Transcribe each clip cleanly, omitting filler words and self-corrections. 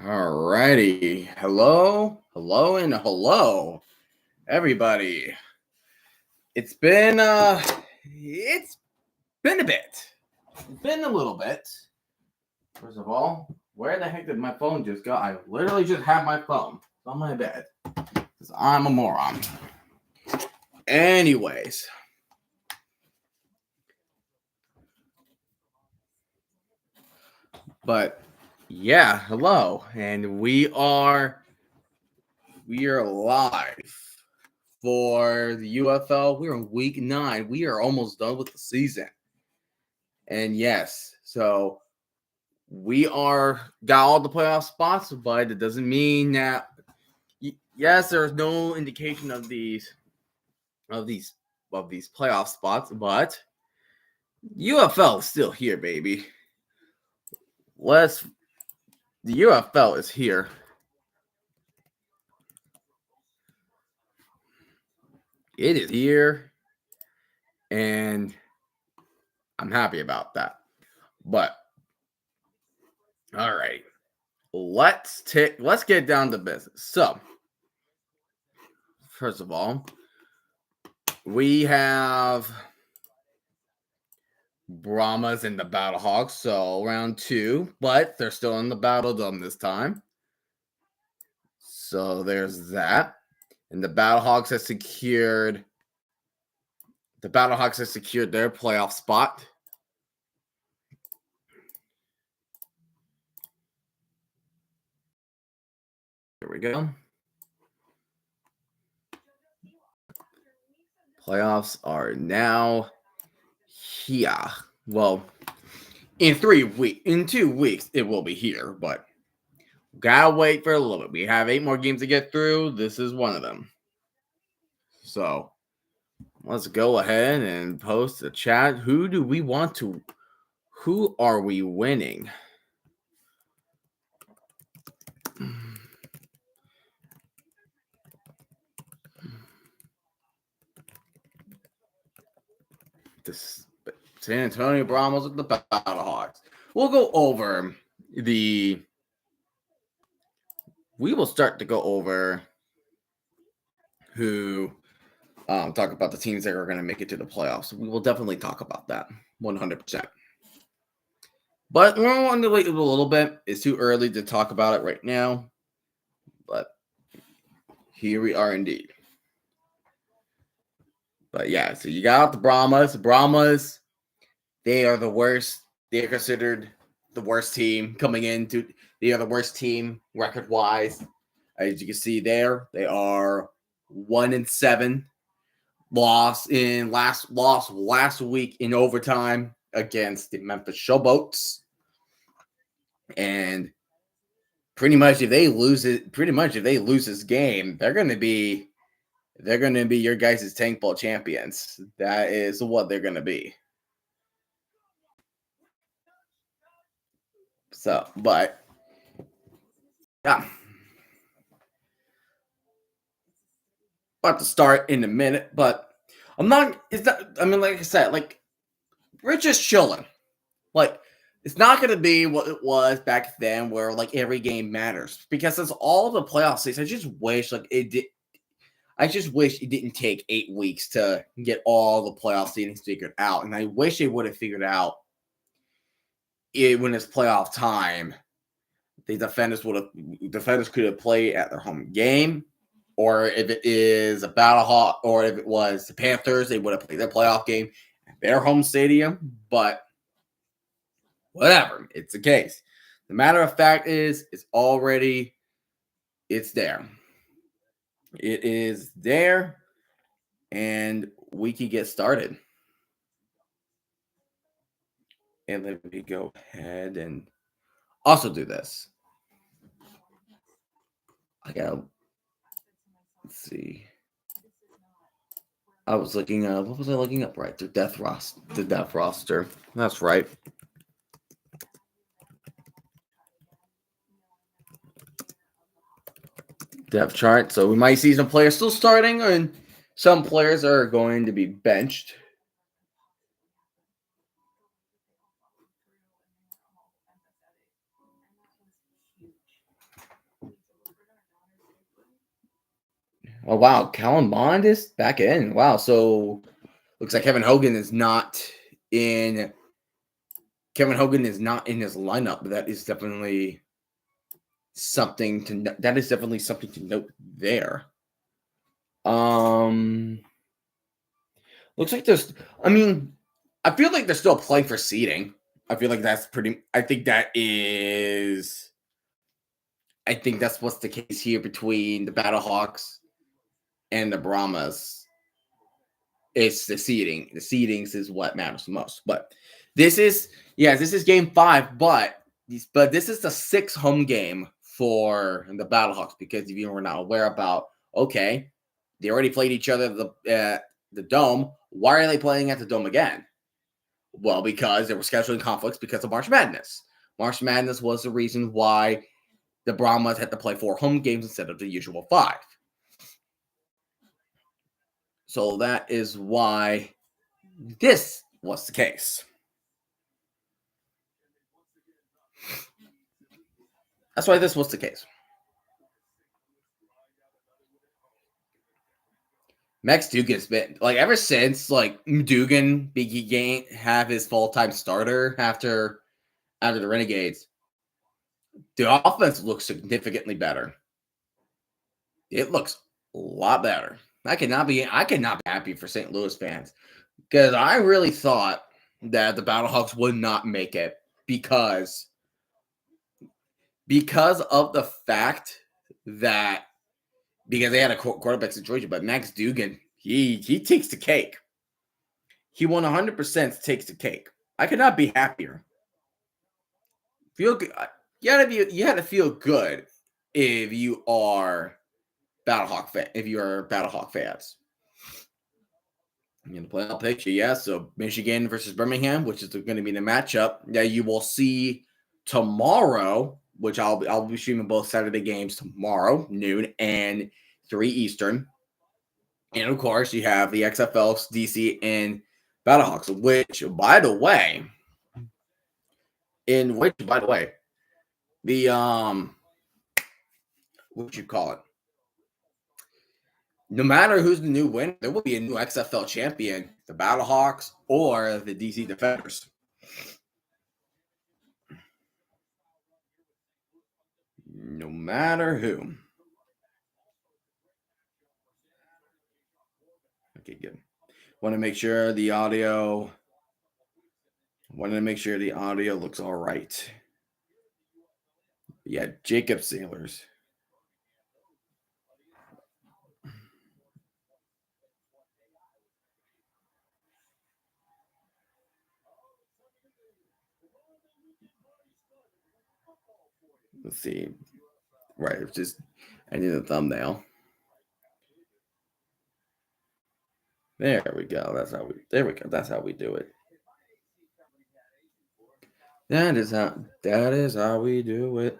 Alrighty. Hello, everybody. It's been it's been a bit. It's been a little bit. First of all, where the heck did my phone just go? I literally just have my phone on my bed. Because I'm a moron. Anyways. But yeah, hello. And we are live for the UFL. We're in week 9. We are almost done with the season. And yes, so we got all the playoff spots, but it doesn't mean that yes, there's no indication of these playoff spots, but UFL is still here, baby. The UFL is here. It is here, and I'm happy about that. But all right, let's get down to business. So, first of all, we have Brahmas and the Battlehawks, so round 2, but they're still in the Battle Dome this time. So there's that. And the Battlehawks have secured their playoff spot. There we go. Playoffs are now here. Well, in 2 weeks, it will be here, but gotta wait for a little bit. We have 8 more games to get through. This is one of them. So let's go ahead and post a chat. Who are we winning? This San Antonio Brahmas with the Battlehawks. We'll go over we will start to go over who talk about the teams that are going to make it to the playoffs. We will definitely talk about that 100%. But we're going to wait a little bit. It's too early to talk about it right now. But here we are indeed. But yeah, so you got the Brahmas. Brahmas, they are the worst. They are considered the worst team coming into. They are the worst team record-wise. As you can see there, they are 1-7. Lost last week in overtime against the Memphis Showboats. And pretty much if they lose this game, they're gonna be your guys' tank ball champions. That is what they're gonna be. So, but yeah. About to start in a minute, but like I said, like, we're just chilling. Like, it's not going to be what it was back then where, like, every game matters. Because it's all the playoff season. I just wish it didn't take 8 weeks to get all the playoff seedings figured out. And I wish they would have figured out when it's playoff time. The defenders could have played at their home game. Or if it is a Battlehawk, or if it was the Panthers, they would have played their playoff game at their home stadium. But whatever, it's the case. The matter of fact is, it's there. It is there, and we can get started. And let me go ahead and also do this. Let's see. I was looking up. What was I looking up? Right, the depth roster. That's right. Depth chart. So we might see some players still starting, and some players are going to be benched. Oh wow, Callan Bond is back in. Wow, so looks like Kevin Hogan is not in. Kevin Hogan is not in his lineup, but that is definitely something to. That is definitely something to note there. Um, looks like there's. I mean, I feel like they're still playing for seeding. I feel like that's pretty. I think that is. I think that's what's the case here between the Battlehawks and the Brahmas. It's the seeding. The seedings is what matters the most. But this is this is game 5, but this is the 6th home game for the Battlehawks because if you were not aware about, okay, they already played each other at the Dome. Why are they playing at the Dome again? Well, because there were scheduling conflicts because of March Madness. March Madness was the reason why the Brahmas had to play 4 home games instead of the usual 5. So that is why this was the case. That's why this was the case. Max Dugan's been like ever since like Dugan began have his full-time starter after the Renegades. The offense looks significantly better. It looks a lot better. I cannot be happy for St. Louis fans because I really thought that the Battlehawks would not make it because of the fact that because they had a quarterback situation, but Max Dugan, he takes the cake. He 100% takes the cake. I could not be happier. Feel good. You had to feel good if you are Battlehawk fan. If you are Battlehawk fans. In the playoff picture, yeah. So Michigan versus Birmingham, which is going to be the matchup that you will see tomorrow. Which I'll be streaming both Saturday games tomorrow, noon and 3 Eastern. And of course, you have the XFL, DC, and Battlehawks. Which, by the way, the what you call it? No matter who's the new winner, there will be a new XFL champion, the Battlehawks or the DC Defenders. No matter who. Okay, good. Want to make sure the audio looks all right. Yeah, Jacob Sailors. Let's see. Right, it's just I need a thumbnail. There we go. That's how we do it. That is how we do it.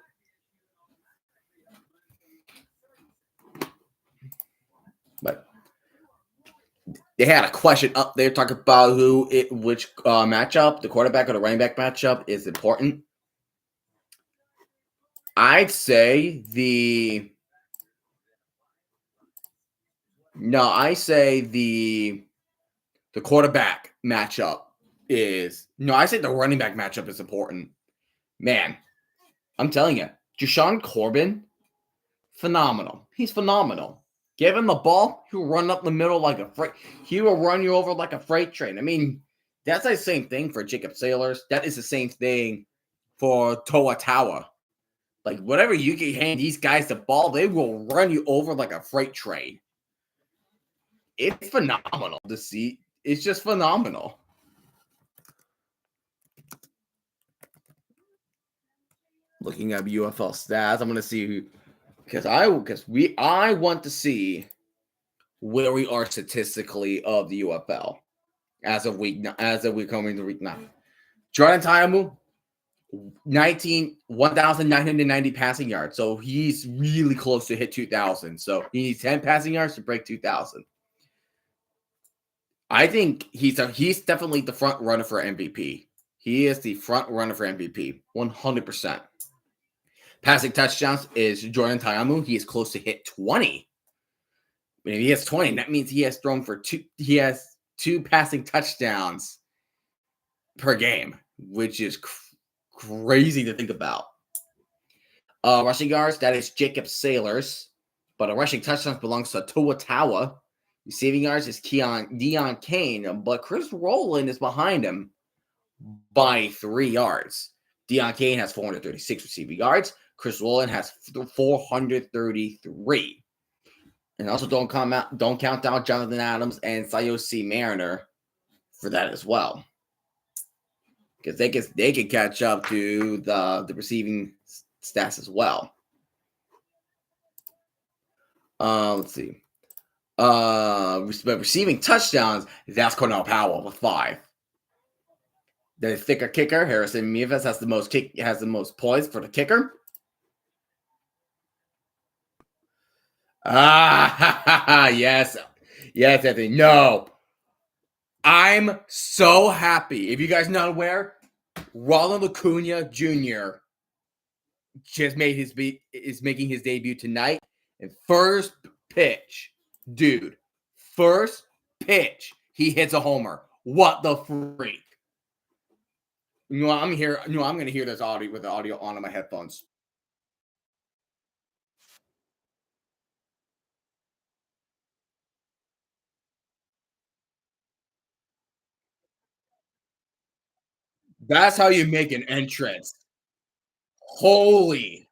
But they had a question up there talking about which matchup, the quarterback or the running back matchup is important. I'd say the quarterback matchup is I say the running back matchup is important. Man, I'm telling you, Jashawn Corbin, phenomenal. He's phenomenal. Give him the ball, he'll run up the middle like a freight. He will run you over like a freight train. I mean, that's the same thing for Jacob Sailors. That is the same thing for Toa Tawa. Like whatever you can hand these guys the ball, they will run you over like a freight train. It's phenomenal to see. It's just phenomenal. Looking at UFL stats, I'm going to see who I want to see where we are statistically of the UFL as of week coming to week 9. Jordan Taiamu, 1,990 passing yards. So he's really close to hit 2,000. So he needs 10 passing yards to break 2,000. I think he's definitely the front runner for MVP. He is the front runner for MVP, 100%. Passing touchdowns is Jordan Taiamu. He is close to hit 20. If he has 20, that means he has thrown for two. He has 2 passing touchdowns per game, which is crazy to think about. Rushing yards, that is Jacob Sailors, but a rushing touchdowns belongs to Tua Tawa. Receiving yards is Deon Kane, but Chris Rowland is behind him by 3 yards. Deon Kane has 436 receiving yards. Chris Rowland has 433. And also don't count out Jonathan Adams and Sayosi Mariner for that as well, because they can catch up to the receiving stats as well. Let's see. Receiving touchdowns, that's Cornell Powell with 5. The thicker kicker, Harrison Mevis, has the most points for the kicker. Yes, Anthony. No, I'm so happy. If you guys not aware, Ronald Acuna Jr. is making his debut tonight. And first pitch, dude, he hits a homer. What the freak? You know, I'm going to hear this audio with the audio on my headphones. That's how you make an entrance. Holy.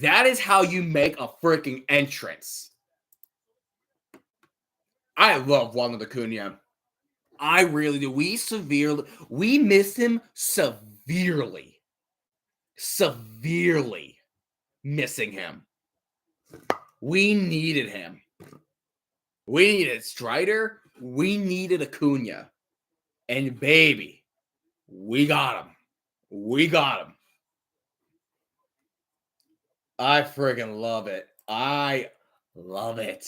That is how you make a freaking entrance. I love Ronald Acuna. I really do. We miss him severely. Severely missing him. We needed him. We needed Strider. We needed Acuna. And baby, we got him. I friggin' love it. I love it.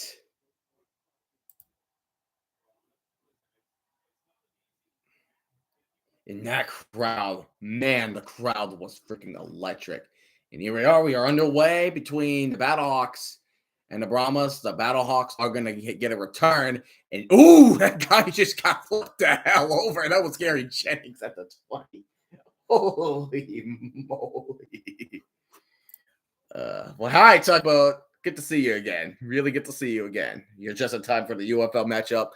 In that crowd, man, the crowd was freaking electric. And here we are underway between the Battlehawks and the Brahmas. The Battlehawks are going to get a return. And, ooh, that guy just got flipped the hell over. And that was Gary Jennings at the 20. Holy moly. Well, hi, Tugboat. Good to see you again. Really good to see you again. You're just in time for the UFL matchup.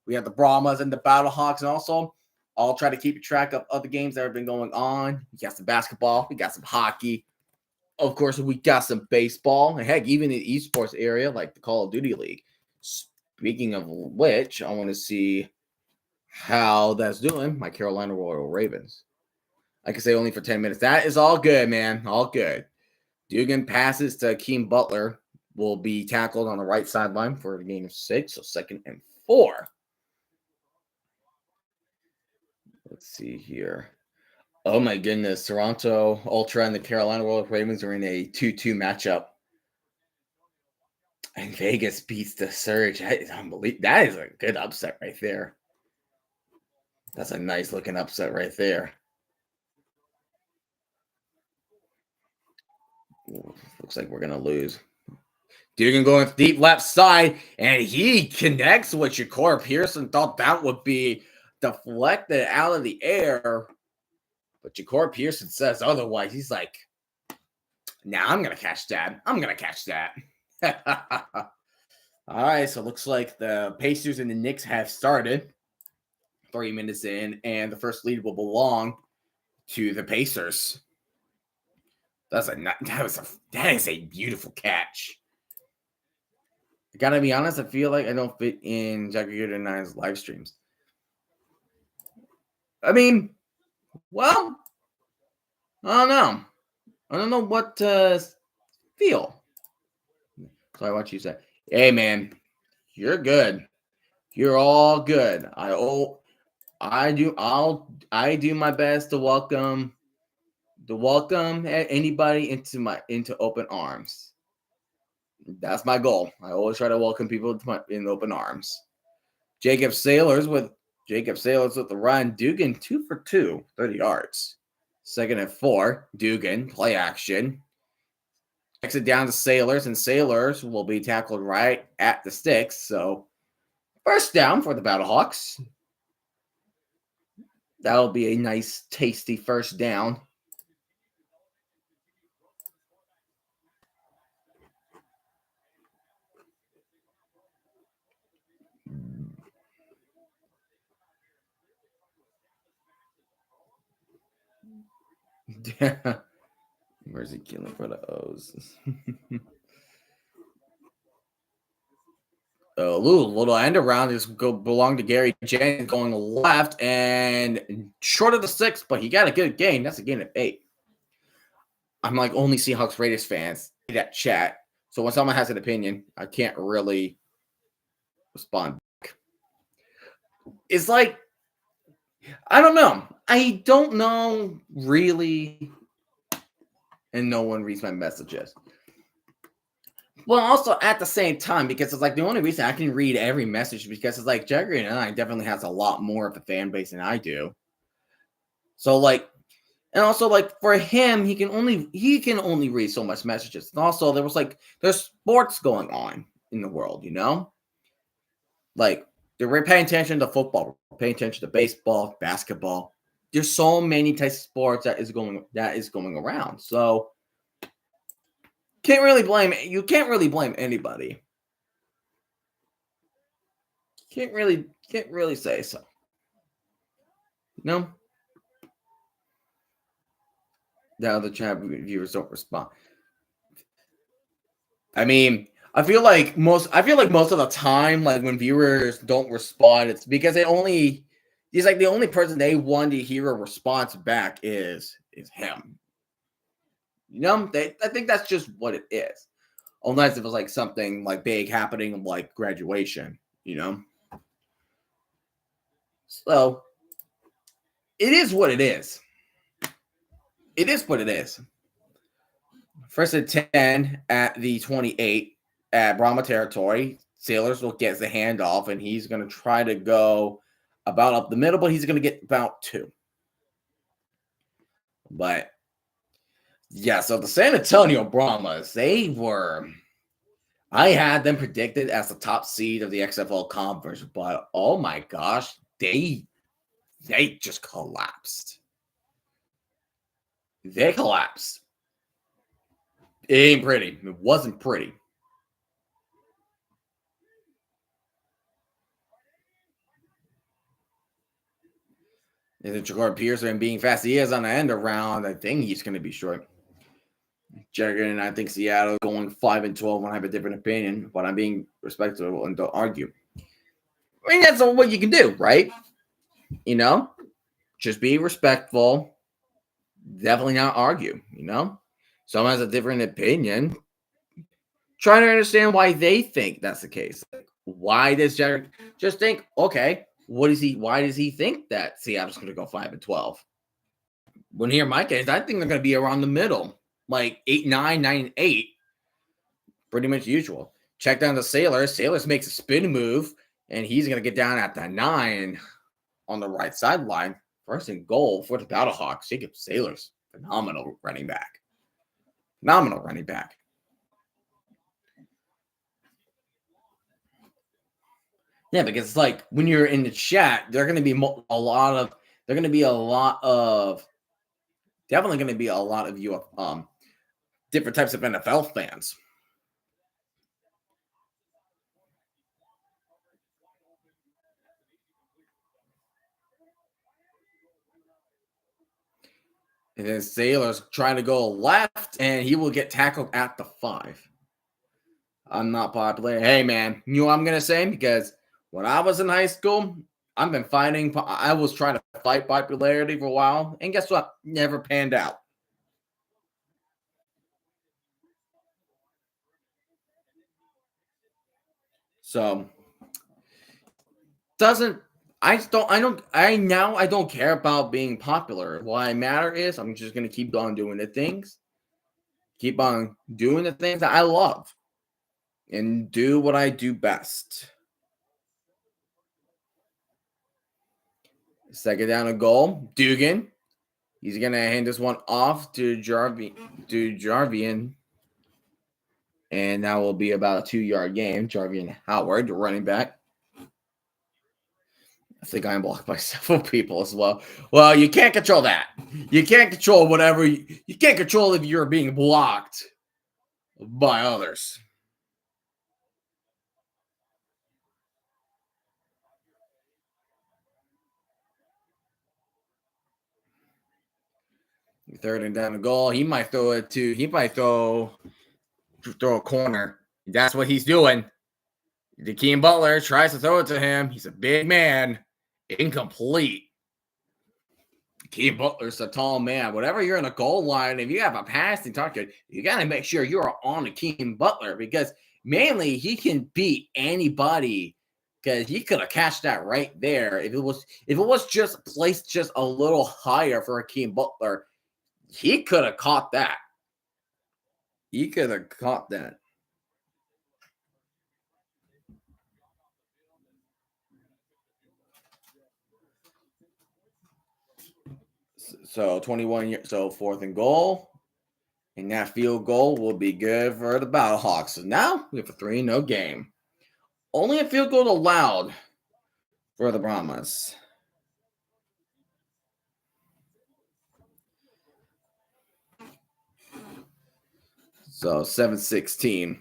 We have the Brahmas and the Battlehawks, and also I'll try to keep track of other games that have been going on. We got some basketball. We got some hockey. Of course, we got some baseball. And heck, even in the esports area, like the Call of Duty League. Speaking of which, I want to see how that's doing. My Carolina Royal Ravens. I can say only for 10 minutes. That is all good, man. All good. Dugan passes to Akeem Butler. Will be tackled on the right sideline for a gain of 6. So 2nd and 4. Let's see here. Oh my goodness. Toronto Ultra and the Carolina Royal Ravens are in a 2-2 matchup. And Vegas beats the Surge. That is unbelievable. That is a good upset right there. That's a nice looking upset right there. Looks like we're going to lose. Dugan going deep left side, and he connects with Shakur Pearson. Thought that would be deflected out of the air. But Shakur Pearson says otherwise. He's like, nah, I'm going to catch that. All right, so it looks like the Pacers and the Knicks have started 3 minutes in, and the first lead will belong to the Pacers. That is a beautiful catch. I gotta be honest, I feel like I don't fit in Jackie Gooder 9's live streams. I mean, well, I don't know what to feel. So I want you to say, hey man, you're good. You're all good. I do my best to welcome anybody into open arms. That's my goal. I always try to welcome people in open arms. Jacob Sailors with the run. Dugan 2 for 2, 30 yards. 2nd and 4. Dugan play action. Checks it down to Sailors, and Sailors will be tackled right at the sticks. So first down for the Battlehawks. That'll be a nice, tasty first down. Where's he killing for the O's? Little end around is belong to Gary Jennings going left and short of the 6, but he got a good gain. That's a gain of 8. I'm like only Seahawks Raiders fans in that chat. So when someone has an opinion, I can't really respond back. It's like, I don't know. I don't know really. And no one reads my messages. Well, also at the same time, because it's like the only reason I can read every message because it's like Jagger and I definitely has a lot more of a fan base than I do. So like, and also like for him, he can only read so much messages. And also there's sports going on in the world, you know? Like they're paying attention to football, paying attention to baseball, basketball. There's so many types of sports that is going around. So you can't really blame anybody. Can't really say so. No. The other chat viewers don't respond. I mean, I feel like most of the time, like when viewers don't respond, it's because he's like the only person they want to hear a response back is him. You know, I think that's just what it is. Unless it was like something like big happening, like graduation, you know. So it is what it is. It is what it is. First and 10 at the 28 at Brahma territory. Sailors will get the handoff, and he's going to try to go about up the middle, but he's going to get about 2. But yeah, so the San Antonio Brahmas, I had them predicted as the top seed of the XFL conference, but oh my gosh, they just collapsed. They collapsed. It ain't pretty. It wasn't pretty. And then Jagard Pearson being fast he is on the end around, I think he's going to be short. Jagger and I think Seattle going 5-12 when I have a different opinion, but I'm being respectful and don't argue. I mean, that's what you can do, right? You know, just be respectful. Definitely not argue, you know? Someone has a different opinion. Trying to understand why they think that's the case. Like, why does Jagger just think, okay, why does he think that Seattle's going to go 5-12? When here in my case, I think they're going to be around the middle, like 8-9, 9-8, pretty much usual. Check down the Sailors. Sailors makes a spin move, and he's going to get down at the 9 on the right sideline. First and goal for the Battlehawks. Jacob Sailors, phenomenal running back. Phenomenal running back. Yeah, because it's like when you're in the chat, definitely going to be a lot of you different types of NFL fans. And then Sailor's trying to go left, and he will get tackled at the 5. I'm not popular. Hey, man, you know what I'm going to say? Because when I was in high school, I've been fighting. I was trying to fight popularity for a while. And guess what? Never panned out. So, I don't care about being popular. What I matter is I'm just going to keep on doing the things. Keep on doing the things that I love. And do what I do best. Second down a goal. Dugan. He's going to hand this one off to Jarvian. And that will be about a 2-yard game. Jarvian Howard, running back. I think I'm blocked by several people as well. Well, you can't control that. You can't control whatever. You can't control if you're being blocked by others. Third and down the goal. He might throw it to. He might throw a corner. That's what he's doing. Dikeem Butler tries to throw it to him. He's a big man. Incomplete. Dikeem Butler's a tall man. Whatever you're in a goal line, if you have a passing target, you got to make sure you're on Dikeem Butler because mainly he can beat anybody because he could have catched that right there. If it was just placed just a little higher for Dikeem Butler, he could have caught that. He could have caught that. So 21 so 4th and goal. And that field goal will be good for the Battlehawks. So now we have a 3-0 game. Only a field goal allowed for the Brahmas. So 7-16.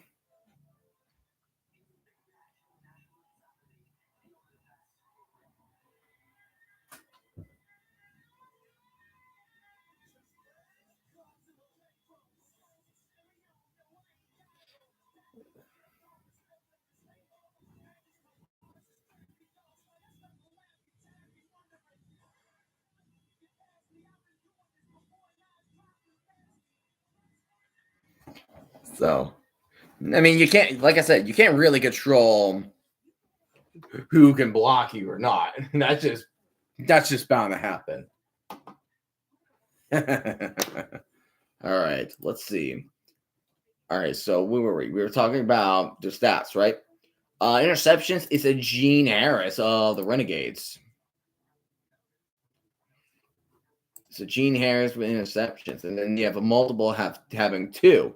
So, I mean, you can't, like I said, you can't really control who can block you or not. That's just bound to happen. All right, let's see. All right, so where were we? We were talking about the stats, right? Interceptions is a Gene Harris of the Renegades. So Gene Harris with interceptions, and then you have a multiple having 2.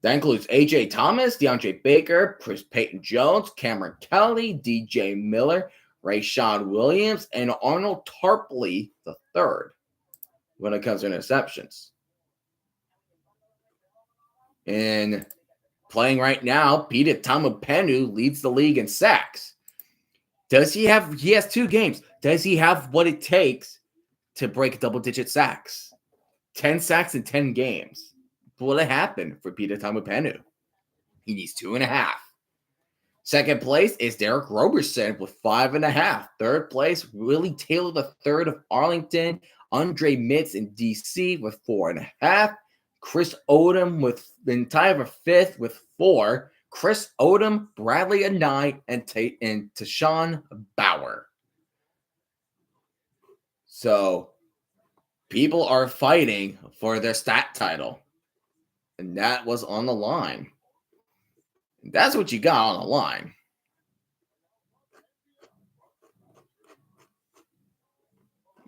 That includes A.J. Thomas, DeAndre Baker, Chris Peyton Jones, Cameron Kelly, D.J. Miller, Rayshawn Williams, and Arnold Tarpley III when it comes to interceptions. And playing right now, Peter Tamupenu leads the league in sacks. He has 2 games. Does he have what it takes to break double-digit sacks? 10 sacks in 10 games. What will happen for Peter Tamupenu? He needs 2.5. Second place is Derek Roberson with 5.5. Third place, Willie Taylor III of Arlington. Andre Mitz in DC with 4.5. Chris Odom with in tie for 5th with 4. Chris Odom, Bradley Anai, and Tashawn Bauer. So people are fighting for their stat title. And that was on the line. That's what you got on the line.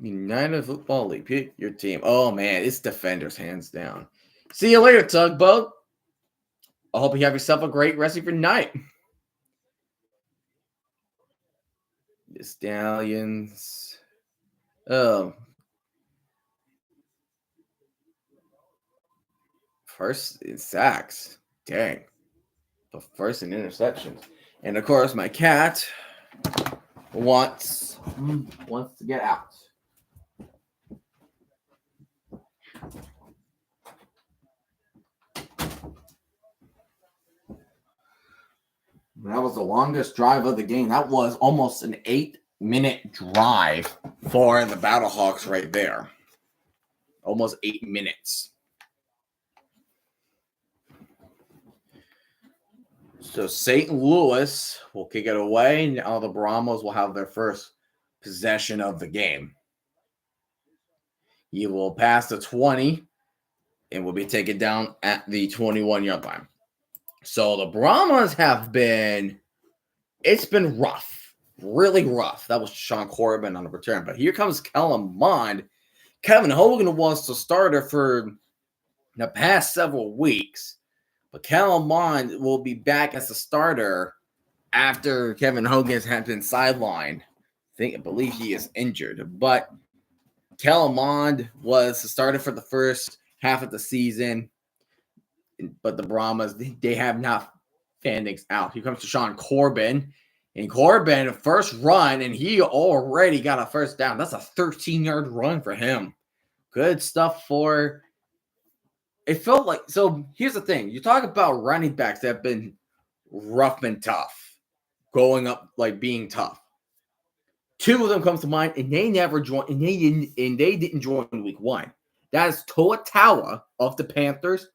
United Football League. Pick your team. Oh, man. It's Defenders, hands down. See you later, Tugboat. I hope you have yourself a great rest of your night. The Stallions. Oh. First in sacks. Dang. But first in interceptions. And, of course, my cat wants to get out. That was the longest drive of the game. That was almost an 8-minute drive for the Battlehawks right there. Almost 8 minutes. So St. Louis will kick it away. Now the Brahmas will have their first possession of the game. He will pass the 20 and will be taken down at the 21-yard line. So the Brahmas it's been rough, really rough. That was Sean Corbin on the return. But here comes Kellen Mond. Kevin Hogan was the starter for the past several weeks. But Kellen Mond will be back as a starter after Kevin Hogan has been sidelined. I believe he is injured. But Kellen Mond was the starter for the first half of the season. But the Brahmas, they have not Fandings out. Here comes to Sean Corbin. And Corbin, first run, and he already got a first down. That's a 13-yard run for him. Good stuff for. It felt like. So here's the thing. You talk about running backs that have been rough and tough, going up, like being tough. Two of them comes to mind, and they never joined, and they didn't join week one. That is Toa Tawa of the Panthers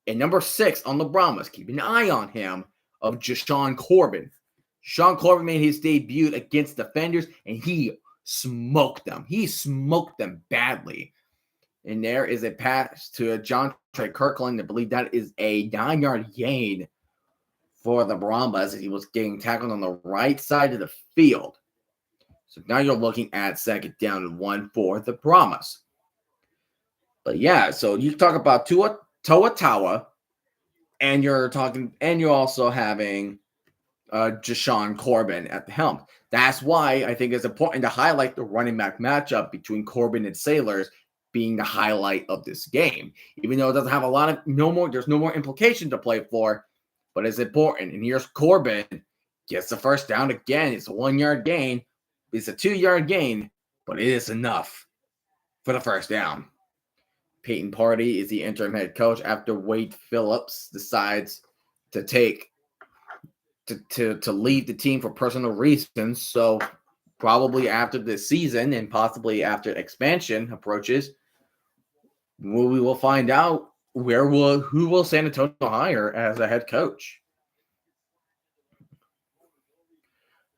and number 6 on the Brahmas. Keep an eye on him, of Sean Corbin. Sean Corbin made his debut against Defenders, and he smoked them. He smoked them badly. And there is a pass to John Trey Kirkland. I believe that is a 9-yard gain for the Brahmas. He was getting tackled on the right side of the field. So now you're looking at second down and 1 for the Brahmas. But yeah, so you talk about Toa Tawa, and you're also having Jashawn Corbin at the helm. That's why I think it's important to highlight the running back matchup between Corbin and Sailors being the highlight of this game. Even though it doesn't have there's no more implication to play for, but it's important. And here's Corbin, gets the first down again. It's a 1-yard gain. It's a 2-yard gain, but it is enough for the first down. Peyton Party is the interim head coach after Wade Phillips decides to leave the team for personal reasons. So probably after this season and possibly after expansion approaches, we will find out who will San Antonio hire as a head coach.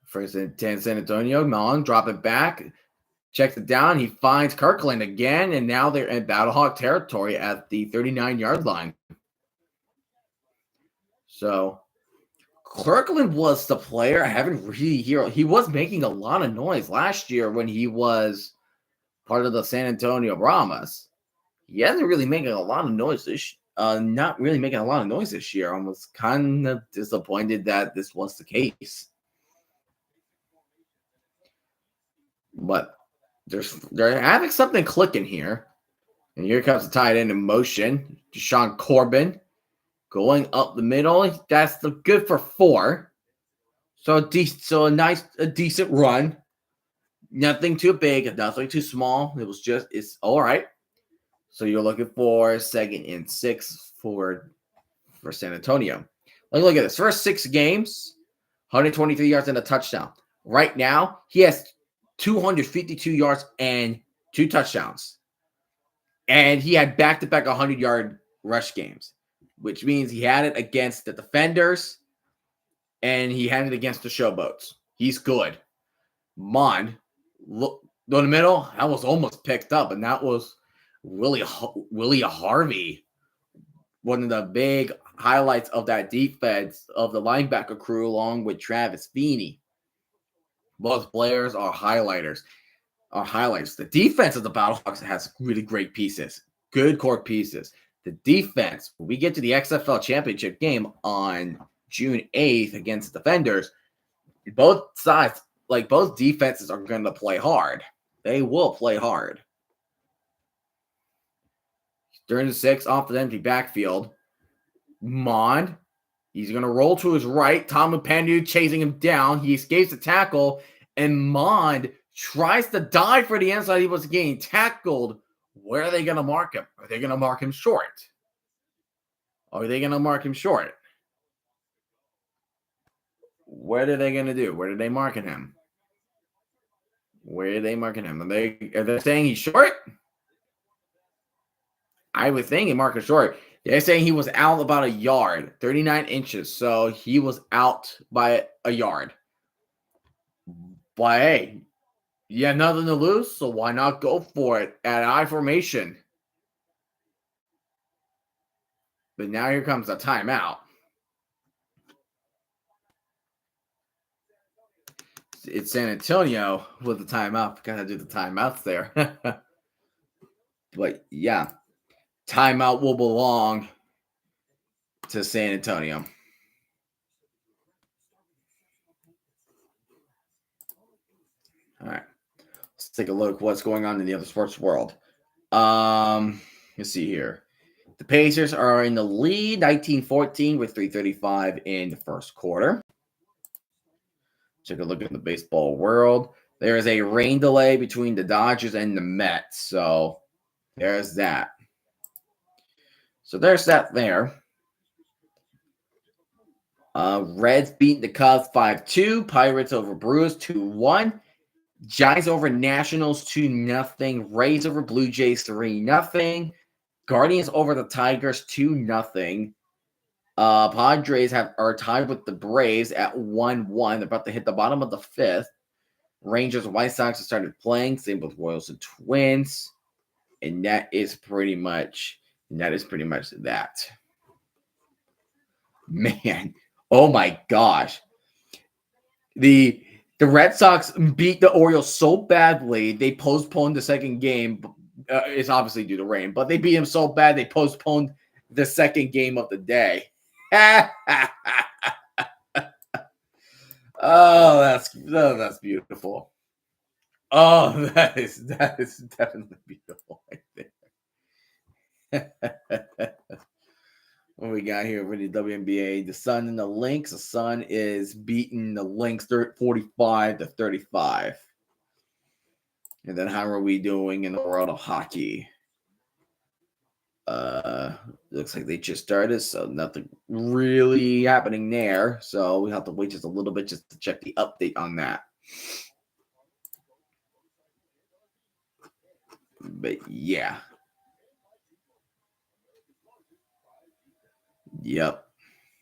For San Antonio, Mon drop it back, checks it down. He finds Kirkland again, and now they're in Battlehawk territory at the 39-yard line. So Kirkland was the player I haven't really heard. He was making a lot of noise last year when he was part of the San Antonio Brahmas. He hasn't really making a lot of noise not really making a lot of noise this year. I was kind of disappointed that this was the case. But they're having something clicking here. And here comes the tight end in motion. Deshaun Corbin going up the middle. That's good for 4. So a decent run. Nothing too big, nothing too small. It's all right. So you're looking for 2nd and 6 for San Antonio. Look at this. First 6 games, 123 yards and a touchdown. Right now, he has 252 yards and 2 touchdowns. And he had back-to-back 100-yard rush games, which means he had it against the Defenders and he had it against the Showboats. He's good. Mond, look in the middle, that was almost picked up, and that was Willie Harvey. One of the big highlights of that defense of the linebacker crew, along with Travis Feeney. Both players are highlights. The defense of the Battlehawks has really great pieces, good core pieces. The defense, when we get to the XFL championship game on June 8th against the Defenders, both sides, both defenses are going to play hard. They will play hard. During the 6 off the empty backfield, Mond, he's going to roll to his right. Tomu Pandu chasing him down. He escapes the tackle, and Mond tries to dive for the inside. He was getting tackled. Where are they going to mark him? Are they going to mark him short? Where are they going to do? Where are they marking him? Are they saying he's short? I would think he marked him short. They're saying he was out about a yard, 39 inches. So he was out by a yard. But hey, you have nothing to lose, so why not go for it at I formation? But now here comes a timeout. It's San Antonio with the timeout. Gotta do the timeouts there. But yeah, timeout will belong to San Antonio. All right. Let's take a look at what's going on in the other sports world. Let's see here. The Pacers are in the lead, 19-14 with 3:35 in the first quarter. Take a look at the baseball world. There is a rain delay between the Dodgers and the Mets. So there's that. So there's that there. Reds beat the Cubs 5-2. Pirates over Brewers 2-1. Giants over Nationals 2-0. Rays over Blue Jays 3-0. Guardians over the Tigers 2-0. Padres are tied with the Braves at 1-1. They're about to hit the bottom of the fifth. Rangers and White Sox have started playing. Same with Royals and Twins. And that is pretty much that. Man, oh my gosh. The Red Sox beat the Orioles so badly, they postponed the second game. It's obviously due to rain, but they beat them so bad, they postponed the second game of the day. Oh, that's beautiful. Oh, that is definitely beautiful right there. What we got here with the WNBA? The Sun and the Lynx. The Sun is beating the Lynx 45-35. And then how are we doing in the world of hockey? Looks like they just started, so nothing really happening there. So we have to wait just a little bit just to check the update on that. But yeah. Yep,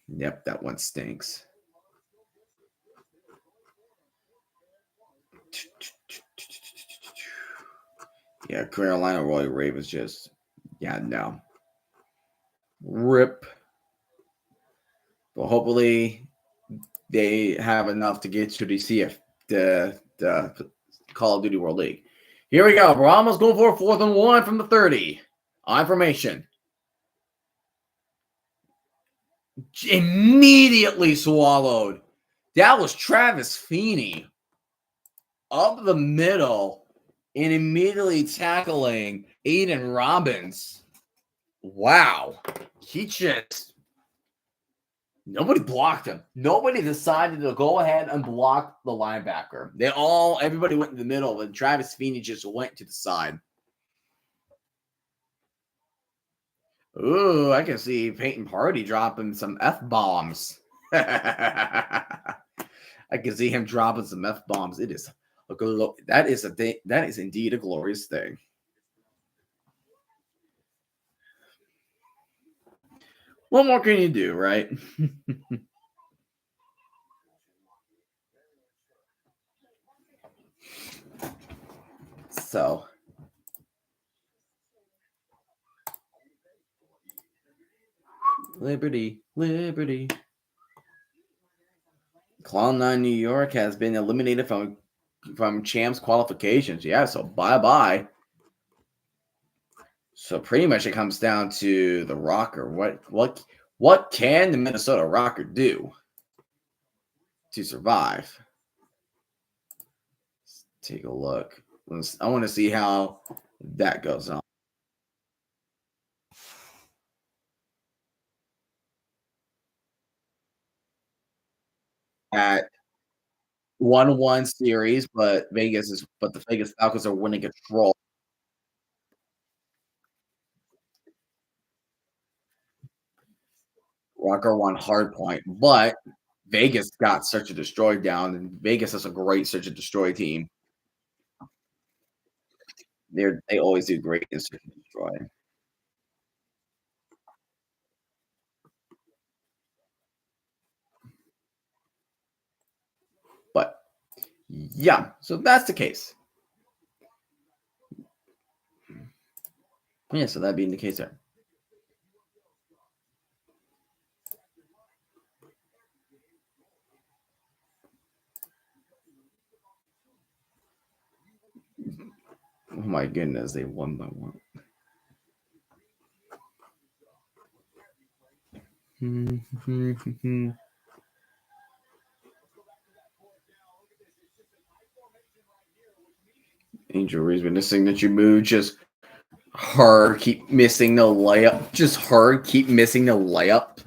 that one stinks. Yeah, Carolina Royal Ravens just, no. Rip. But hopefully they have enough to get to the Call of Duty World League. Here we go. Brahmas going for a 4th and 1 from the 30. On formation. Immediately swallowed. That was Travis Feeney up the middle and immediately tackling Aiden Robbins. Wow. Nobody blocked him. Nobody decided to go ahead and block the linebacker. Everybody went in the middle, and Travis Feeney just went to the side. Ooh, I can see Peyton Party dropping some F-bombs. I can see him dropping some F-bombs. It is that is indeed a glorious thing. What more can you do, right? So Liberty. Cloud 9 New York has been eliminated from champs qualifications. Yeah, so bye-bye. So pretty much it comes down to the Rocker. What can the Minnesota Rocker do to survive? Let's take a look. I want to see how that goes on. At 1-1 series, but the Vegas Falcons are winning control. Rocker won hard point, but Vegas got Search and Destroy down, and Vegas is a great Search and Destroy team. They always do great in Search and Destroy. But yeah, so that's the case. Yeah, so that being the case there. Oh my goodness, they won by one. Injuries, but the signature move, just her keep missing the layup. Just her keep missing the layup.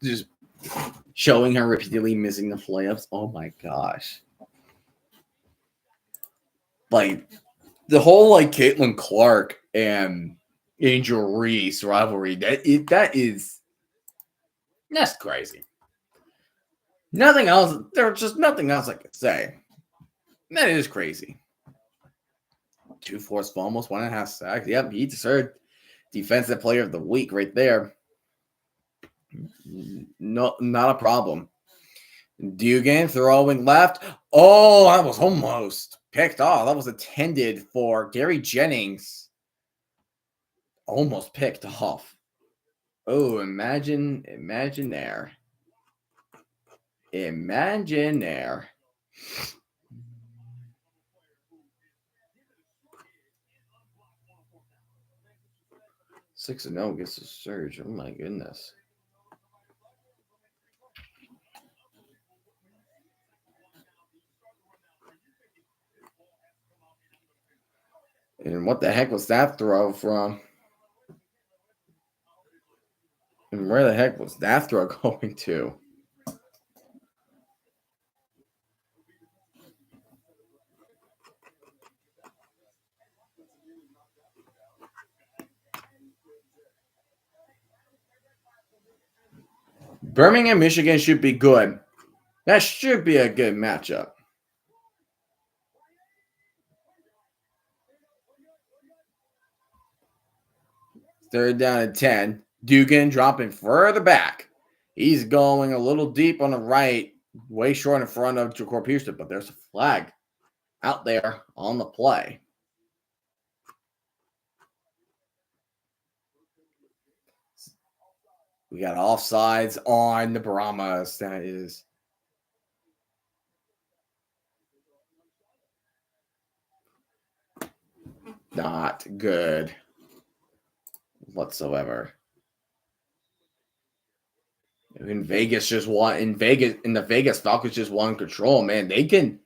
Just showing her repeatedly missing the layups. Oh my gosh. Like, the whole, like, Caitlin Clark and Angel Reese rivalry, that's crazy. Nothing else. There's just nothing else I could say. That is crazy. 2 forced fumbles, 1.5 sacks. Yep, he deserved Defensive Player of the Week right there. No, not a problem. Dugan throwing left. Oh, that was almost picked off. That was intended for Gary Jennings. Almost picked off. Oh, imagine there. Imagine there. Six and 0 gets a surge. Oh my goodness. And what the heck was that throw from? And where the heck was that throw going to? Birmingham, Michigan should be good. That should be a good matchup. Third down and 10. Dugan dropping further back. He's going a little deep on the right, way short in front of Ja'Cory Pearson, but there's a flag out there on the play. We got offsides on the Brahmas. That is not good whatsoever. In Vegas, the Vegas Falcons just won control. Man, they can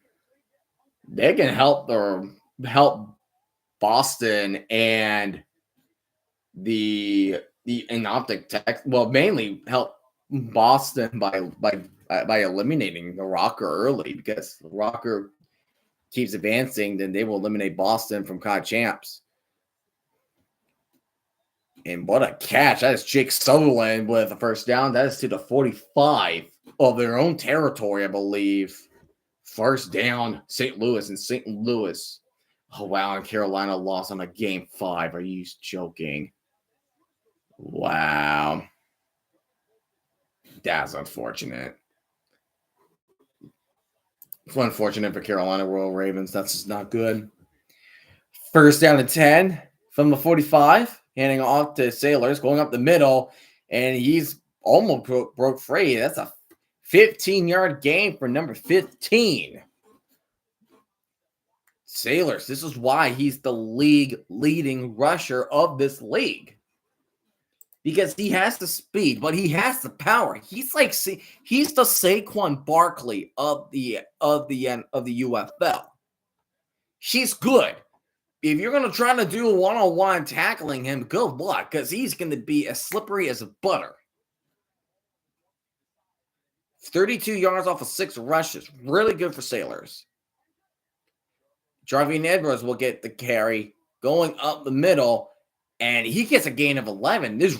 help Boston and the Optic Tech. Well, mainly help Boston by eliminating the Rocker early, because the Rocker keeps advancing, then they will eliminate Boston from COD champs. And what a catch. That is Jake Sutherland with a first down. That is to the 45 of their own territory, I believe. First down, St. Louis, and St. Louis. Oh, wow. And Carolina lost on a game 5. Are you joking? Wow. That's unfortunate. It's unfortunate for Carolina Royal Ravens. That's just not good. First down and 10 from the 45. Handing off to Sailors, going up the middle, and he's almost broke free. That's a 15-yard gain for number 15. Sailors, this is why he's the league leading rusher of this league. Because he has the speed, but he has the power. He's the Saquon Barkley of the UFL. She's good. If you're going to try to do one-on-one tackling him, good luck, because he's going to be as slippery as butter. 32 yards off of 6 rushes. Really good for Sailors. Jarvin Edwards will get the carry going up the middle, and he gets a gain of 11. This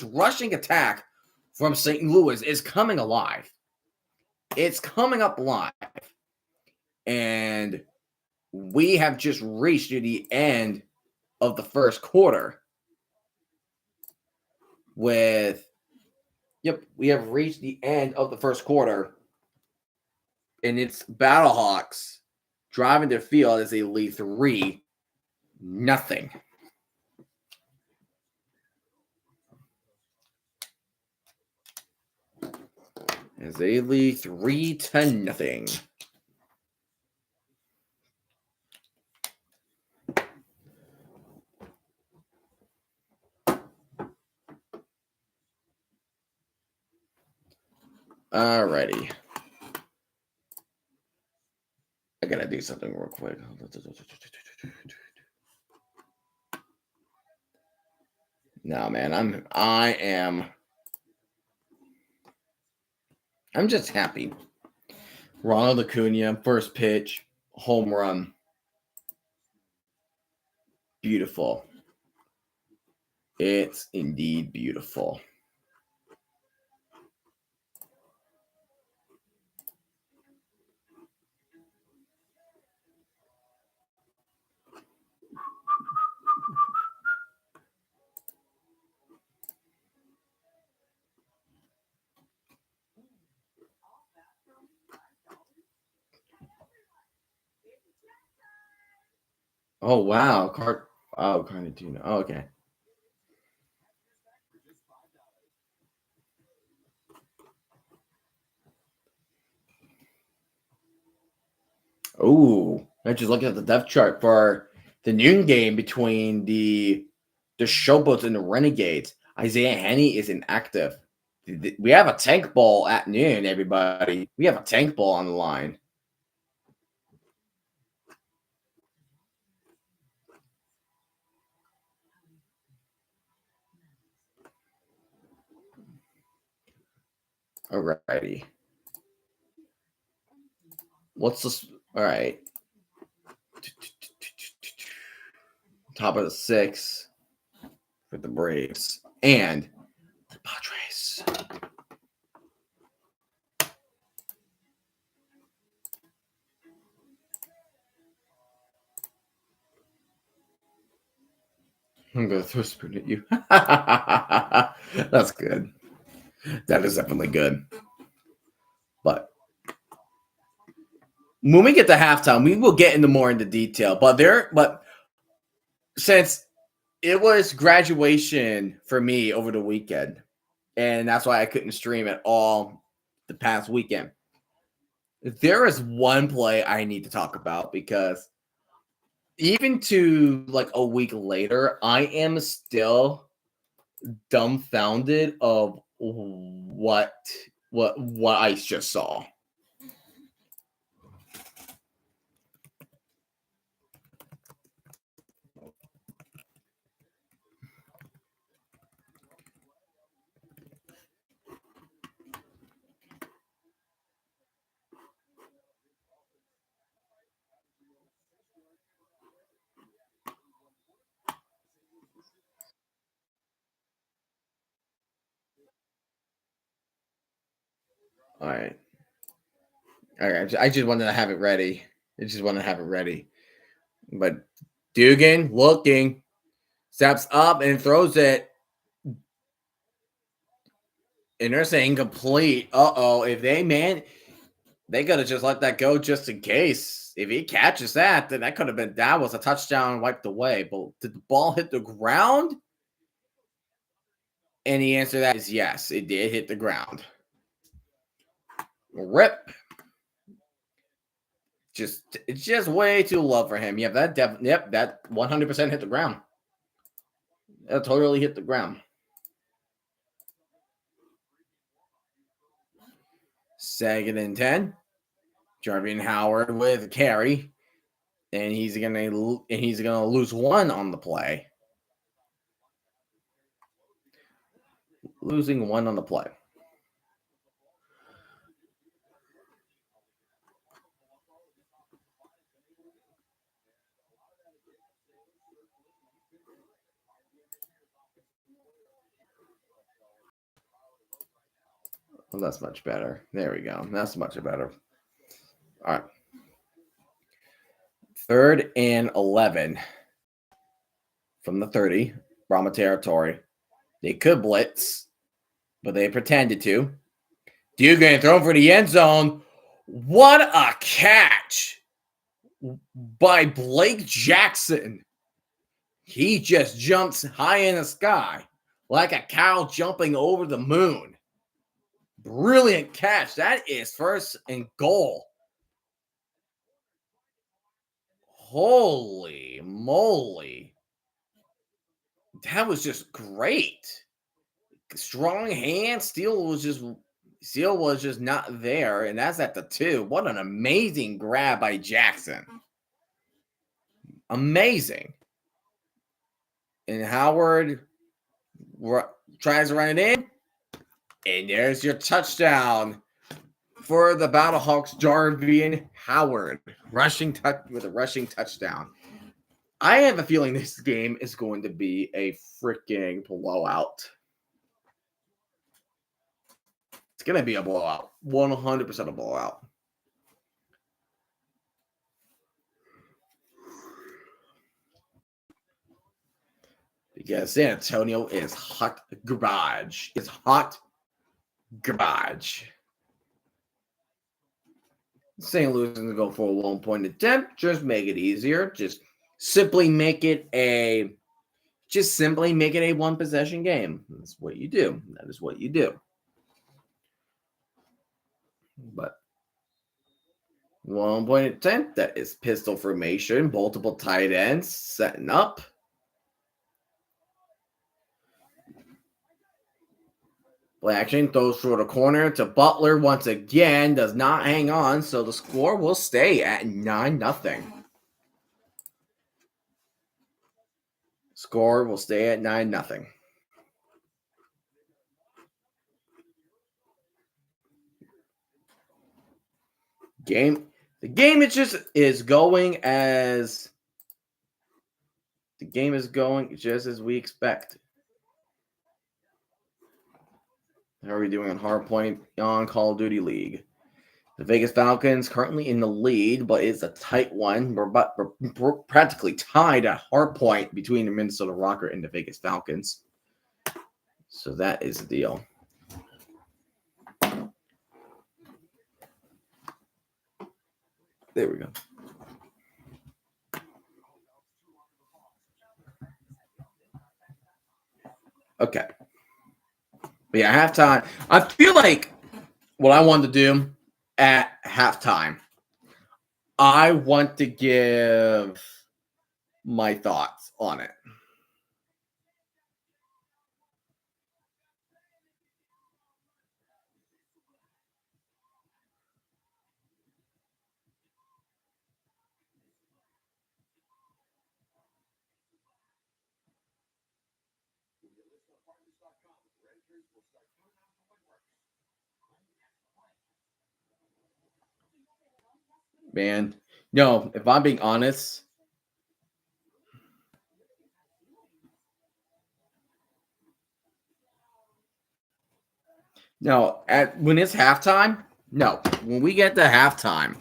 rushing attack from St. Louis is coming alive. It's coming up live. And we have just reached the end of the first quarter we have reached the end of the first quarter, and it's Battlehawks driving the field as they lead 3-0. As they lead 3-0. Alrighty. I gotta do something real quick. No, man, I'm just happy. Ronald Acuna, first pitch, home run. Beautiful. It's indeed beautiful. Oh wow, Carnatino. Oh, okay. Oh, I just looked at the depth chart for the noon game between the Showboats and the Renegades. Isaiah Henney is inactive. We have a tank ball at noon, everybody. We have a tank ball on the line. Alrighty. What's this? All right. Top of the 6 for the Braves and the Padres. I'm going to throw a spoon at you. That's good. That is definitely good. But when we get to halftime, we will get into more into detail. But since it was graduation for me over the weekend, and that's why I couldn't stream at all the past weekend, there is one play I need to talk about because even to like a week later, I am still dumbfounded of what I just saw. All right. All right. I just wanted to have it ready. I just wanted to have it ready. But Dugan looking, steps up and throws it. And they're saying complete. If they could have just let that go just in case. If he catches that, then that was a touchdown wiped away. But did the ball hit the ground? And the answer to that is yes, it did hit the ground. Rip. It's just way too low for him. Yep, that 100% hit the ground. That totally hit the ground. Second and 10. Jarvin Howard with a carry. And he's gonna lose one on the play. Losing one on the play. Well, that's much better. There we go. That's much better. All right. 3rd and 11 from the 30, Brahma territory. They could blitz, but they pretended to. Dugan thrown for the end zone. What a catch by Blake Jackson. He just jumps high in the sky like a cow jumping over the moon. Brilliant catch. That is 1st and goal. Holy moly. That was just great. Strong hand. Steele was just Seal was just not there, and that's at the 2. What an amazing grab by Jackson. Amazing. And Howard tries to run it in. And there's your touchdown for the Battlehawks, Jarvian Howard. With a rushing touchdown. I have a feeling this game is going to be a freaking blowout. It's going to be a blowout. 100% a blowout. Because San Antonio is hot garbage. It's hot garbage. St. Louis is going to go for a 1-point attempt. Just make it easier. Just simply make it a 1-possession game. That's what you do. That is what you do. But 1-point attempt. That is pistol formation. Multiple tight ends setting up. Play action throws through the corner to Butler once again. Does not hang on, so the score will stay at 9-0. Score will stay at 9-0. The game is going just as we expect. How are we doing on Hardpoint on Call of Duty League? The Vegas Falcons currently in the lead, but it's a tight one. We're practically tied at Hardpoint between the Minnesota Rocket and the Vegas Falcons. So that is the deal. There we go. Okay. But yeah, halftime. I feel like what I want to do at halftime, I want to give my thoughts on it. Man, no, if I'm being honest, no, when it's halftime, no, when we get to halftime,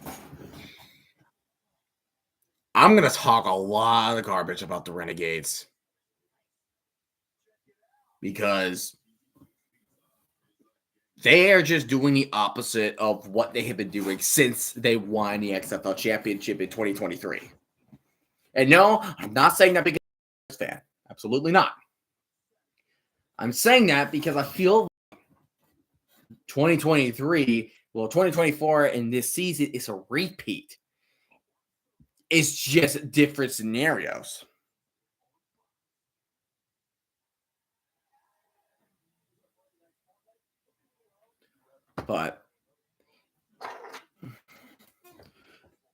I'm going to talk a lot of garbage about the Renegades because they are just doing the opposite of what they have been doing since they won the XFL championship in 2023. And no, I'm not saying that because I'm a fan. Absolutely not. I'm saying that because I feel 2024 and this season is a repeat. It's just different scenarios. But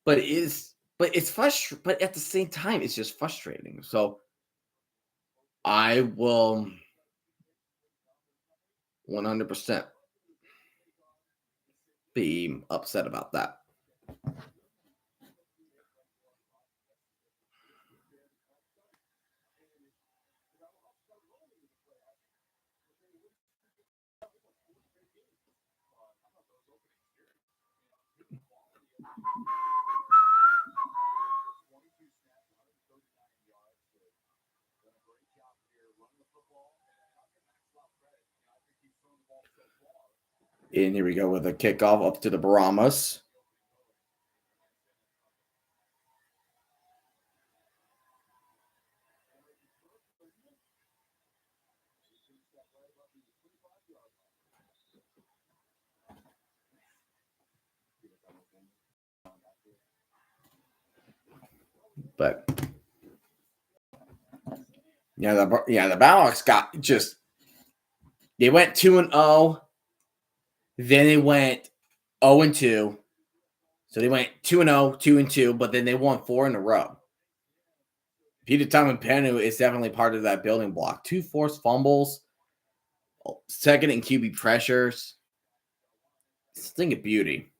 it's frustrating. But at the same time, it's just frustrating. So I will 100% be upset about that. And here we go with a kickoff up to the Brahmas. But the Battlehawks got they went 2-0. Then they went 0-2. So they went 2-0, 2-2, but then they won 4 in a row. Peter Tamanpenu is definitely part of that building block. 2 forced fumbles, second in QB pressures. It's a thing of beauty.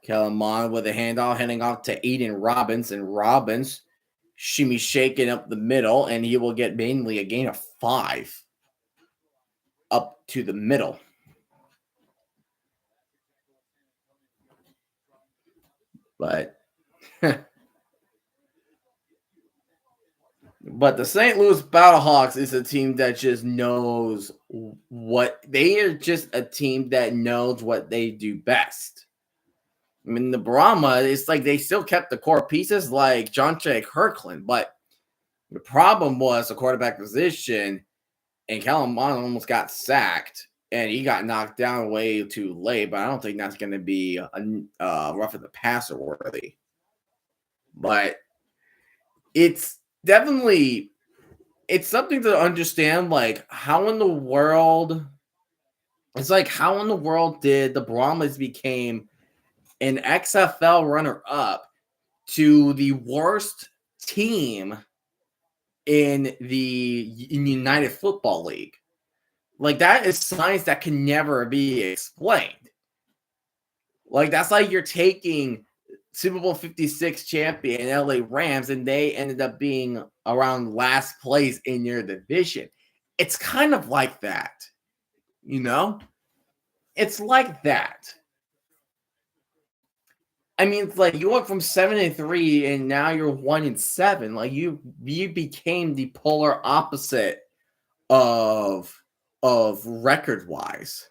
Kellen Mond with a handoff, handing off to Aiden Robbins, and Robbins shimmy shaking up the middle, and he will get mainly a gain of 5 up to the middle. But but the St. Louis Battlehawks is a team that just knows what they are. Just a team that knows what they do best. I mean, the Brahmas, it's like they still kept the core pieces like John J. Kirkland, but the problem was the quarterback position, and Kellen Mond almost got sacked, and he got knocked down way too late, but I don't think that's going to be roughing the passer worthy. But it's definitely, it's something to understand, like, how in the world, it's like, how in the world did the Brahmas became an XFL runner-up to the worst team in the United Football League? Like, that is science that can never be explained. Like, that's like you're taking Super Bowl 56 champion LA Rams, and they ended up being around last place in your division. It's kind of like that, you know? It's like that. I mean, it's like you went from 7-3 and now you're 1-7. Like you became the polar opposite of record wise.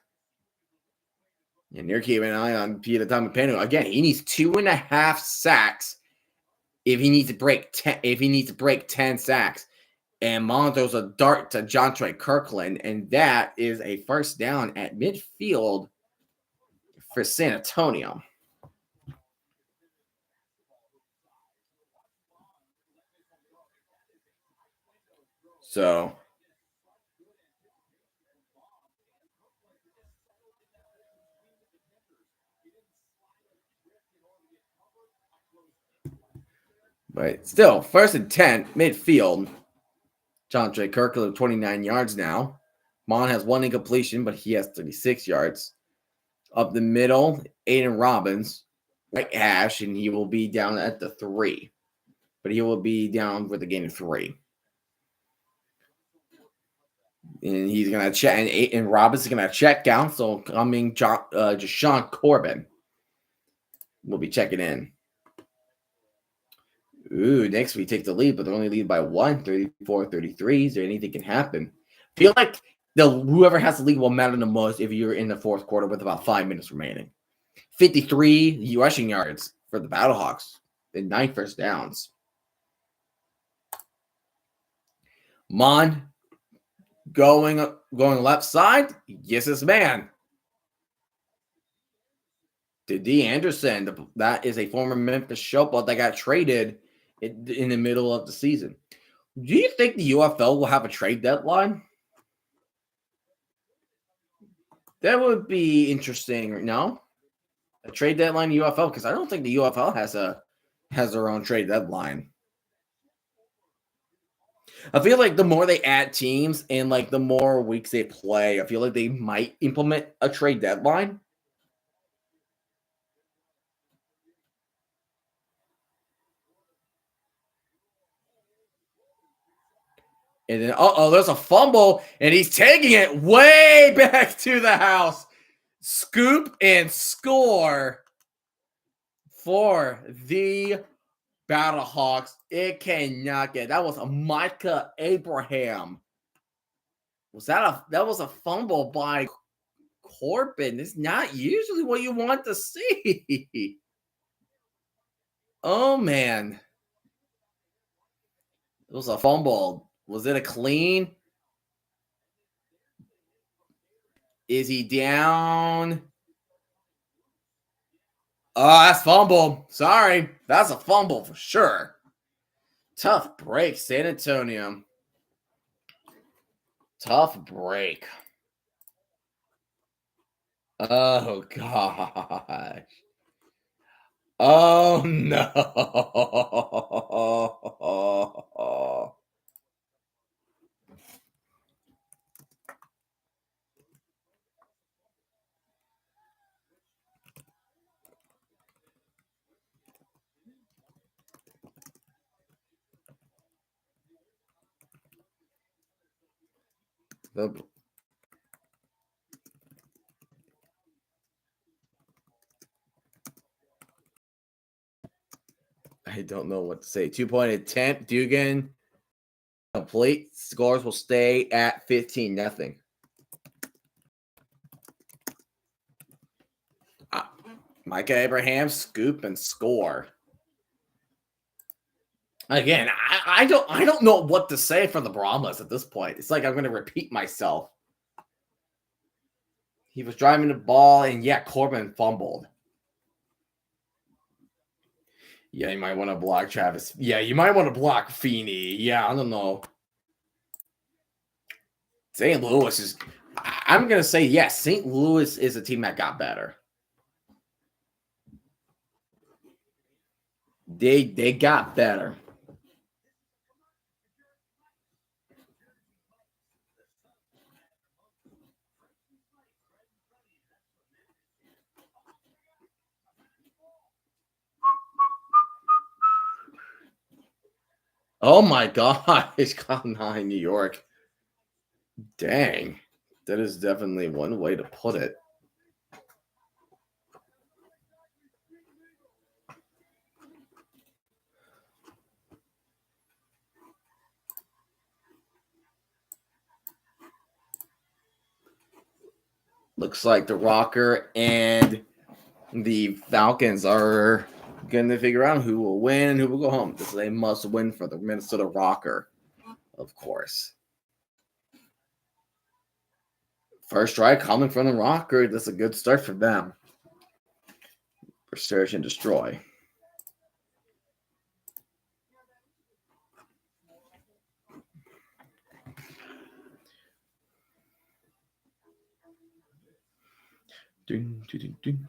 And you're keeping an eye on Peter Tamanpenu. Again, he needs 2.5 sacks if he needs to break 10. If he needs to break 10 sacks, and Mond throws a dart to John Trey Kirkland, and that is a first down at midfield for San Antonio. So, but still, first and 10, midfield. John Trey Kirkland, 29 yards now. Mond has 1 incompletion, but he has 36 yards. Up the middle, Aiden Robbins, right hash, and he will be down at the 3. But he will be down with a gain of 3. And he's going to check, and Robbins is going to check down. So coming Jashawn Corbin will be checking in. Ooh, next we take the lead, but they're only lead by 1, 34-33. Is there anything can happen? Feel like whoever has the lead will matter the most if you're in the fourth quarter with about 5 minutes remaining. 53 rushing yards for the Battlehawks and 9 first downs. Mond going left side. Yes, this man. To D. Anderson. That is a former Memphis showboat that got traded in the middle of the season. Do you think the UFL will have a trade deadline? That would be interesting, no? A trade deadline in UFL, because I don't think the UFL has their own trade deadline. I feel like the more they add teams and like the more weeks they play, I feel like they might implement a trade deadline. And then, there's a fumble, and he's taking it way back to the house. Scoop and score for the Battlehawks. It cannot get. That was a Micah Abraham. That was a fumble by Corbin? It's not usually what you want to see. Oh man. It was a fumble. Was it a clean? Is he down? Oh, that's fumble. Sorry. That's a fumble for sure. Tough break, San Antonio. Tough break. Oh gosh. Oh no. I don't know what to say. 2-point attempt. Dugan complete. Scores will stay at 15-0. Micah Abraham scoop and score. Again, I don't know what to say for the Brahmas at this point. It's like I'm going to repeat myself. He was driving the ball, and yeah, Corbin fumbled. Yeah, you might want to block Travis. Yeah, you might want to block Feeney. Yeah, I don't know. St. Louis is. I'm going to say yes. St. Louis is a team that got better. They got better. Oh my gosh, Cloud 9, New York. Dang. That is definitely one way to put it. Looks like the Rocker and the Falcons are going to figure out who will win and who will go home. This is a must win for the Minnesota Rocker, of course. First strike coming from the Rocker. That's a good start for them. For search and destroy. Dun, dun, dun,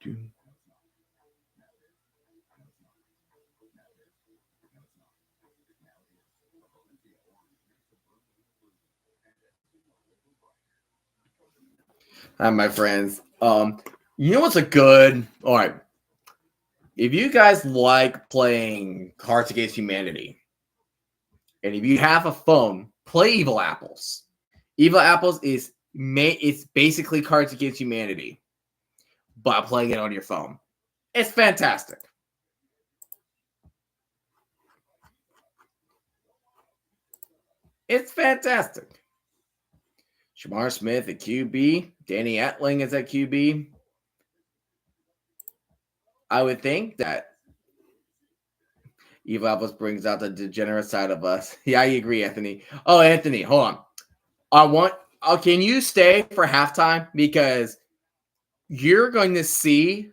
dun. Hi, my friends. You know what's a good? All right. If you guys like playing Cards Against Humanity, and if you have a phone, play Evil Apples. Evil Apples is it's basically Cards Against Humanity, but playing it on your phone. It's fantastic. It's fantastic. Shamar Smith at QB. Danny Etling is at QB. I would think that Evil Apples brings out the degenerate side of us. Yeah, I agree, Anthony. Oh, Anthony, hold on. Can you stay for halftime? Because you're going to see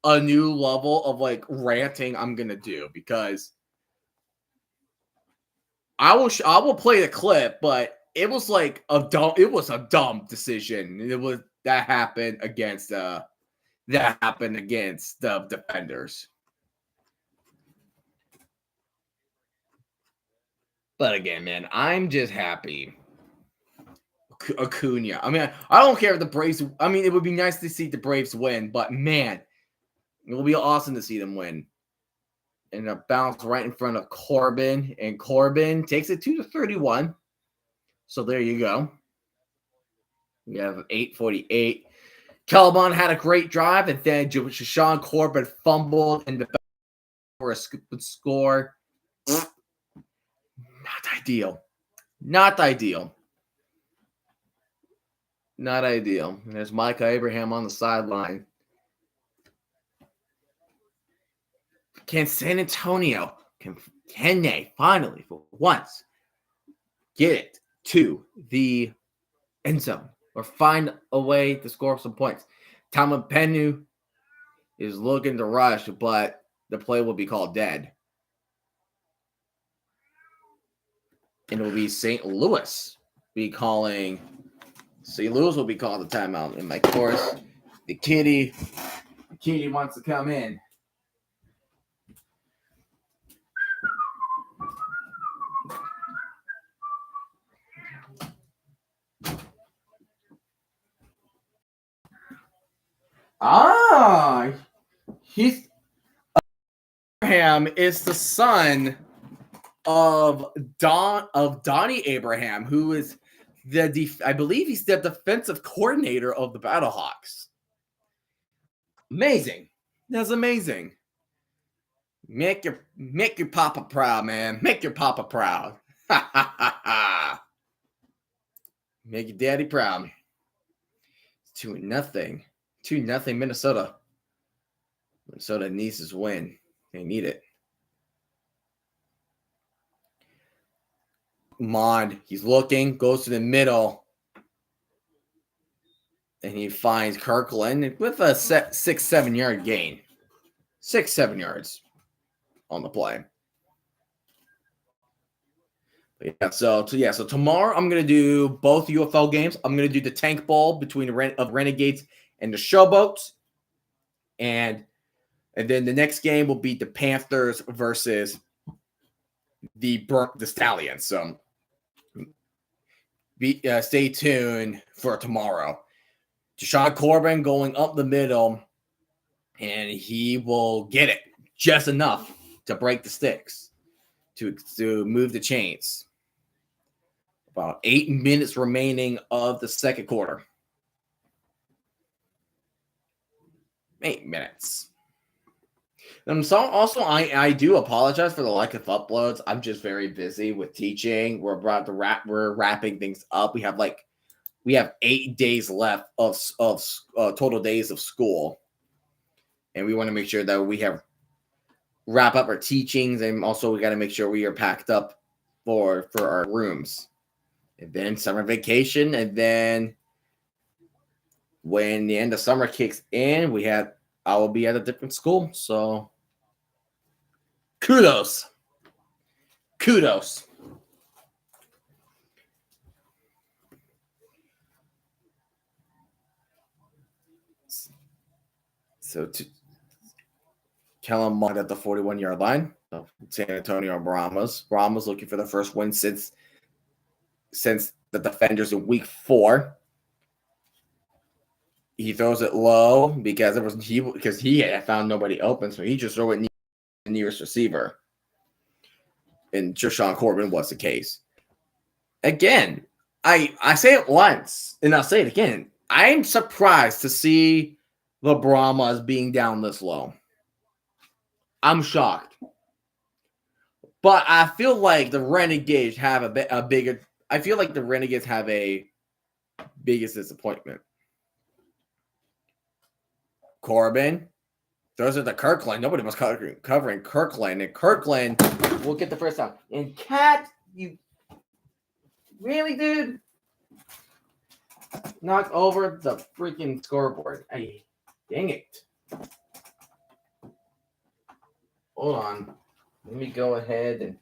a new level of like ranting I'm going to do, because I will play the clip, but it was like a dumb decision. That happened against the defenders. But again, man, I'm just happy. Acuna. I mean, I don't care if the Braves. I mean, it would be nice to see the Braves win, but man, it will be awesome to see them win. And a bounce right in front of Corbin, and Corbin takes it 2-31. So there you go. We have 8:48. Calabon had a great drive, and then Shashawn Corbin fumbled in the back for a score. Not ideal. Not ideal. Not ideal. And there's Micah Abraham on the sideline. Can San Antonio, can they finally, for once, get it to the end zone or find a way to score some points? Tamapenu is looking to rush, but the play will be called dead. And it will be St. Louis will be calling the timeout. In my course, The kitty wants to come in. He's Abraham is the son of Donnie Abraham, who is I believe he's the defensive coordinator of the Battlehawks. Amazing. That's amazing. Make your papa proud, man. Make your papa proud. Ha ha ha ha. Make your daddy proud. 2-0. 2-0 Minnesota. Minnesota needs this win. They need it. Mod, he's looking, goes to the middle, and he finds Kirkland with a 6-7 yard gain. 6-7 yards on the play. So tomorrow I'm gonna do both UFL games. I'm gonna do the Tank Bowl between the Renegades and the Showboats, and then the next game will be the Panthers versus the Stallions. So stay tuned for tomorrow. Deshaun Corbin going up the middle, and he will get it just enough to break the sticks, to move the chains. About 8 minutes remaining of the second quarter. 8 minutes. And so also, I do apologize for the lack of uploads. I'm just very busy with teaching. We're about to we're wrapping things up. We have 8 days left of total days of school, and we want to make sure that we wrap up our teachings, and also we got to make sure we are packed up for our rooms, and then summer vacation, and then when the end of summer kicks in, I will be at a different school. So kudos. So Kellen Mond at the 41-yard line of San Antonio Brahmas. Brahmas looking for the first win since the Defenders in week 4. He throws it low because he had found nobody open, so he just threw it the nearest receiver. And Deshaun Corbin was the case. Again, I say it once, and I'll say it again. I'm surprised to see the Brahmas being down this low. I'm shocked. But I feel like the Renegades have a bigger biggest disappointment. Corbin throws it to Kirkland. Nobody was covering Kirkland. And Kirkland will get the first down. And Cat, you really, dude? Knock over the freaking scoreboard. Hey, dang it. Hold on. Let me go ahead and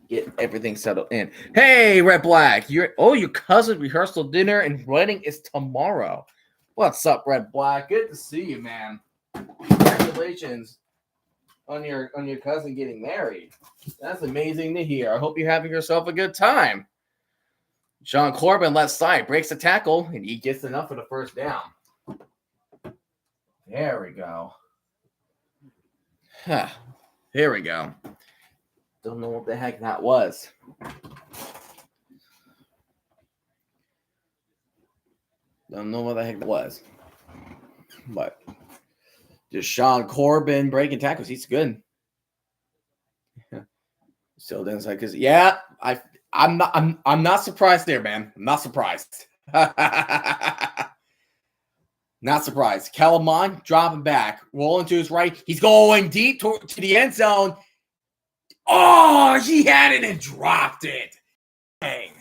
get everything settled in. Hey, Red Black. Your cousin's rehearsal dinner and wedding is tomorrow. What's up, Red Black? Good to see you, man. Congratulations on your cousin getting married. That's amazing to hear. I hope you're having yourself a good time. Sean Corbin left side breaks the tackle, and he gets enough for the first down. There we go. Here we go. Don't know what the heck that was. Don't know what the heck that was. But Deshaun Corbin breaking tackles. He's good. Still inside because I'm not surprised there, man. I'm not surprised. Not surprised. Kellerman dropping back, rolling to his right. He's going deep to the end zone. Oh, he had it and dropped it. Dang.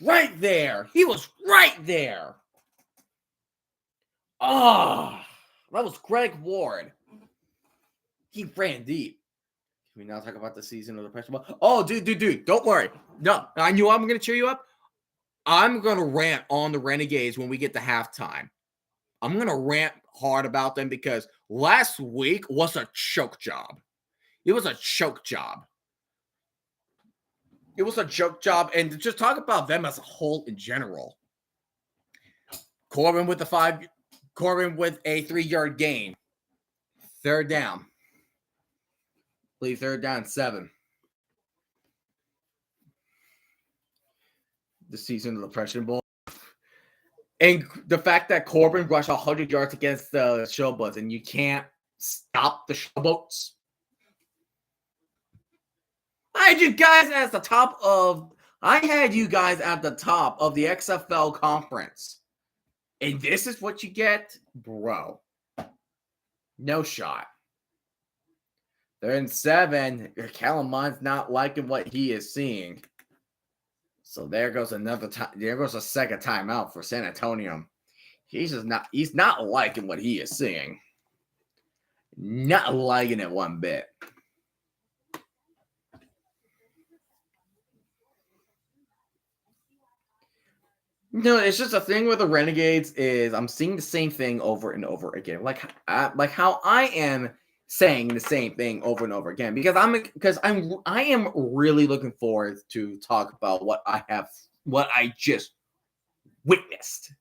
Right there. He was right there. Oh, that was Greg Ward. He ran deep. Can we now talk about the season of the pressure ball? Oh, dude. Don't worry. No, I knew I'm going to cheer you up. I'm going to rant on the Renegades when we get to halftime. I'm going to rant hard about them because last week was a choke job. It was a choke job. It was a choke job. And to just talk about them as a whole in general. Corbin with a 3-yard gain. Third down. I believe third down 7. The season of the Depression Bowl. And the fact that Corbin rushed 100 yards against the Showboats and you can't stop the Showboats. I had you guys at the top of the XFL conference. And this is what you get? Bro. No shot. They're in 7. Kellen Mond's not liking what he is seeing. So there goes another time. There goes a second timeout for San Antonio. He's not liking what he is seeing. Not liking it one bit. No, it's just a thing with the Renegades is I'm seeing the same thing over and over again. Like how I am saying the same thing over and over again because I am really looking forward to talk about what I just witnessed.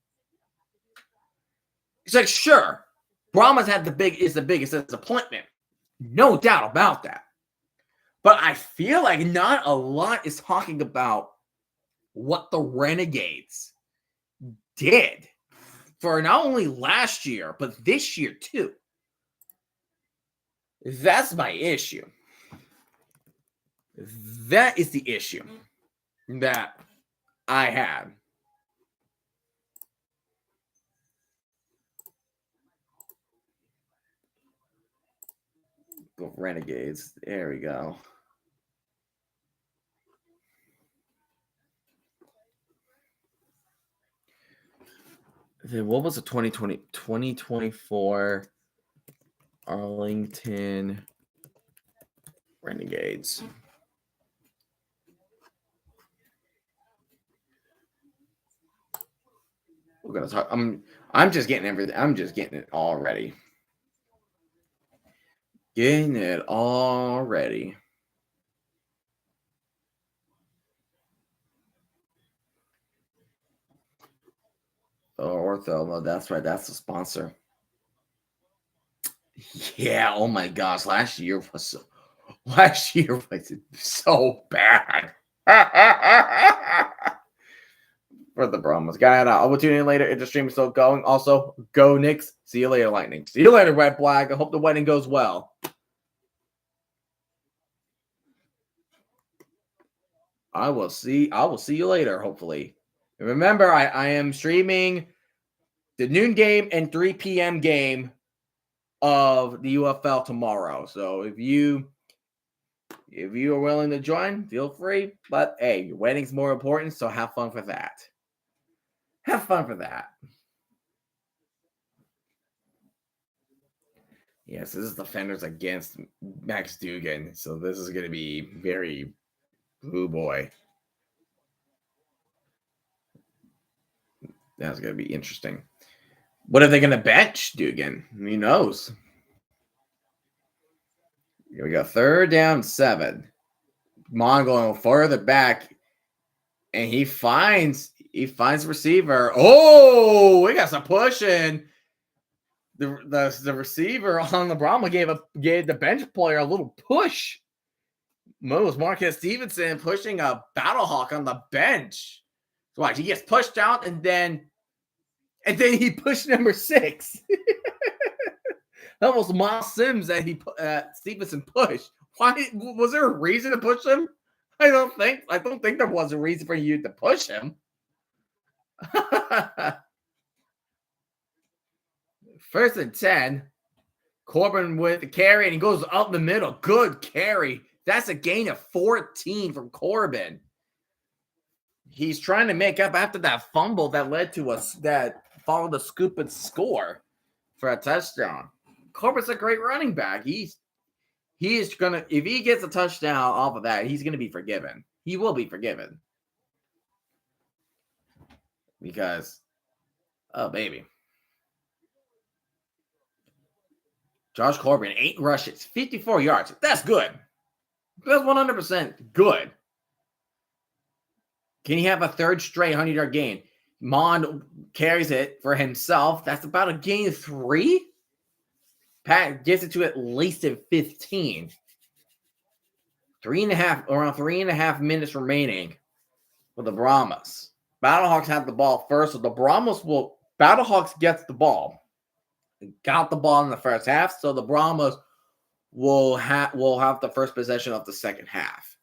It's like, sure, Brahmas is the biggest disappointment. No doubt about that. But I feel like not a lot is talking about what the Renegades did for not only last year, but this year too. That's my issue. That is the issue that I have. Go Renegades. There we go. Then what was the 2024 Arlington Renegades? We're gonna talk. I'm just getting everything. I'm just getting it all ready. Getting it all ready. Oh, Ortho. No, that's right. That's the sponsor. Yeah. Oh my gosh. Last year was so bad. For the Brahmas. Got I will tune in later if the stream is still going. Also, go Knicks. See you later, Lightning. See you later, Red Flag. I hope the wedding goes well. I will see you later, hopefully. And remember, I am streaming the noon game and 3 p.m. game of the UFL tomorrow. So if you are willing to join, feel free. But hey, your wedding's more important, so have fun for that. Have fun for that. Yes, this is the Fenders against Max Dugan. So this is going to be very, oh boy. That's going to be interesting. What are they going to bench Dugan? Who knows? Here we go. 3rd down 7. Mon going further back. And he finds receiver. Oh, we got some pushing. The receiver on the Brahma gave the bench player a little push. Moves Marquez Stevenson pushing a Battlehawk on the bench. So watch, he gets pushed out and then he pushed number 6. That was Miles Sims that Stevenson pushed. Why was there a reason to push him? I don't think there was a reason for you to push him. 1st and 10. Corbin with the carry, and he goes up the middle. Good carry. That's a gain of 14 from Corbin. He's trying to make up after that fumble that led to that followed the scoop and score for a touchdown. Corbin's a great running back. He is gonna, if he gets a touchdown off of that, he's gonna be forgiven. He will be forgiven. because, oh, baby. Josh Corbin, 8 rushes, 54 yards. That's good. That's 100% good. Can he have a third straight 100-yard game? Mond carries it for himself. That's about a gain of 3. Pat gets it to at least a 15. 3.5, around 3.5 minutes remaining for the Brahmas. Battlehawks have the ball first, so the Battlehawks gets the ball. Got the ball in the first half, so the Brahmas will have the first possession of the second half.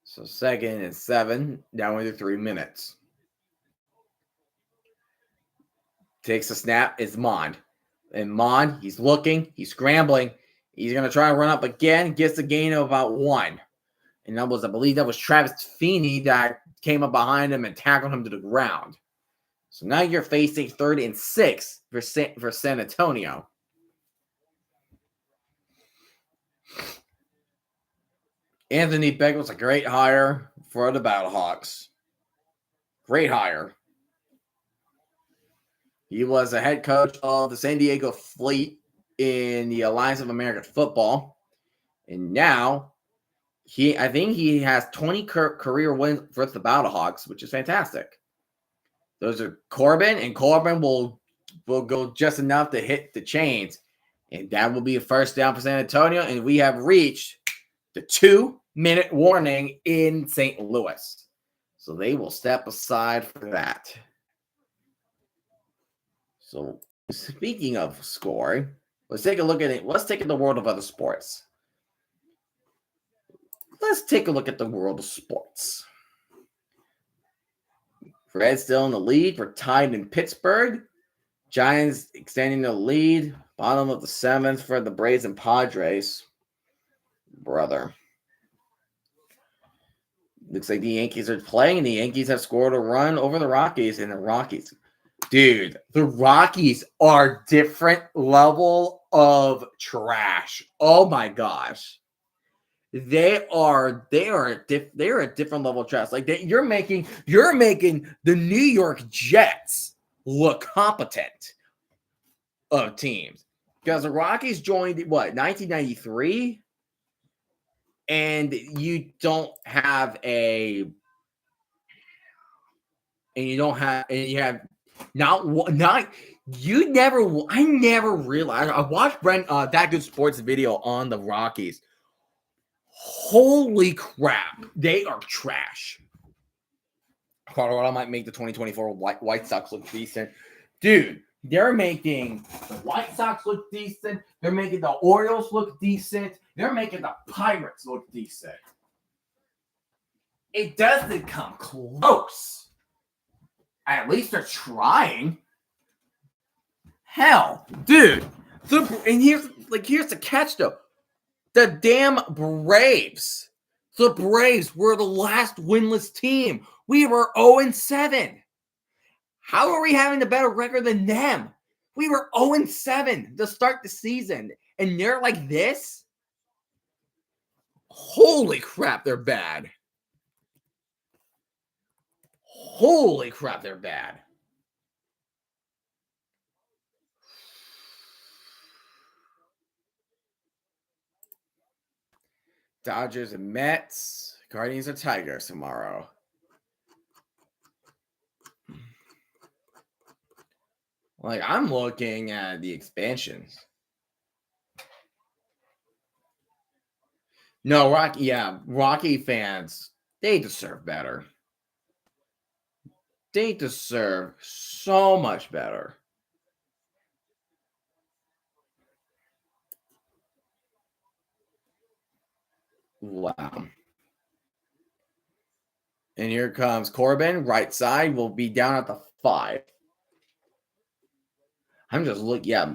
So 2nd and 7, down to 3 minutes. Takes a snap, it's Mond. And Mond, he's looking, he's scrambling. He's going to try and run up again, gets a gain of about 1. And I believe that was Travis Feeney that came up behind him and tackled him to the ground. So now you're facing 3rd and 6 for San Antonio. Anthony Beck was a great hire for the Battlehawks. Great hire. He was a head coach of the San Diego Fleet in the Alliance of American Football. And now, I think he has 20 career wins for the Battlehawks, which is fantastic. Those are Corbin, and Corbin will go just enough to hit the chains. And that will be a first down for San Antonio. And we have reached the 2-minute warning in St. Louis. So they will step aside for that. So speaking of scoring, let's take a look at it. Let's take in the world of other sports. Let's take a look at the world of sports. Reds still in the lead. We're tied in Pittsburgh. Giants extending the lead. Bottom of the 7th for the Braves and Padres. Brother. Looks like the Yankees are playing, and the Yankees have scored a run over the Rockies. And the Rockies, dude, the Rockies are different level of trash. Oh my gosh. They are a different level of trash. Like you're making the New York Jets look competent of teams. Because the Rockies joined 1993? And you have I never realized. I watched That Good Sports video on the Rockies. Holy crap, they are trash. Colorado might make the 2024 White Sox look decent. Dude, they're making the White Sox look decent. They're making the Orioles look decent. They're making the Pirates look decent. It doesn't come close. At least they're trying. Hell, dude. And here's the catch, though. The damn Braves. The Braves were the last winless team. We were 0-7. How are we having a better record than them? We were 0-7 to start the season, and they're like this? Holy crap, they're bad. Holy crap, they're bad. Dodgers and Mets. Guardians and Tigers tomorrow. Like, I'm looking at the expansions. No, Rocky fans, they deserve better. They deserve so much better. Wow. And here comes Corbin. Right side will be down at the 5. I'm just looking. Yeah,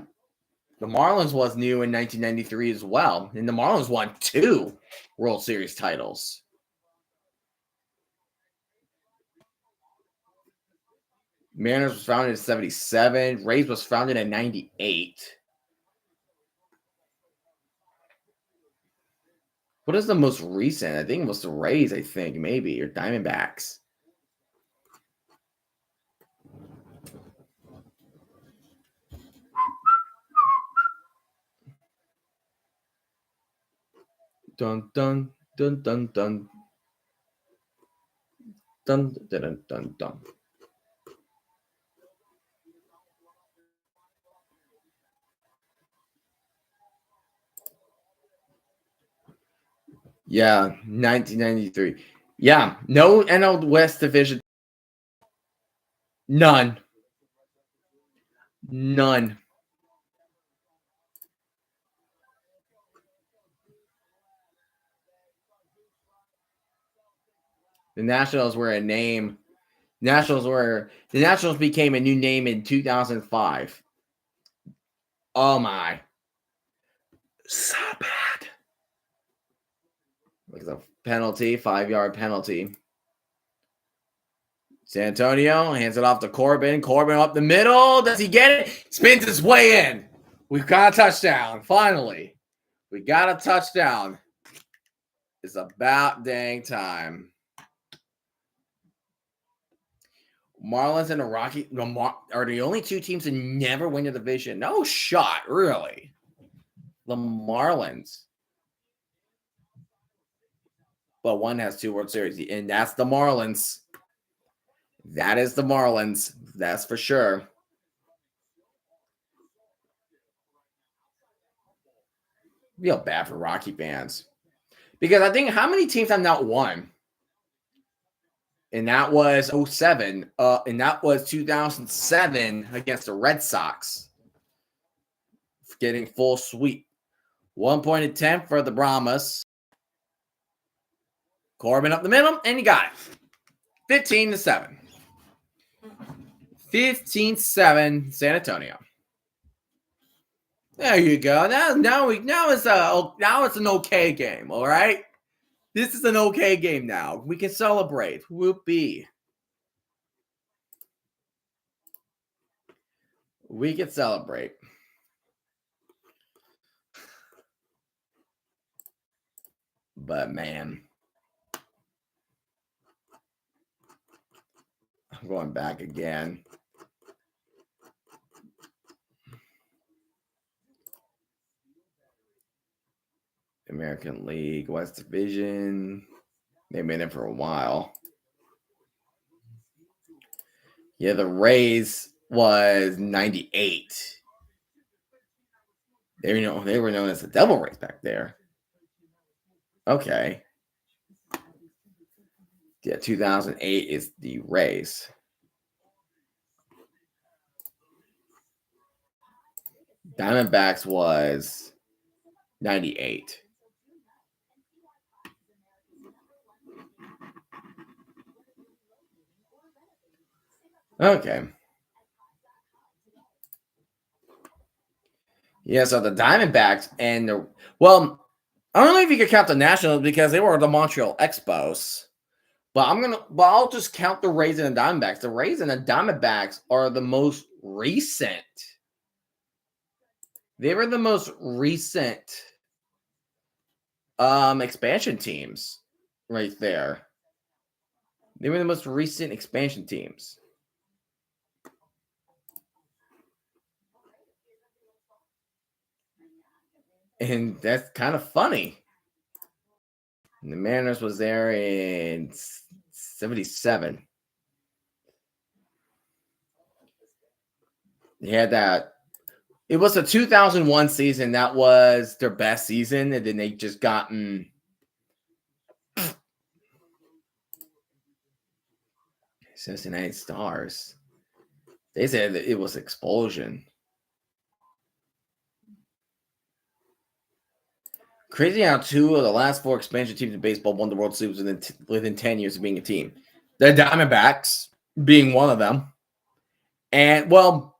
the Marlins was new in 1993 as well. And the Marlins won 2 World Series titles. Mariners was founded in 77. Rays was founded in 98. What is the most recent? I think it was the Rays, I think, maybe, or Diamondbacks. Dun dun dun dun dun dun dun dun dun dun. Yeah, 1993. Yeah, no NL West division. None. None. The Nationals were a name. The Nationals became a new name in 2005. Oh my. So bad. Look at the penalty, 5-yard penalty. San Antonio hands it off to Corbin. Corbin up the middle. Does he get it? Spins his way in. We've got a touchdown. Finally. We got a touchdown. It's about dang time. Marlins and the Rockies are the only two teams to never win the division. No shot, really. The Marlins. But one has 2 World Series, and that's the Marlins. That is the Marlins. That's for sure. Feel bad for Rocky fans. Because I think how many teams have not won? And that was 07. And that was 2007 against the Red Sox. Getting full sweep. 1 point attempt for the Brahmas. Corbin up the middle, and you got it. 15-7. 15-7 San Antonio. There you go. Now it's an okay game, all right? This is an okay game now. We can celebrate. Whoopee. We can celebrate. But man, I'm going back again. American League, West Division. They've been in for a while. Yeah, the Rays was 98. They were known as the Devil Rays back there. Okay. Yeah, 2008 is the Rays. Diamondbacks was 98. Okay. Yeah, so the Diamondbacks and I don't know if you could count the Nationals because they were the Montreal Expos. But I'll just count the Rays and the Diamondbacks. The Rays and the Diamondbacks are the most recent. They were the most recent expansion teams right there. They were the most recent expansion teams. And that's kind of funny. And the Mariners was there in 77. They had that. It was a 2001 season. That was their best season. And then they just gotten Cincinnati Stars. They said that it was explosion. Crazy how 2 of the last 4 expansion teams in baseball won the World Series within 10 years of being a team. The Diamondbacks being one of them. And, 2 of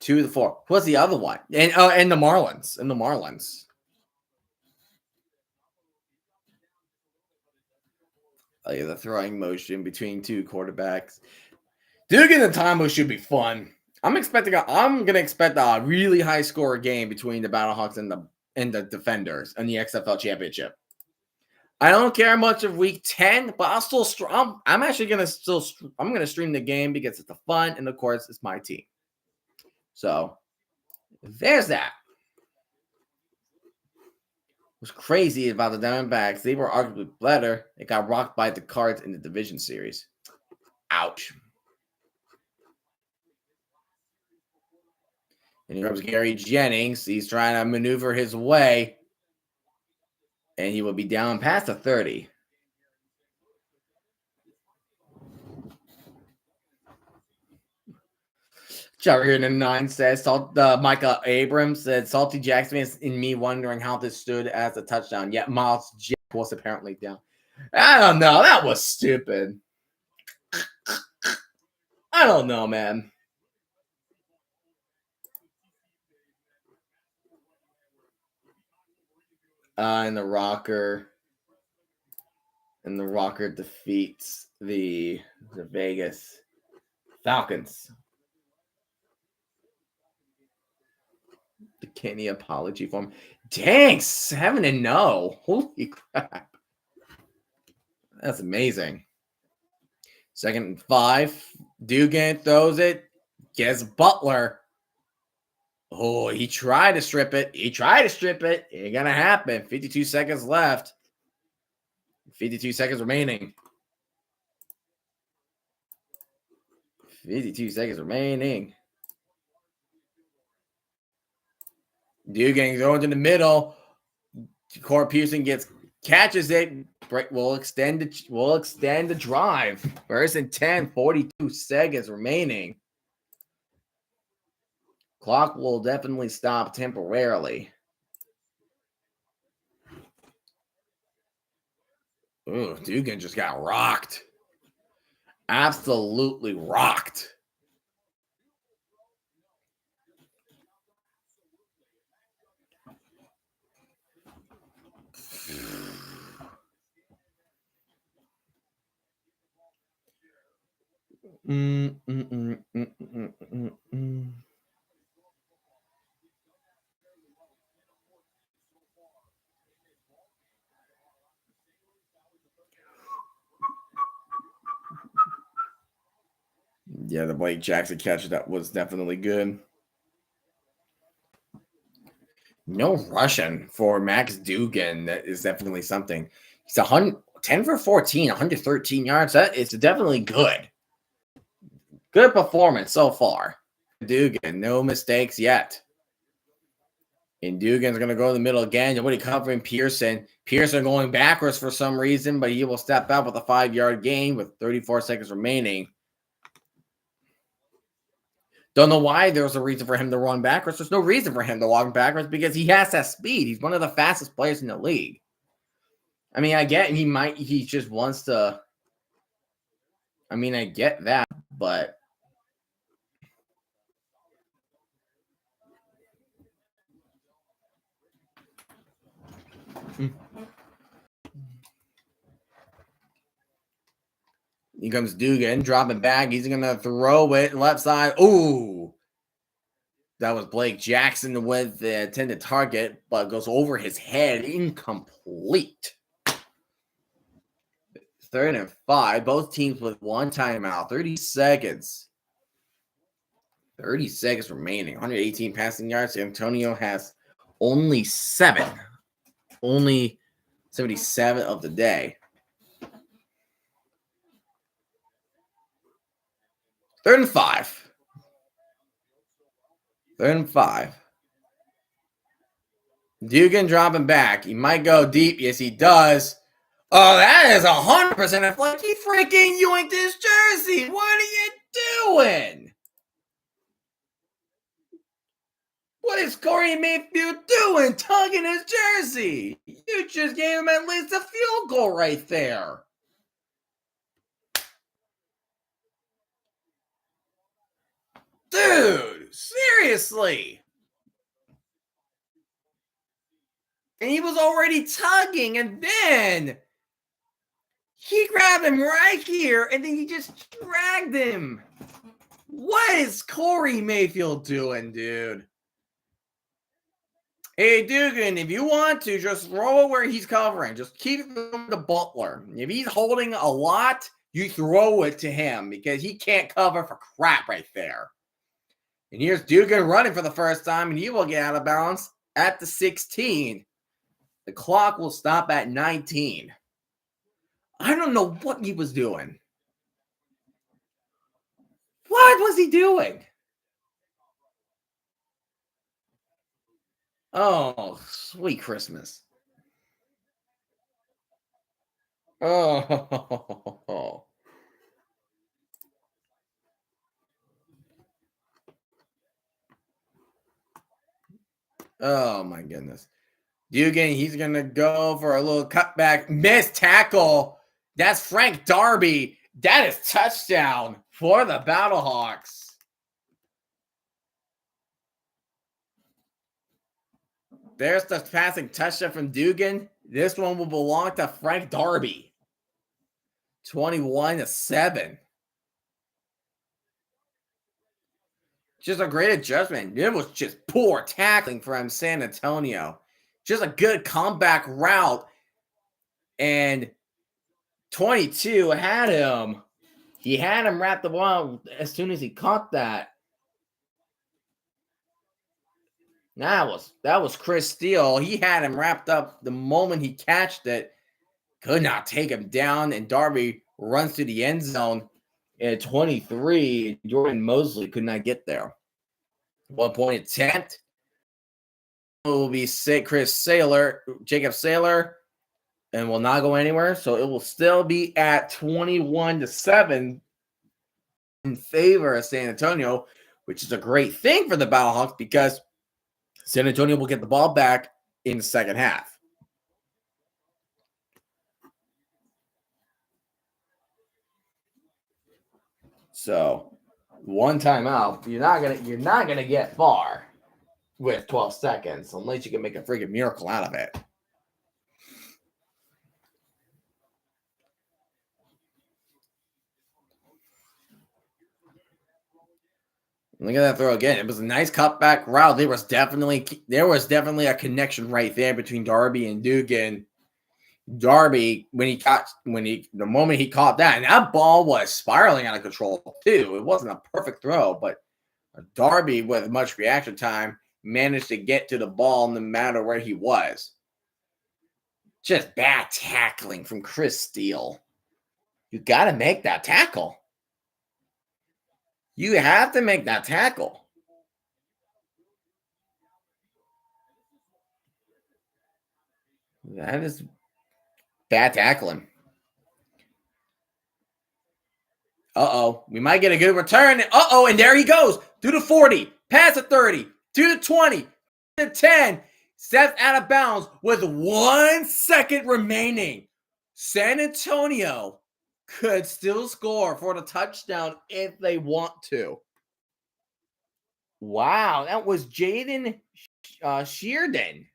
the 4. What's the other one? And the Marlins. Oh, yeah, the throwing motion between 2 quarterbacks. Duke and the Timos should be fun. I'm gonna expect a really high score game between the Battlehawks and the Defenders in the XFL championship. I don't care much of week 10, but I'll still I'm actually gonna I'm gonna stream the game because it's the fun, and of course it's my team. So there's that. What's crazy about the Diamondbacks, they were arguably better. They got rocked by the Cards in the division series. Ouch. And here comes Gary Jennings. He's trying to maneuver his way. And he will be down past the 30. Jerry in the 9 says, Micah Abrams said, Salty Jackson and me wondering how this stood as a touchdown. Yet Miles Jack was apparently down. I don't know. That was stupid. I don't know, man. And the Rocker defeats the Vegas Falcons. The Kenny apology form. Dang, 7-0. Holy crap. That's amazing. 2nd and 5. Dugan throws it. Gets Butler. Oh, he tried to strip it. Ain't going to happen. 52 seconds left. 52 seconds remaining. 52 seconds remaining. Dugan going to the middle. Corey Pearson catches it. We'll extend the drive. 1st and 10, 42 seconds remaining. Clock will definitely stop temporarily. Ooh, Dugan just got rocked. Absolutely rocked. Yeah, the Blake Jackson catch, that was definitely good. No rushing for Max Dugan. That is definitely something. He's 10 for 14, 113 yards. That is definitely good. Good performance so far. Dugan, no mistakes yet. And Dugan's going to go in the middle again. Nobody covering Pearson. Pearson going backwards for some reason, but he will step out with a 5-yard gain with 34 seconds remaining. Don't know why there was a reason for him to run backwards. There's no reason for him to walk backwards because he has that speed. He's one of the fastest players in the league. I mean, I get he just wants to. I mean, I get that, but. Here comes Dugan, dropping back. He's going to throw it left side. Ooh. That was Blake Jackson with the intended target, but goes over his head. Incomplete. 3rd and 5. Both teams with one timeout. 30 seconds. 30 seconds remaining. 118 passing yards. Antonio has only 7. Only 77 of the day. 3rd and 5. 3rd and 5. Dugan dropping back. He might go deep. Yes, he does. Oh, that is 100% like he freaking yoinked his jersey. What are you doing? What is Corey Mayfield doing, tugging his jersey? You just gave him at least a field goal right there. Dude, seriously. And he was already tugging, and then he grabbed him right here, and then he just dragged him. What is Corey Mayfield doing, dude? Hey, Dugan, if you want to, just throw it where he's covering. Just keep it to Butler. If he's holding a lot, you throw it to him because he can't cover for crap right there. And here's Dugan running for the first time, and he will get out of bounds at the 16. The clock will stop at 19. I don't know what he was doing. What was he doing? Oh, sweet Christmas. Oh. Oh, my goodness. Dugan, he's going to go for a little cutback. Missed tackle. That's Frank Darby. That is touchdown for the Battlehawks. There's the passing touchdown from Dugan. This one will belong to Frank Darby. 21-7. Just a great adjustment. It was just poor tackling from San Antonio. Just a good comeback route. And 22 had him. He had him wrapped around as soon as he caught that. That was Chris Steele. He had him wrapped up the moment he catched it. Could not take him down. And Darby runs to the end zone at 23. Jordan Mosley could not get there. 1 point attempt. It will be Jacob Saylor, and will not go anywhere. So it will still be at 21-7 in favor of San Antonio, which is a great thing for the Battlehawks because San Antonio will get the ball back in the second half. So one timeout, you're not gonna get far with 12 seconds unless you can make a freaking miracle out of it. Look at that throw again. It was a nice cutback route. There was definitely a connection right there between Darby and Dugan. Darby, the moment he caught that, and that ball was spiraling out of control too. It wasn't a perfect throw, but Darby, with much reaction time, managed to get to the ball no matter where he was. Just bad tackling from Chris Steele. You got to make that tackle. You have to make that tackle. That is bad tackling. Uh-oh. We might get a good return. Uh-oh, and there he goes. To the 40. Past the 30. To the 20. To the 10. Steps out of bounds with 1 second remaining. San Antonio could still score for the touchdown if they want to. Wow, that was Jaden Sheardon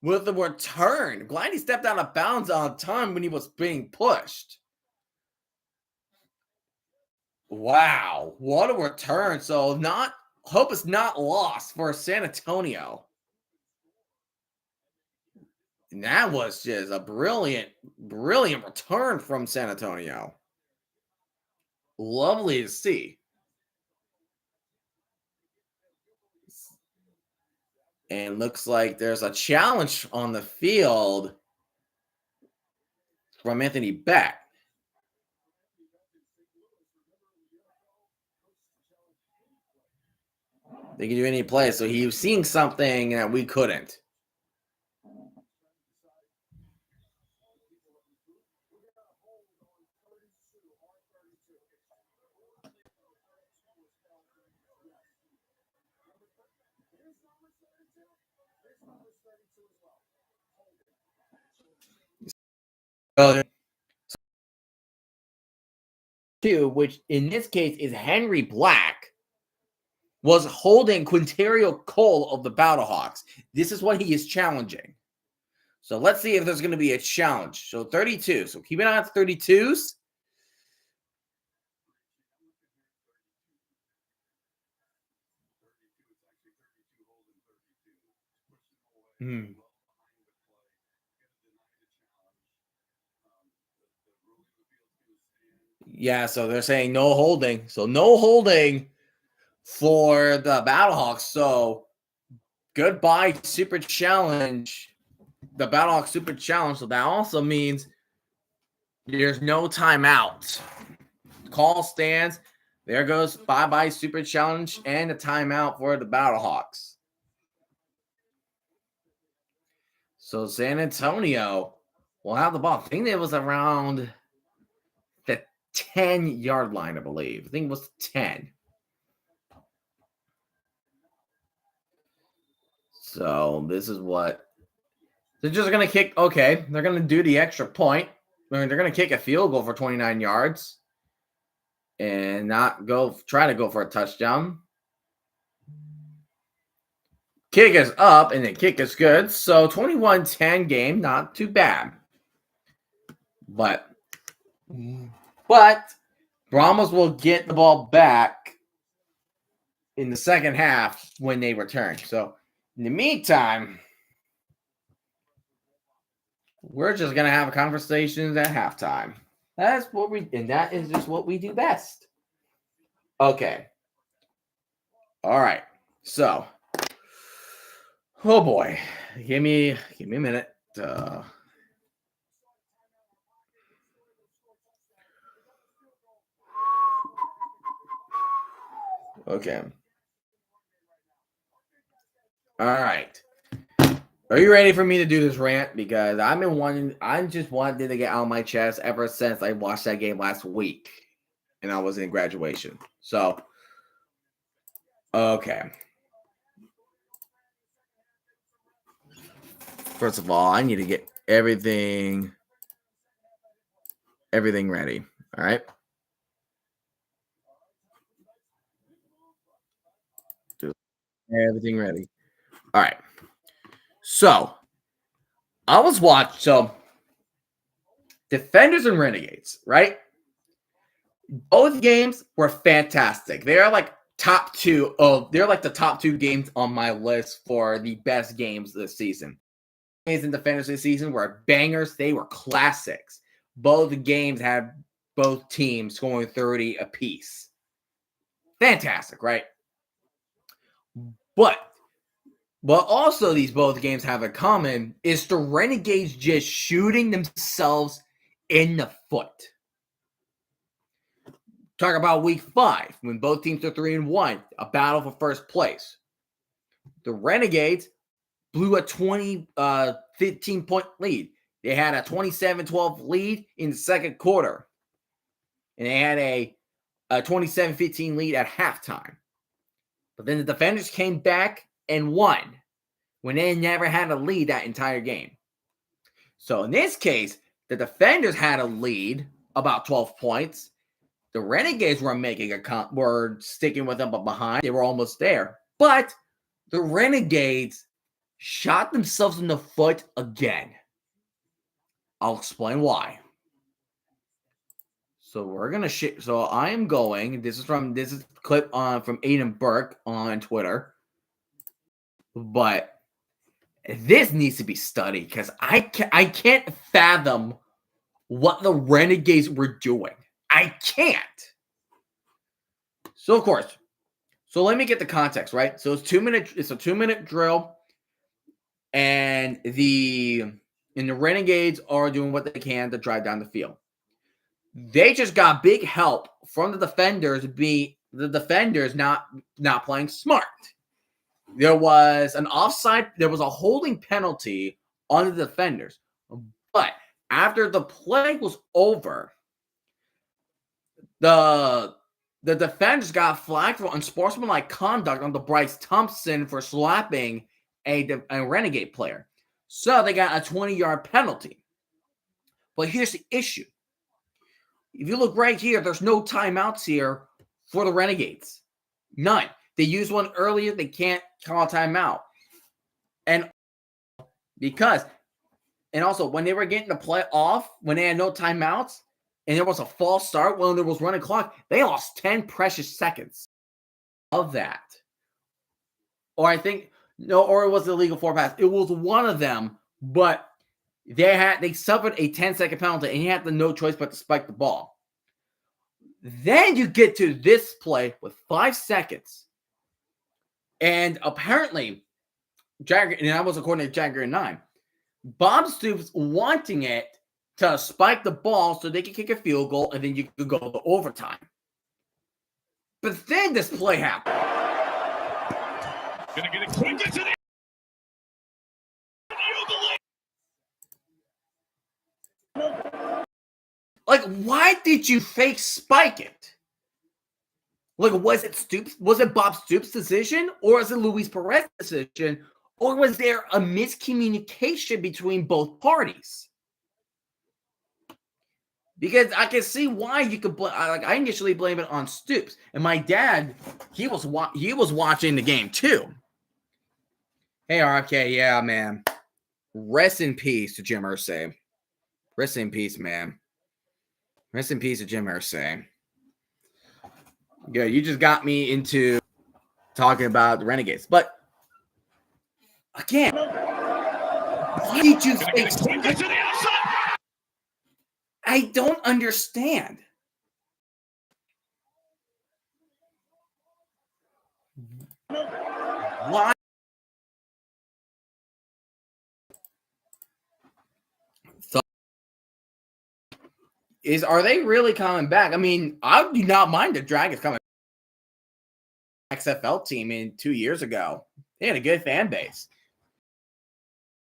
with the return. Glad he stepped out of bounds on time when he was being pushed. Wow, what a return. So hope is not lost for San Antonio. And that was just a brilliant return from San Antonio. Lovely to see. And looks like there's a challenge on the field from Anthony Beck. They can do any play, so he was seeing something that we couldn't. Which in this case is Henry Black, was holding Quinterio Cole of the Battlehawks. This is what he is challenging. So let's see if there's going to be a challenge. So 32. So keep an eye on 32s. Hmm. Yeah, so they're saying no holding. So no holding for the Battlehawks. So goodbye Super Challenge. The Battlehawks Super Challenge. So that also means there's no timeout. Call stands. There goes bye-bye Super Challenge and a timeout for the Battlehawks. So San Antonio will have the ball. I think it was around the 10-yard line, I believe. I think it was 10. So this is what they're just going to kick. Okay, they're going to do the extra point. I mean, they're going to kick a field goal for 29 yards and not try to go for a touchdown. Kick is up and the kick is good. So 21-10 game, not too bad. But Brahmas will get the ball back in the second half when they return. So in the meantime, we're just gonna have conversations at halftime. That is just what we do best. Okay. All right. So, oh boy, give me a minute. Okay. All right. Are you ready for me to do this rant? Because I just wanted to get out of my chest ever since I watched that game last week and I was in graduation. So, okay. First of all, I need to get everything ready. All right. Do everything ready. All right. So, I was watching. So, Defenders and Renegades, right? Both games were fantastic. They are like they're like the top two games on my list for the best games this season. Games in Defenders this season were bangers. They were classics. Both games had both teams scoring 30 apiece. Fantastic, right? But what also these both games have in common is the Renegades just shooting themselves in the foot. Talk about week 5 when both teams are 3-1, a battle for first place. The Renegades blew a 15-point lead. They had a 27-12 lead in the second quarter. And they had a 27-15 lead at halftime. But then the Defenders came back and won when they never had a lead that entire game. So in this case, the Defenders had a lead about 12 points. The Renegades were sticking with them, but behind. They were almost there. But the Renegades shot themselves in the foot again. I'll explain why. So we're gonna So I am going. This is a clip from Aiden Burke on Twitter. But this needs to be studied because I can't fathom what the Renegades were doing. I can't. So of course, let me get the context right. So it's a 2-minute drill, and the Renegades are doing what they can to drive down the field. They just got big help from the defenders. The defenders not playing smart. There was an offside. There was a holding penalty on the defenders, but after the play was over, the defenders got flagged for unsportsmanlike conduct on the Bryce Thompson for slapping a Renegade player. So they got a 20-yard penalty. But here's the issue. If you look right here, there's no timeouts here for the Renegades. None. They used one earlier. They can't call a timeout. And also when they were getting the play off, when they had no timeouts, and there was a false start when there was running clock, they lost 10 precious seconds of that. Or I think No, or it was the illegal forward pass. It was one of them, but they suffered a 10-second penalty, and he had no choice but to spike the ball. Then you get to this play with 5 seconds, and apparently, Jagger, and that was according to Jagger and 9, Bob Stoops wanting it to spike the ball so they could kick a field goal, and then you could go to overtime. But then this play happened. Gonna get it quick into the like, why did you fake spike it? Like, was it Stoops? Was it Bob Stoops' decision, or was it Luis Perez's decision, or was there a miscommunication between both parties? Because I can see why you could blame. I initially blame it on Stoops, and my dad, he was watching the game too. Hey, RFK, yeah, man. Rest in peace to Jim Irsay. Rest in peace, man. Rest in peace to Jim Irsay. Good, you just got me into talking about the Renegades, but again, why did you fake? I don't understand. Why? Are they really coming back? I mean, I do not mind the Dragons coming back. XFL team in 2 years ago. They had a good fan base.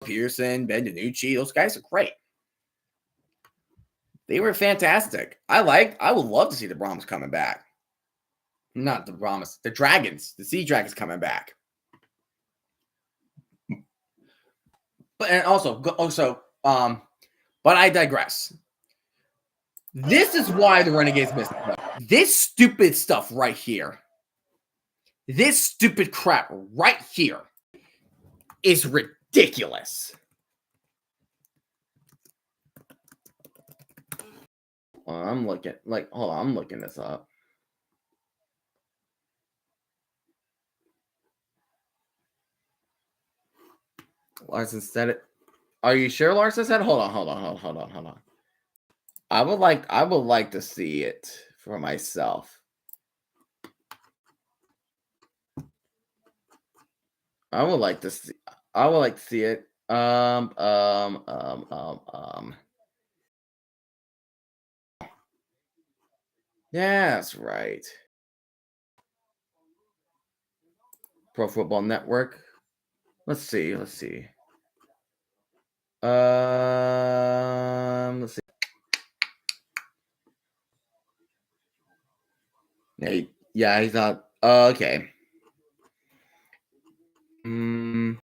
Pearson, Ben DiNucci, those guys are great. They were fantastic. I would love to see the Brahmas coming back. Not the Brahmas, the Dragons, the Sea Dragons coming back. But I digress. This is why the Renegades missed it. This stupid stuff right here, this stupid crap right here is ridiculous. Well, I'm looking this up. Larson said it. Are you sure Larson said it? Hold on. I would like to see it for myself. I would like to see it. Yeah, that's right. Pro Football Network. Let's see. Let's see. Yeah, he's not. Okay. I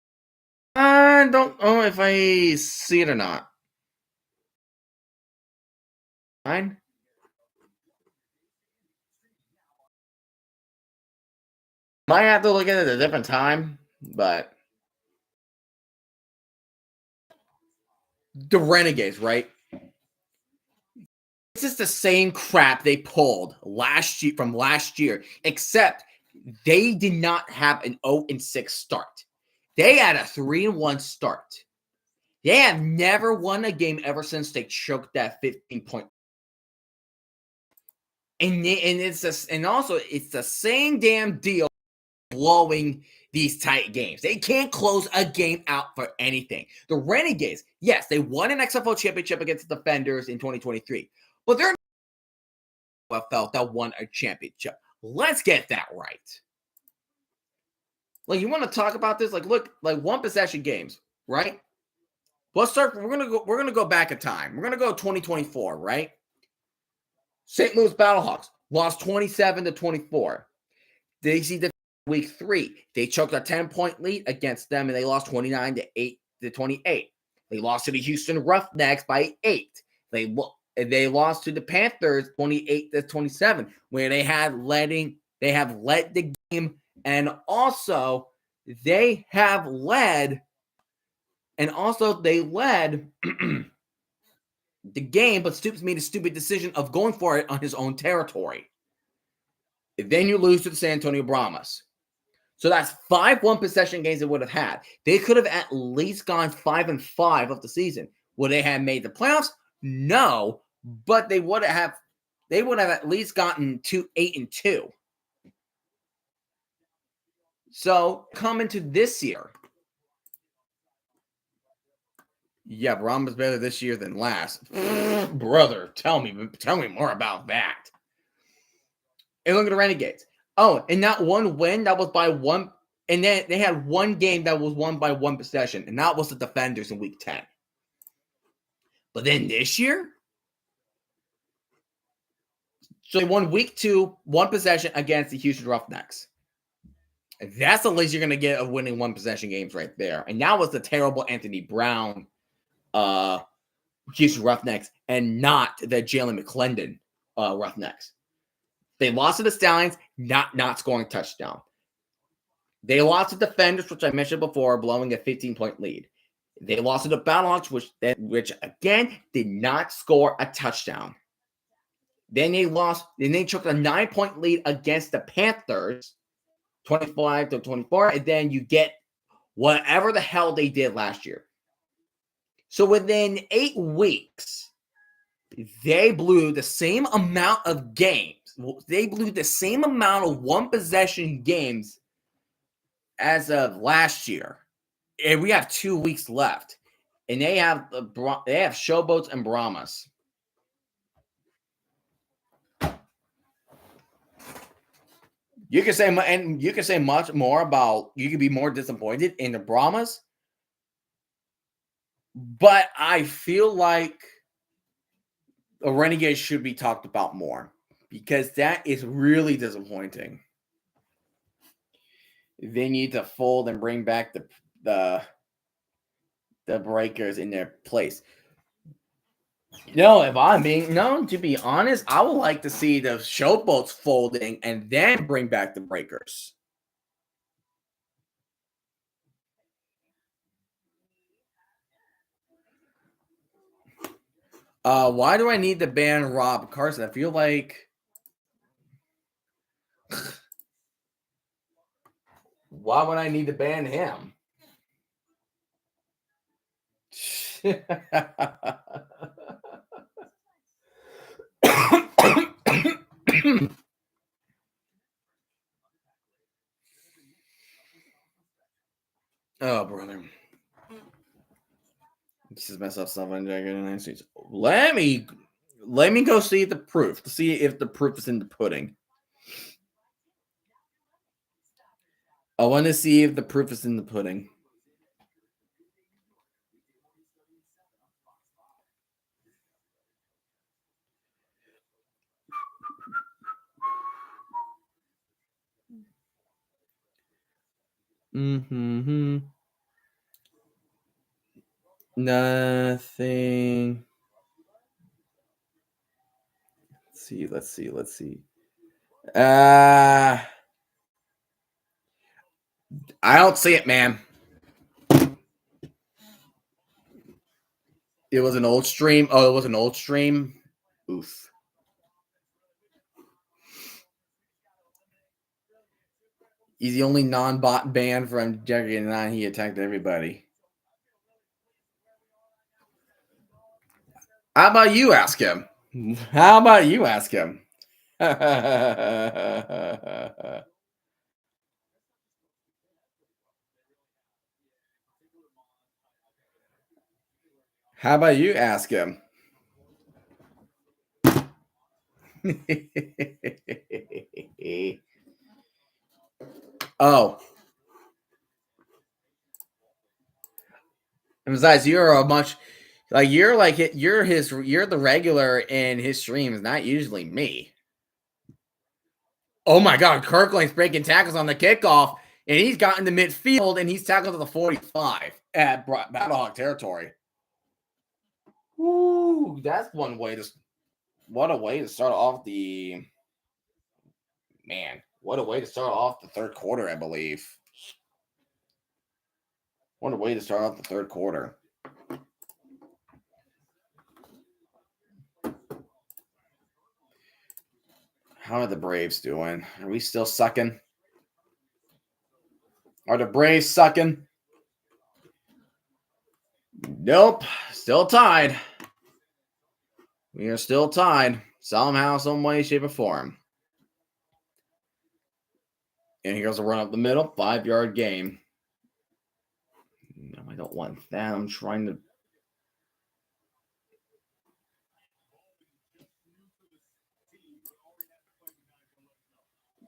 don't know if I see it or not. Fine. Might have to look at it at a different time, but the Renegades, right? This is the same crap they pulled last year, except they did not have an 0-6 start. They had a 3-1 start. They have never won a game ever since they choked that 15-point. It's the same damn deal blowing these tight games. They can't close a game out for anything. The Renegades, yes, they won an XFL championship against the Defenders in 2023, but they're UFL that won a championship. Let's get that right. Like, you want to talk about this? Like, look, like one possession games, right? Let's start. We're gonna go back in time. We're gonna go 2024, right? St. Louis Battlehawks lost 27-24. They see the week 3. They choked a 10-point lead against them, and they lost 29-28. They lost to the Houston Roughnecks by 8. They lost to the Panthers 28-27, where they have led the game, and also they led the game, but Stoops made a stupid decision of going for it on his own territory. Then you lose to the San Antonio Brahmas. So that's 5 one-possession games they would have had. They could have at least gone 5-5 of the season. Would they have made the playoffs? No, but they would have at least gotten to 8-2. So coming to this year, yeah, Brahmas better this year than last. Brother, tell me more about that. And look at the Renegades. Oh, and that one win that was by one, and then they had one game that was won by one possession, and that was the Defenders in Week 10. But then this year, so they won Week 2, one possession against the Houston Roughnecks. That's the least you're going to get of winning one possession games right there. And that was the terrible Anthony Brown Houston Roughnecks and not the Jalen McClendon Roughnecks. They lost to the Stallions, not scoring touchdown. They lost to Defenders, which I mentioned before, blowing a 15-point lead. They lost to the Battlehawks, which again did not score a touchdown. Then they took a 9-point lead against the Panthers, 25-24, and then you get whatever the hell they did last year. So within 8 weeks, they blew the same amount of games. They blew the same amount of one-possession games as of last year. And we have 2 weeks left. And they have Showboats and Brahmas. You can say much more about, you can be more disappointed in the Brahmas. But I feel like the Renegades should be talked about more because that is really disappointing. They need to fold and bring back the Breakers in their place. No, to be honest, I would like to see the Showboats folding and then bring back the Breakers. Why do I need to ban Rob Carson? I feel like why would I need to ban him? Oh, brother. This is mess up stuff on Dragon. Let me go see the proof to see if the proof is in the pudding. I want to see if the proof is in the pudding. Mm-hmm. Nothing. Let's see. I don't see it, man. It was an old stream. Oh, it was an old stream. Oof. He's the only non-bot ban from Jagger 9. He attacked everybody. How about you ask him? How about you ask him? How about you ask him? Oh. And besides, you're the regular in his streams, not usually me. Oh my God, Kirkland's breaking tackles on the kickoff, and he's gotten to midfield, and he's tackled to the 45 at Battlehawk territory. Woo, that's one way to. What a way to start off the. Man, what a way to start off the third quarter, I believe. What a way to start off the third quarter. How are the Braves doing? Are we still sucking? Are the Braves sucking? Nope. Still tied. We are still tied. Somehow, some way, shape, or form. And he goes a run up the middle. 5-yard game. No, I don't want that. I'm trying to.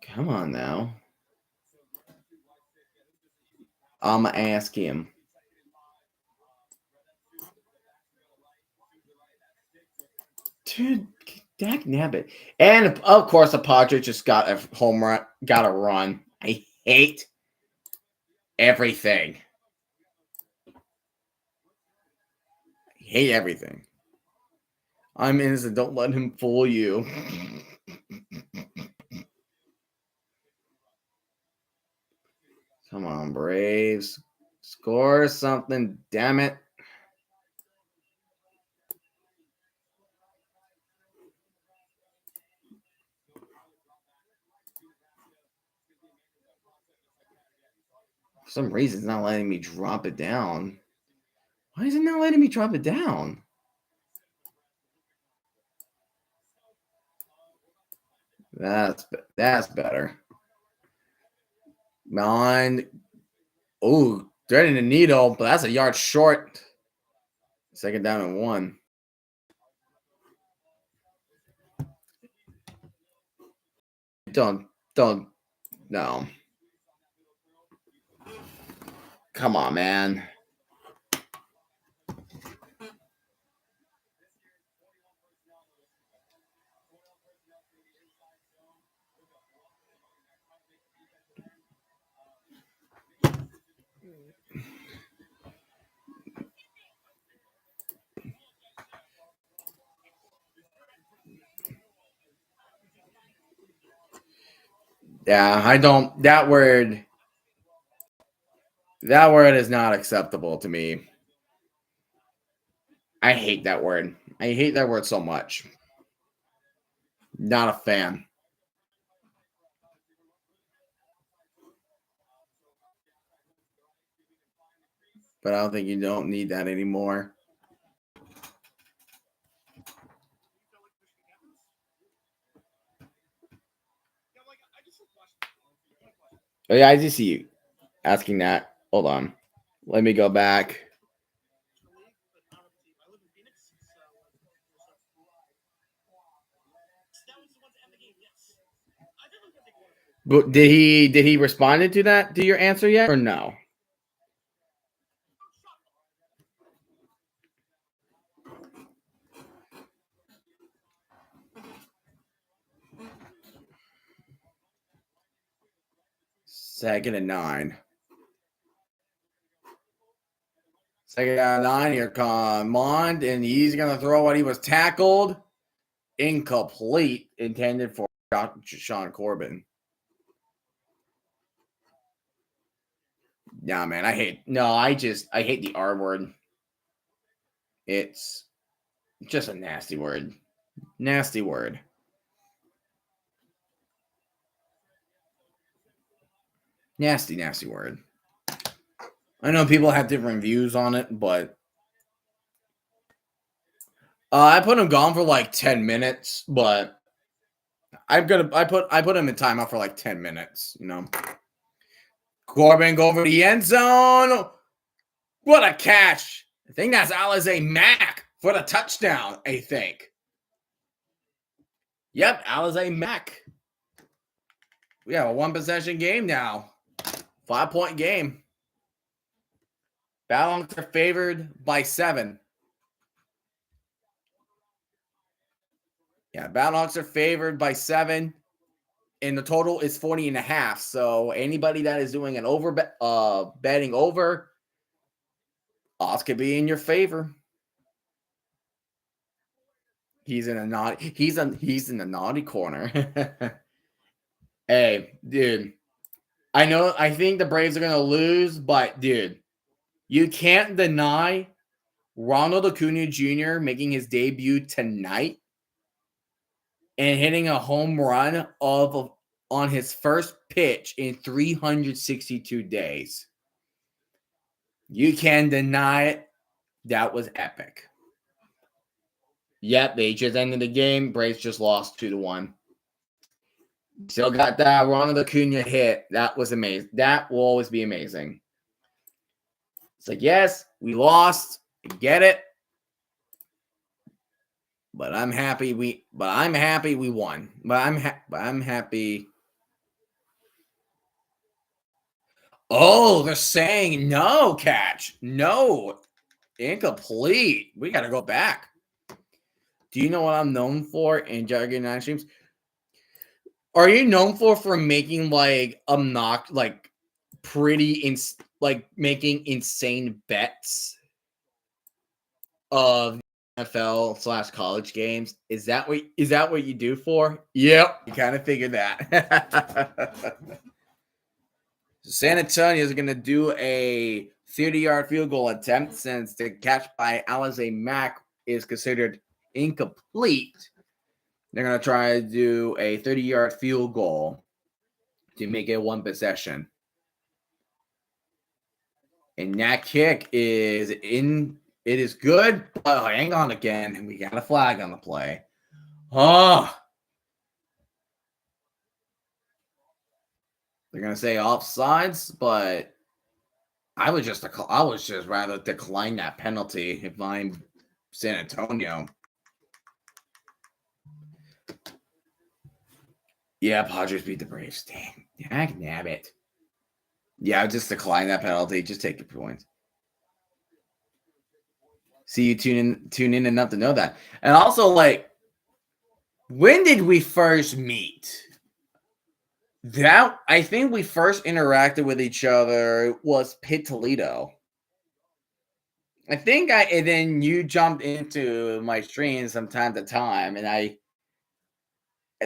Come on now. I'm going to ask him. Dude, dag nabbit. And of course, the Padres just got a home run, got a run. I hate everything. I hate everything. I'm innocent. Don't let him fool you. Come on, Braves. Score something, damn it. For some reason, it's not letting me drop it down. Why is it not letting me drop it down? That's better. Mine. Oh, threading the needle, but that's a yard short. 2nd down and 1. Don't, no. Come on, man. Yeah, I don't. That word is not acceptable to me. I hate that word. I hate that word so much. Not a fan. But I don't think you don't need that anymore. Oh, yeah, I just see you asking that. Hold on. Let me go back. But did he respond to that, to your answer yet, or no? Second and 9. Second down 9. Here come Mond, and he's gonna throw what he was tackled. Incomplete, intended for Sean Corbin. Yeah, man, I hate the R word. It's just a nasty word. Nasty word. Nasty, nasty word. I know people have different views on it, but I put him gone for like 10 minutes, but I put him in timeout for like 10 minutes, you know. Corbin go over the end zone. What a catch. I think that's Alize Mack for the touchdown, I think. Yep, Alize Mack. We have a 1-possession game now. 5-point game. Battlehawks are favored by 7. Yeah, Battlehawks are favored by 7. And the total is 40.5. So anybody that is doing an betting over, odds could be in your favor. He's in a naughty. He's in the naughty corner. Hey, dude. I think the Braves are gonna lose, but dude, you can't deny Ronald Acuna Jr. making his debut tonight and hitting a home run of on his first pitch in 362 days. You can deny it. That was epic. Yep, they just ended the game. Braves just lost 2-1. Still got that Ronald Acuna hit. That was amazing. That will always be amazing. It's like, yes, we lost. I get it. But I'm happy we won. But I'm happy. Oh, they're saying no catch. No. Incomplete. We got to go back. Do you know what I'm known for in Juggernaut 9 streams? Are you known for making like making insane bets of NFL/college games? Is that what you do for? Yep, you kind of figured that. San Antonio is going to do a 30-yard field goal attempt since the catch by Alize Mack is considered incomplete. They're going to try to do a 30-yard field goal to make it one possession. And that kick is in. It is good. Oh, hang on again. And we got a flag on the play. Oh. They're going to say offsides, but I would just rather decline that penalty if I'm San Antonio. Yeah, Padres beat the Braves. Dang, nabbit. Yeah, I would just decline that penalty. Just take the points. See, you tune in enough to know that. And also, like, when did we first meet? I think we first interacted with each other was Pitt Toledo. And then you jumped into my streams from time to time, and I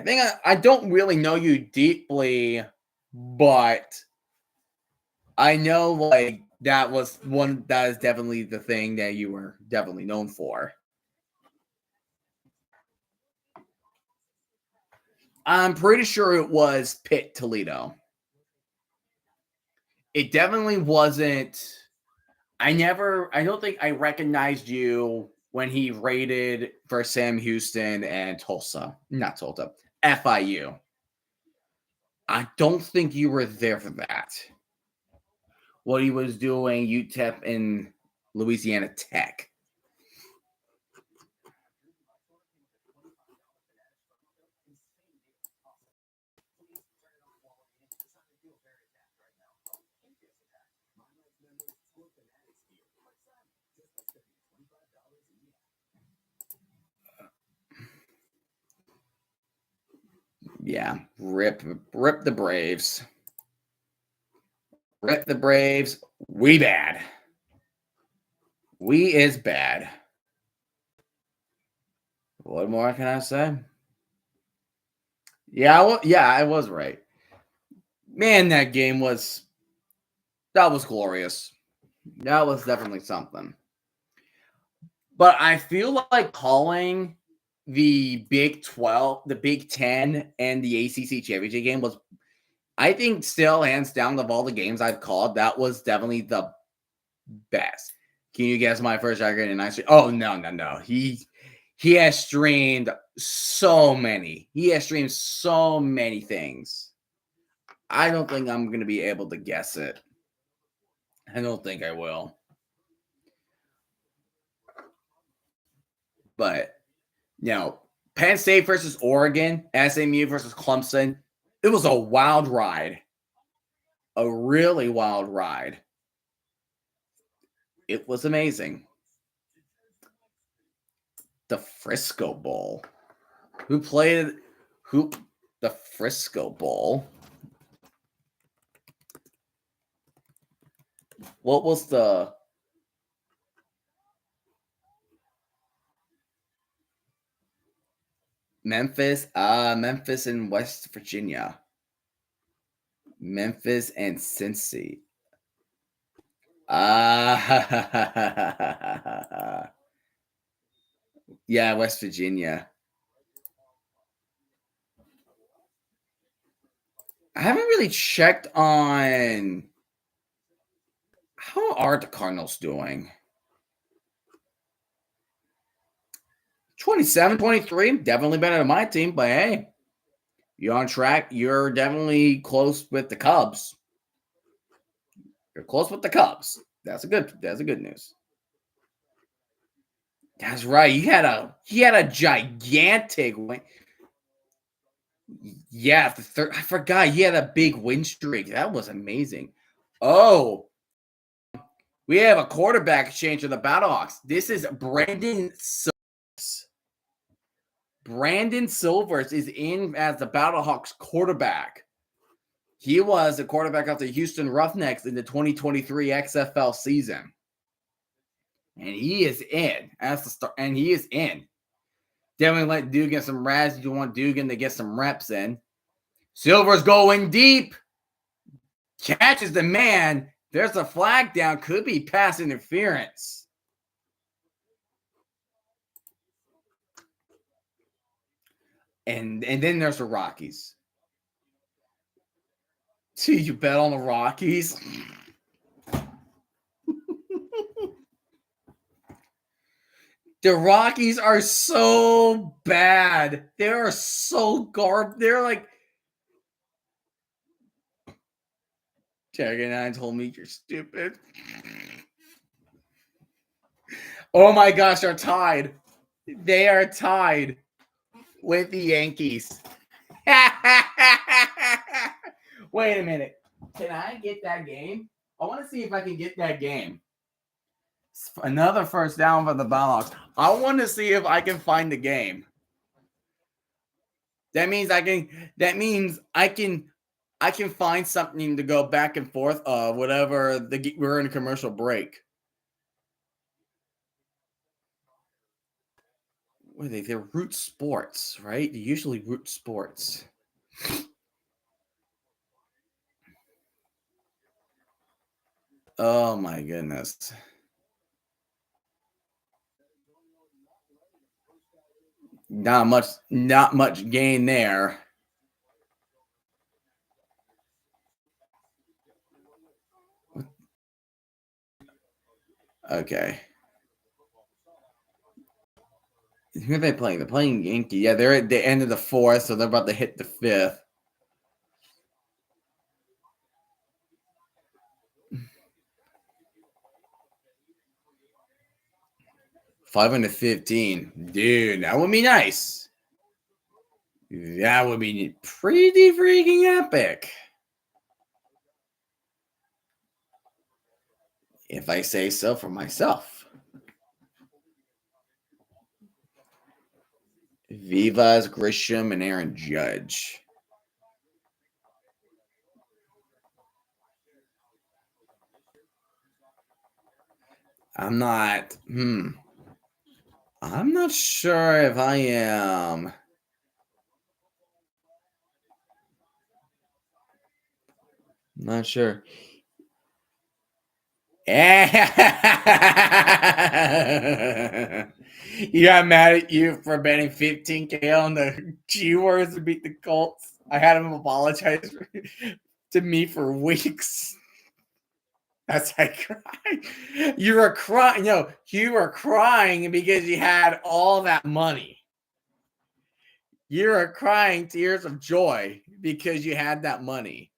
think I don't really know you deeply, but I know like that is definitely the thing that you were definitely known for. I'm pretty sure it was Pitt Toledo. It definitely wasn't. I don't think I recognized you when he raided for Sam Houston and not Tulsa, FIU. I don't think you were there for that. What he was doing, UTEP and Louisiana Tech. Yeah, rip the Braves. Rip the Braves. We bad. We is bad. What more can I say? Yeah, I was right. Man, that was glorious. That was definitely something. But I feel like calling the Big 12, the Big 10, and the ACC championship game was, I think, still hands down of all the games I've called, that was definitely the best. Can you guess my first record in 9 stream? Oh, no. He has streamed so many. He has streamed so many things. I don't think I'm going to be able to guess it. I don't think I will. But, Penn State versus Oregon, SMU versus Clemson. It was a wild ride. A really wild ride. It was amazing. The Frisco Bowl. The Frisco Bowl? What was the Memphis? Memphis and West Virginia. Memphis and Cincy. Yeah, West Virginia. I haven't really checked on how are the Cardinals doing. 27, 23, definitely better than my team, but hey, you're on track. You're definitely close with the Cubs. You're close with the Cubs. That's a good news. That's right. He had a gigantic win. Yeah, the third. I forgot he had a big win streak. That was amazing. Oh, we have a quarterback exchange of the Battlehawks. This is Brandon Silvers. Brandon Silvers is in as the Battlehawks quarterback. He was the quarterback of the Houston Roughnecks in the 2023 XFL season. And he is in as the start, and he is in. Definitely let Dugan some reps. You want Dugan to get some reps in. Silver's going deep. Catches the man. There's a flag down. Could be pass interference. And then there's the Rockies. See, you bet on the Rockies? The Rockies are so bad. They are so They're like Jagger 9 told me you're stupid. Oh my gosh, they're tied. They are tied with the Yankees. Wait a minute. Can I get that game? I want to see if I can get that game. Another first down for the Battlehawks. I want to see if I can find the game. That means I can find something to go back and forth of whatever we're in a commercial break. What are they? They're Root Sports, right? They're usually Root Sports. Oh my goodness. Not much gain there. Okay. Who are they playing? They're playing Yankee. Yeah, they're at the end of the fourth, so they're about to hit the fifth. Five into 15. Dude, that would be nice. That would be pretty freaking epic. If I say so for myself. Vivas, Grisham, and Aaron Judge. I'm not sure if I am. Not sure. You got mad at you for betting 15K on the G-Words to beat the Colts. I had him apologize to me for weeks. That's like crying. You were crying. You were crying because you had all that money. You were crying tears of joy because you had that money.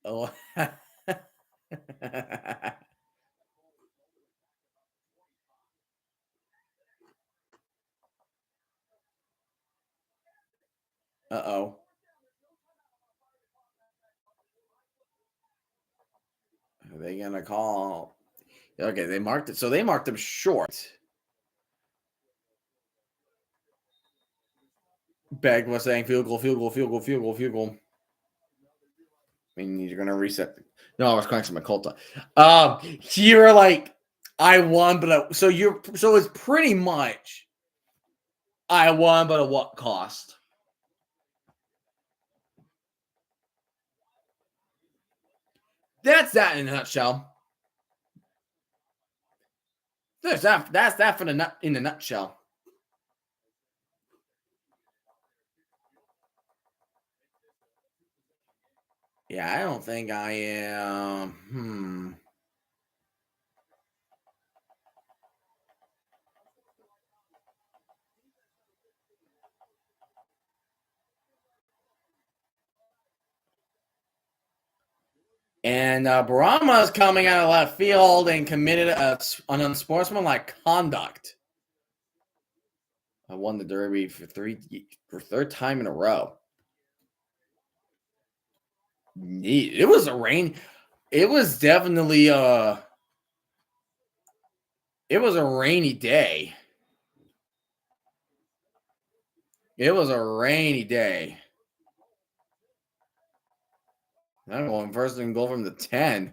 Oh. Uh-oh. Are they going to call? Okay, they marked it. So they marked them short. Begg was saying field goal, field goal, field goal, field goal, field goal. I mean, you're going to reset. No, I was crying to my Colta. You're like, I won, but so it's pretty much I won, but at what cost? That's that in a nutshell. That's that for in the nutshell. Yeah, I don't think I am. And Brahmas coming out of left field and committed an unsportsmanlike conduct. I won the Derby for third time in a row. It was a rain. It was definitely it was a rainy day. It was a rainy day. I'm going first and goal from the 10.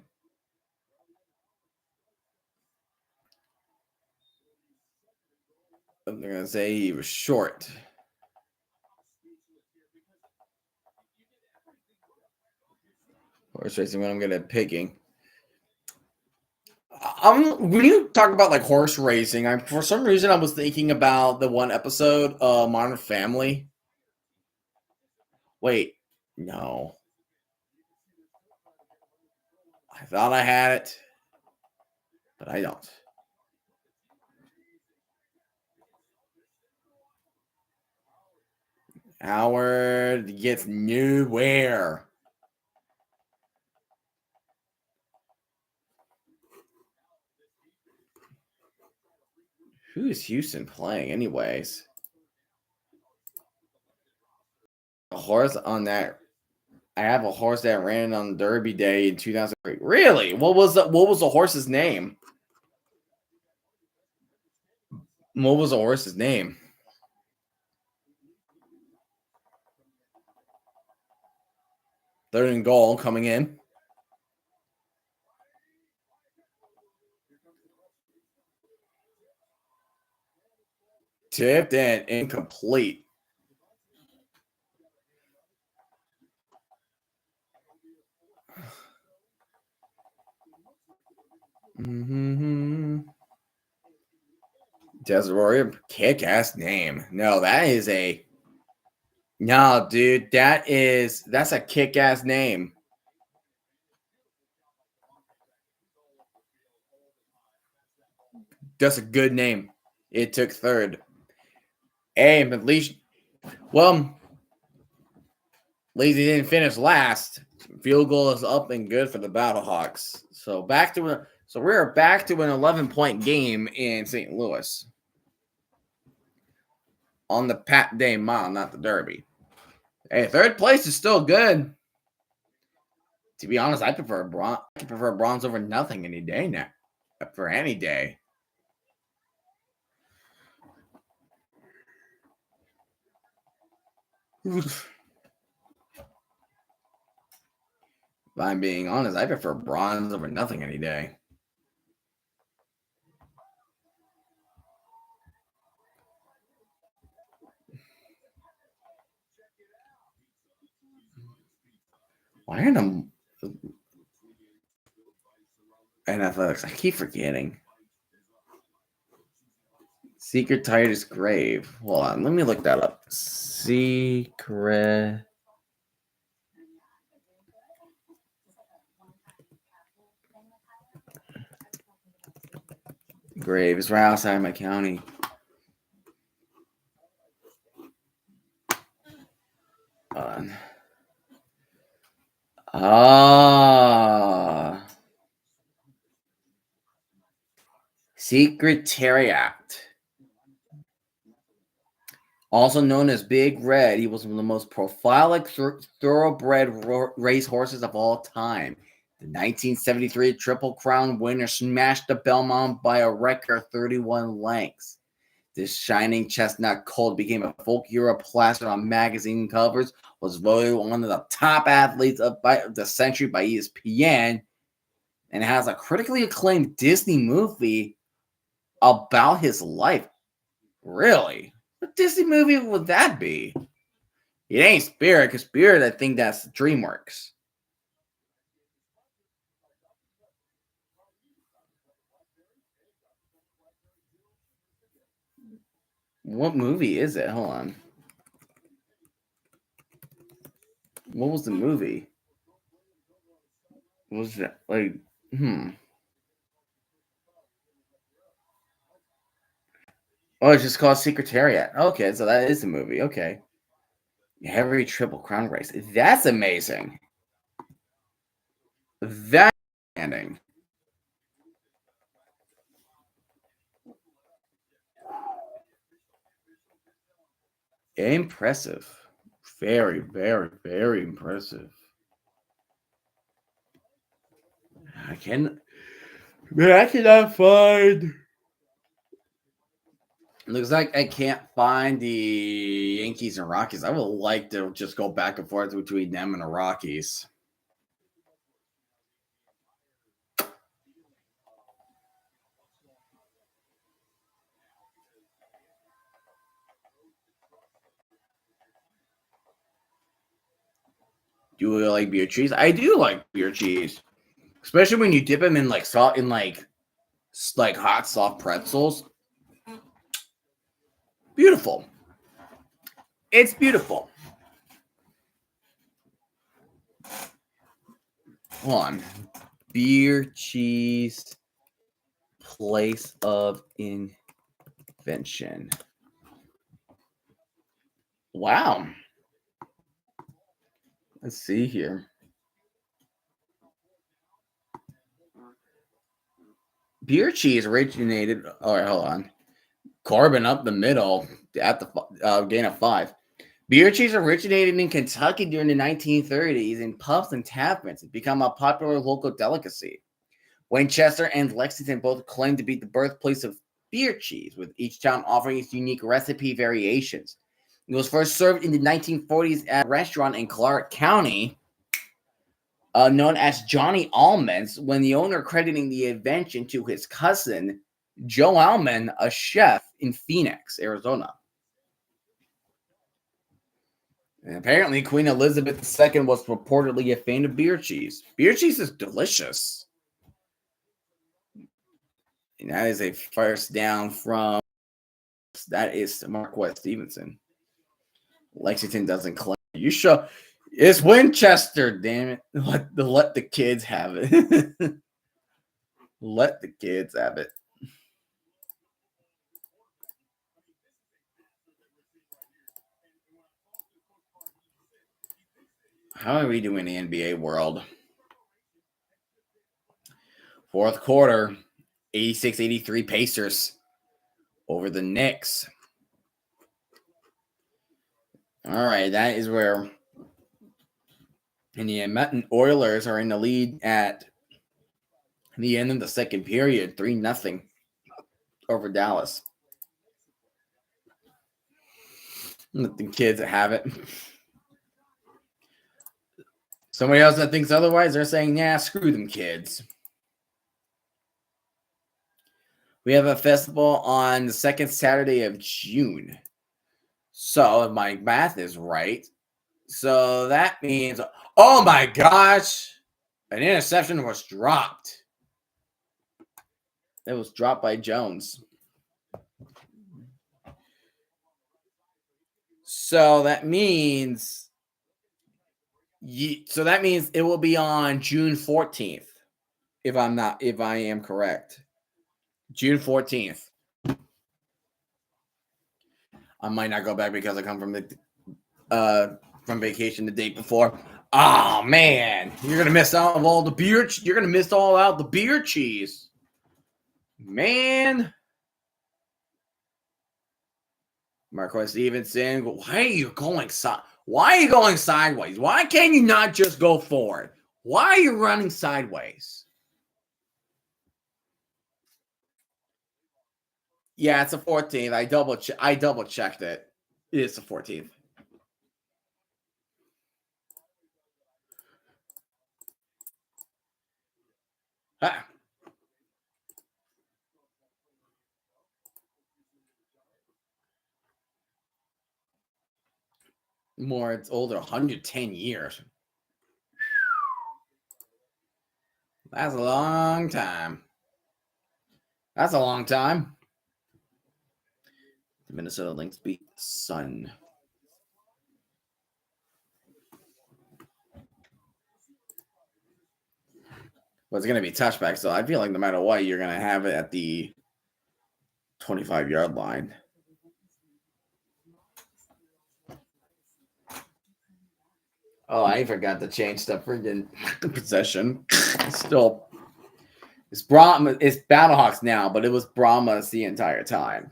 I'm going to say he was short. Horse racing when I'm good at picking. When you talk about like horse racing, for some reason I was thinking about the one episode, Modern Family. Wait, no. I thought I had it, but I don't. Howard gets nowhere. Who is Houston playing, anyways? A horse on that. I have a horse that ran on Derby Day in 2003. Really? What was the horse's name? What was the horse's name? Third and goal coming in. Tipped and incomplete. Desert Warrior, kick-ass name. No, that is a no, dude. That's a kick-ass name. That's a good name. It took third. Hey, but at least, well, Lazy didn't finish last. Field goal is up and good for the Battlehawks. So we're back to an 11-point game in St. Louis on the Pat Day Mile, not the Derby. Hey, third place is still good. To be honest, I prefer bronze over nothing any day now. For any day. If I'm being honest, I prefer bronze over nothing any day. Why are them and athletics? I keep forgetting. Secret Titus Grave. Hold on, let me look that up. Secret Grave is right outside my county. Secretariat. Also known as Big Red, he was one of the most prolific thoroughbred race horses of all time. The 1973 Triple Crown winner smashed the Belmont by a record 31 lengths. This shining chestnut colt became a folk hero plastered on magazine covers, was voted one of the top athletes of the century by ESPN, and has a critically acclaimed Disney movie about his life. Really? What Disney movie would that be? It ain't Spirit, because Spirit, I think that's DreamWorks. What movie is it? Hold on. What was the movie? What was that like? Oh, it's just called Secretariat. Okay, so that is a movie. Okay. Heavy Triple Crown race. That's amazing. That's ending. Impressive. Very, very, very impressive. I can I cannot find. Looks like I can't find the Yankees and Rockies. I would like to just go back and forth between them and the Rockies. Do you like beer cheese? I do like beer cheese, especially when you dip them in like salt in like hot soft pretzels. Beautiful. It's beautiful. Hold on. Beer cheese place of invention. Wow. Let's see here. Beer cheese originated. All right, hold on. Carbon up the middle at the gain of 5. Beer cheese originated in Kentucky during the 1930s in pubs and taverns. It became a popular local delicacy. Winchester and Lexington both claim to be the birthplace of beer cheese, with each town offering its unique recipe variations. It was first served in the 1940s at a restaurant in Clark County known as Johnny Almonds, when the owner crediting the invention to his cousin, Joe Almond, a chef in Phoenix, Arizona. And apparently, Queen Elizabeth II was reportedly a fan of beer cheese. Beer cheese is delicious. And that is a first down from that is Marquette Stevenson. Lexington doesn't claim. You show it's Winchester, damn it. Let the kids have it. Let the kids have it. How are we doing in the NBA world? Fourth quarter, 86-83 Pacers over the Knicks. All right, that is where and the Edmonton Oilers are in the lead at the end of the second period, 3-0 over Dallas. Let the kids have it. Somebody else that thinks otherwise, they're saying, yeah, screw them kids. We have a festival on the second Saturday of June. So if my math is right, so that means, oh my gosh, an interception was dropped. It was dropped by Jones. So that means it will be on June 14th. If I am correct. June 14th. I might not go back because I come from vacation the day before. Oh man, you're gonna miss out of all the beer. You're gonna miss all out the beer cheese, man. Marquez Stevenson, why are you going sideways? Why can't you not just go forward? Why are you running sideways? Yeah, it's a 14th. I double checked it. It's the 14th. Ah. More, it's older, 110 years. That's a long time. That's a long time. The Minnesota Lynx beat Sun. Well, it's going to be touchback, so I feel like no matter what, you're going to have it at the 25-yard line. Oh, I forgot to change the freaking possession. Still, it's Brahmas. It's Battlehawks now, but it was Brahmas the entire time.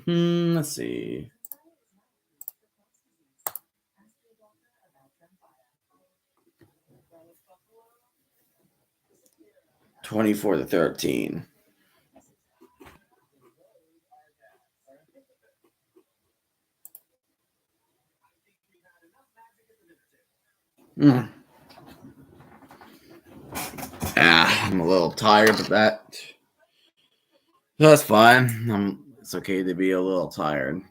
Let's see. (24-13). I'm a little tired of that. That's fine. It's okay to be a little tired.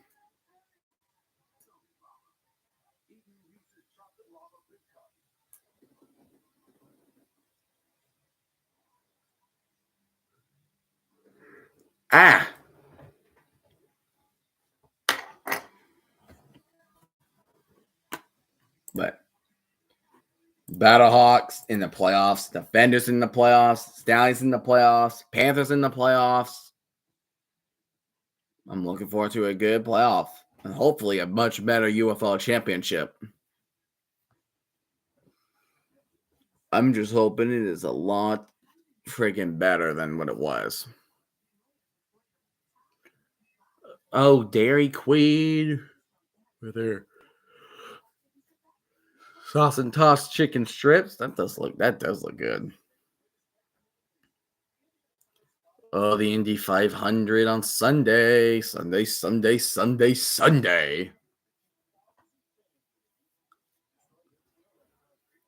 But Battlehawks in the playoffs, Defenders in the playoffs, Stallions in the playoffs, Panthers in the playoffs. I'm looking forward to a good playoff and hopefully a much better UFL championship. I'm just hoping it is a lot freaking better than what it was. Oh, Dairy Queen with their sauce and tossed chicken strips. That does look good. Oh, the Indy 500 on Sunday. Sunday.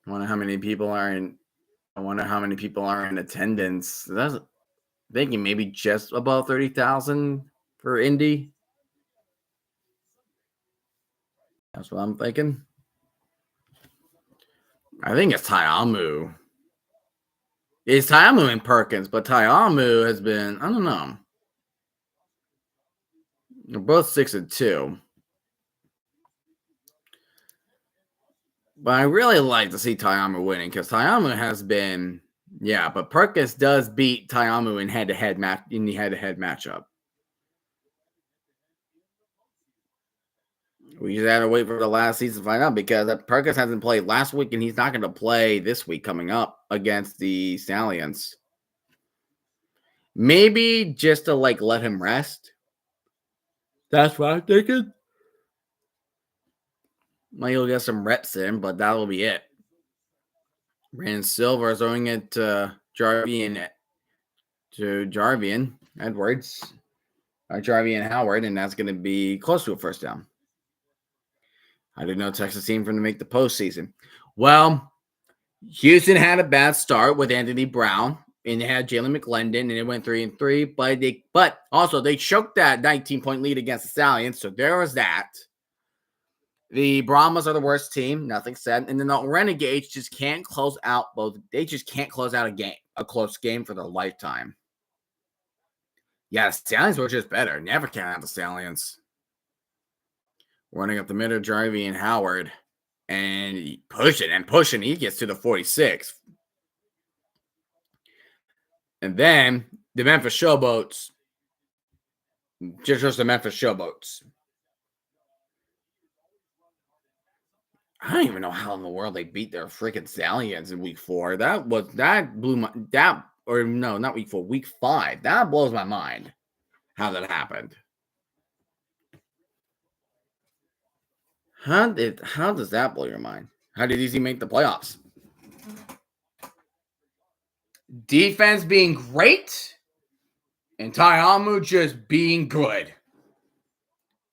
I wonder how many people are in attendance. That's thinking maybe just about 30,000 for Indy. That's what I'm thinking. I think it's Tyamu. It's Tyamu and Perkins, but Tyamu has been, I don't know. They're both 6-2. But I really like to see Tyamu winning because Tyamu has been, but Perkins does beat Tyamu in the head-to-head matchup. We just had to wait for the last season to find out because Perkins hasn't played last week and he's not going to play this week coming up against the Stallions. Maybe just to let him rest. That's what I'm thinking. Maybe he'll get some reps in, but that'll be it. Brandon Silver is throwing it to Jarvian Edwards. Jarvian Howard, and that's going to be close to a first down. I didn't know Texas team from to make the postseason. Well, Houston had a bad start with Anthony Brown, and they had Jalen McClendon, and it went 3-3. But also they choked that 19-point lead against the Stallions, so there was that. The Brahmas are the worst team, nothing said, and then the Renegades just can't close out a close game for their lifetime. Yeah, the Stallions were just better. Never can have the Stallions. Running up the middle, Jarvian Howard, and pushing. He gets to the 46. And then the Memphis Showboats. Just the Memphis Showboats. I don't even know how in the world they beat their freaking Stallions in week 4. Not week 4, week 5. That blows my mind how that happened. How does that blow your mind? How did Easy make the playoffs? Defense being great and Tyamu just being good.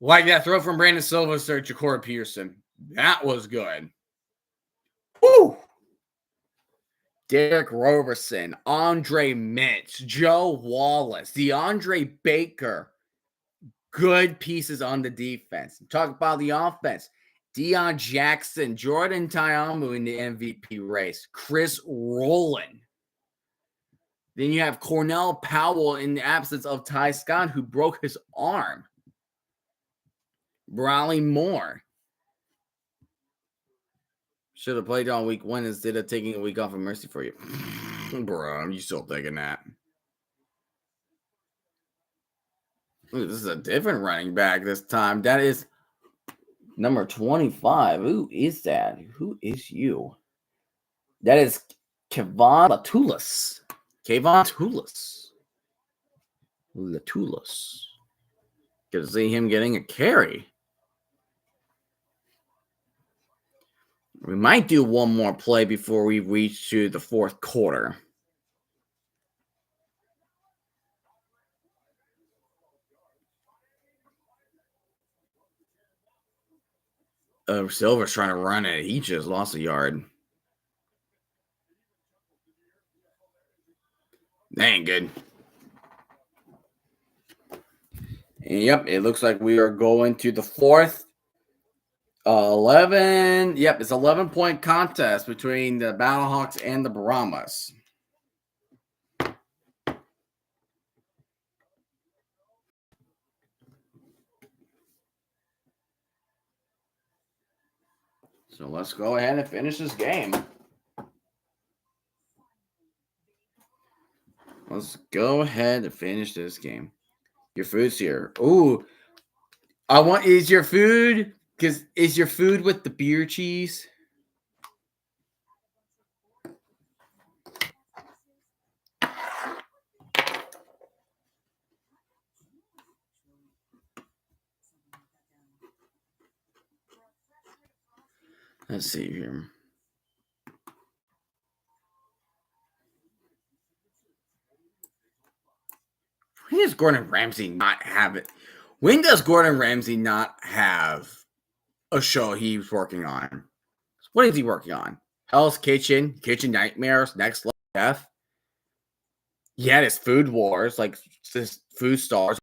Like that throw from Brandon Silva to Ja'Cory Pearson. That was good. Woo! Derek Roberson, Andre Mintz, Joe Wallace, DeAndre Baker. Good pieces on the defense. Talk about the offense. Deion Jackson, Jordan Tyamu in the MVP race, Chris Rowland. Then you have Cornell Powell in the absence of Ty Scott, who broke his arm. Bradley Moore. Should have played on week 1 instead of taking a week off of mercy for you. Bro, you still thinking that? Ooh, this is a different running back this time. That is number 25. Who is that? Who is you? That is Kevon Latulis. Kevon Latulis. Good to see him getting a carry. We might do one more play before we reach to the fourth quarter. Silver's trying to run it. He just lost a yard. That ain't good. And yep, it looks like we are going to the fourth. 11. Yep, it's 11-point contest between the Battlehawks and the Brahmas. So let's go ahead and finish this game. Let's go ahead and finish this game. Your food's here. Ooh. Is your food with the beer cheese? Let's see here. When does Gordon Ramsay not have it? When does Gordon Ramsay not have a show he's working on? What is he working on? Hell's Kitchen, Kitchen Nightmares, Next Level Death. He had his Food Wars, like this Food Stars.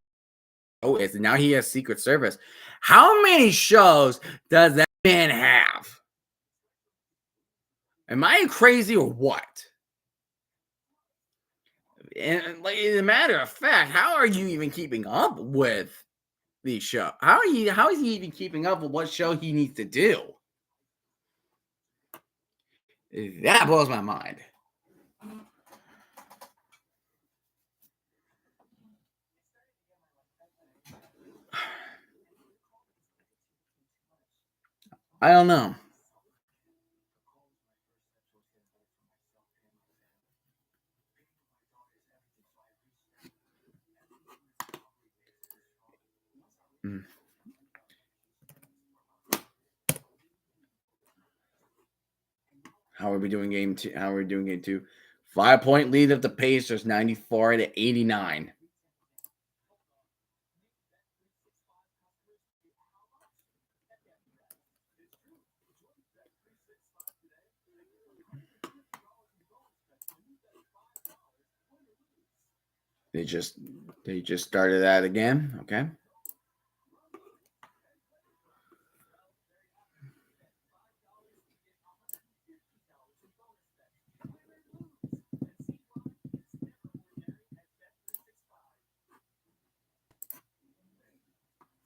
Oh, and now he has Secret Service. How many shows does that man have? Am I crazy or what? And like, as a matter of fact, how are you even keeping up with these shows? How is he even keeping up with what show he needs to do? That blows my mind. I don't know. How are we doing game 2? 5-point lead of the Pacers, 94-89. They just started that again. Okay.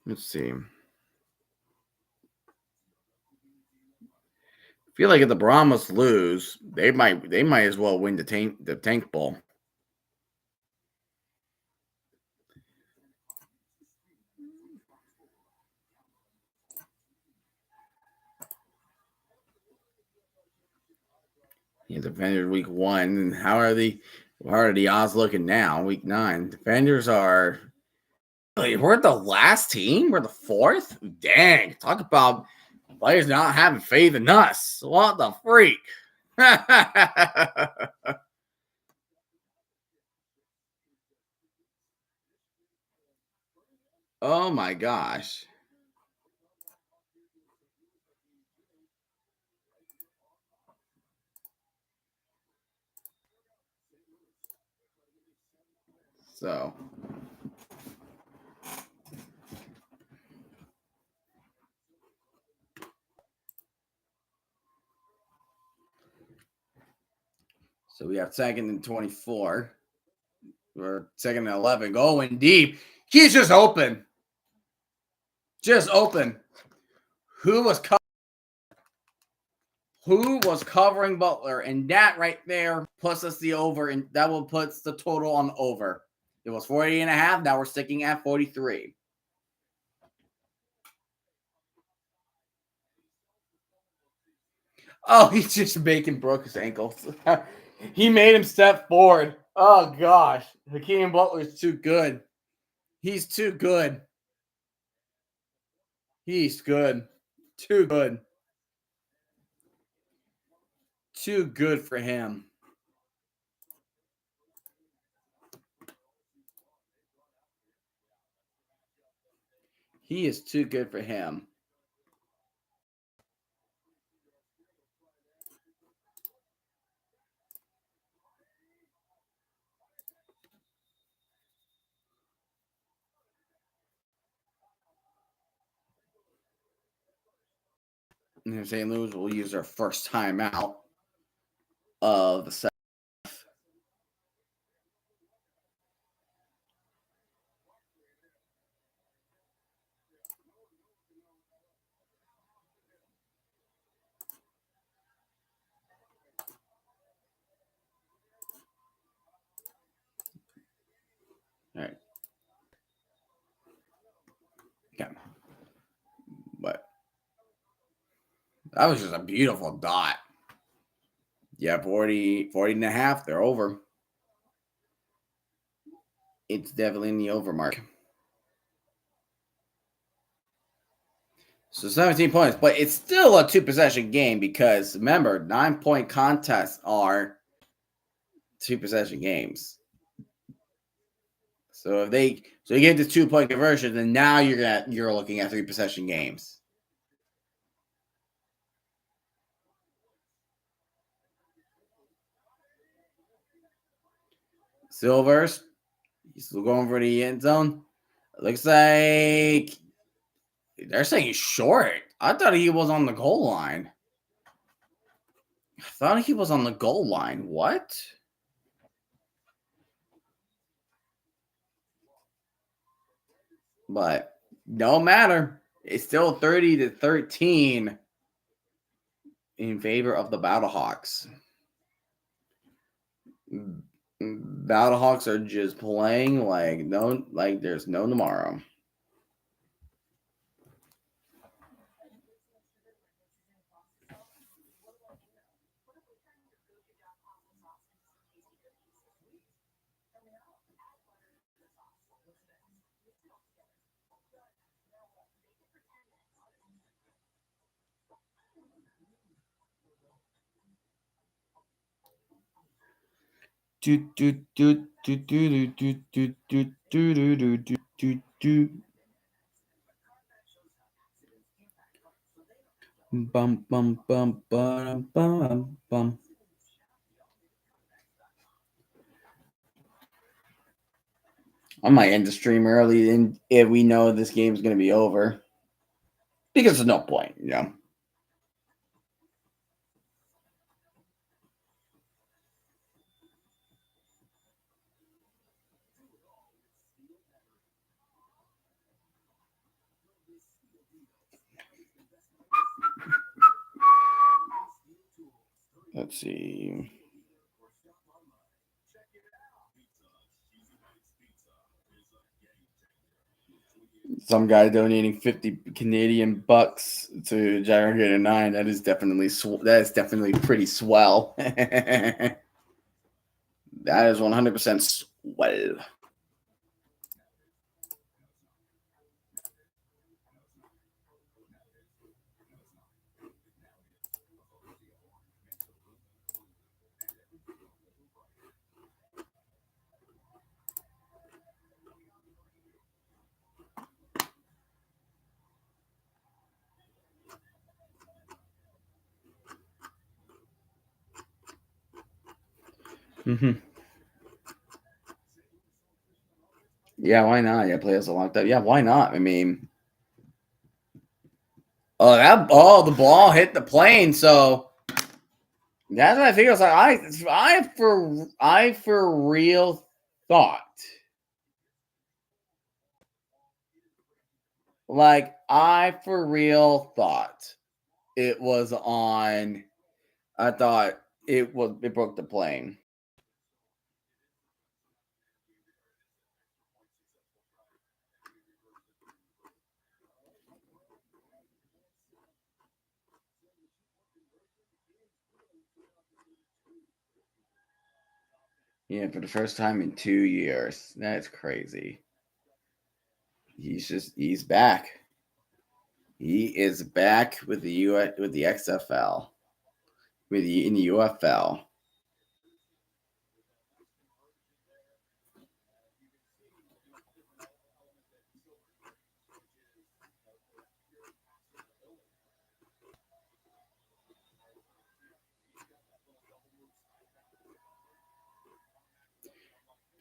Let's see. I feel like if the Brahmas lose, they might as well win the tank bowl. Yeah, Defenders week 1. How are the odds looking now? Week 9. Defenders are. We're the last team. We're the 4th. Dang! Talk about players not having faith in us. What the freak? Oh my gosh. So we have second and 24. Or second and 11. Going deep. He's just open. Just open. Who was covering Butler? And that right there puts us the over, and that will puts the total on over. It was 40 and a half. Now we're sticking at 43. Oh, he's just making Brooks' ankles. He made him step forward. Oh, gosh. Hakeem Butler's too good. He's too good. He's good. Too good. Too good for him. He is too good for him. And St. Louis will use their first timeout of the second. All right. Okay. But that was just a beautiful dot. Yeah, 40 and a half. They're over. It's definitely in the over mark. So 17 points, but it's still a 2-possession game because remember, 9-point contests are 2-possession games. So if you get the 2-point conversion, then now you're looking at 3-possession games. Silvers, he's still going for the end zone. Looks like they're saying he's short. I thought he was on the goal line. I thought he was on the goal line. What? But no matter. It's still 30-13 in favor of the Battlehawks. Battlehawks are just playing like there's no tomorrow. Bum bum bum bum bum bum. I might end the stream early, and if we know this game's going to be over, because there's no point, you know. Let's see. Some guy donating 50 Canadian bucks to Gyrogator 9. That is definitely pretty swell. That is 100% swell. Mm-hmm. Yeah, why not? Yeah, play us a long time. Yeah, why not? I mean, the ball hit the plane. So that's what I figured. I was like, I for real thought, it was on. I thought it broke the plane. Yeah, for the first time in 2 years. That's crazy. He's back. He is back with with the XFL, in the UFL.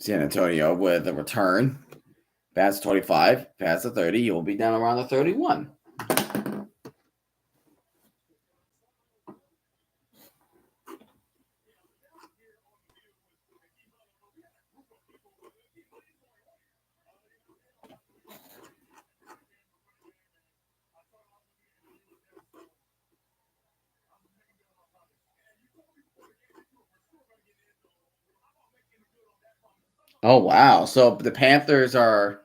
San Antonio with a return. Past 25, past the 30, you'll be down around the 31. Oh wow. So the Panthers are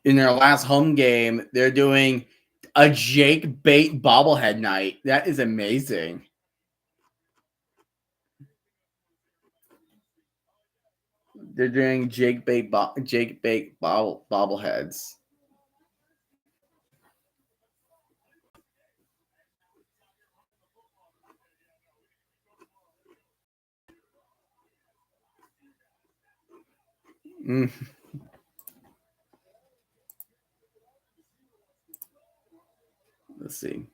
in their last home game, they're doing a Jake Bait bobblehead night. That is amazing. They're doing Jake Bait bobbleheads. Mm. Let's see.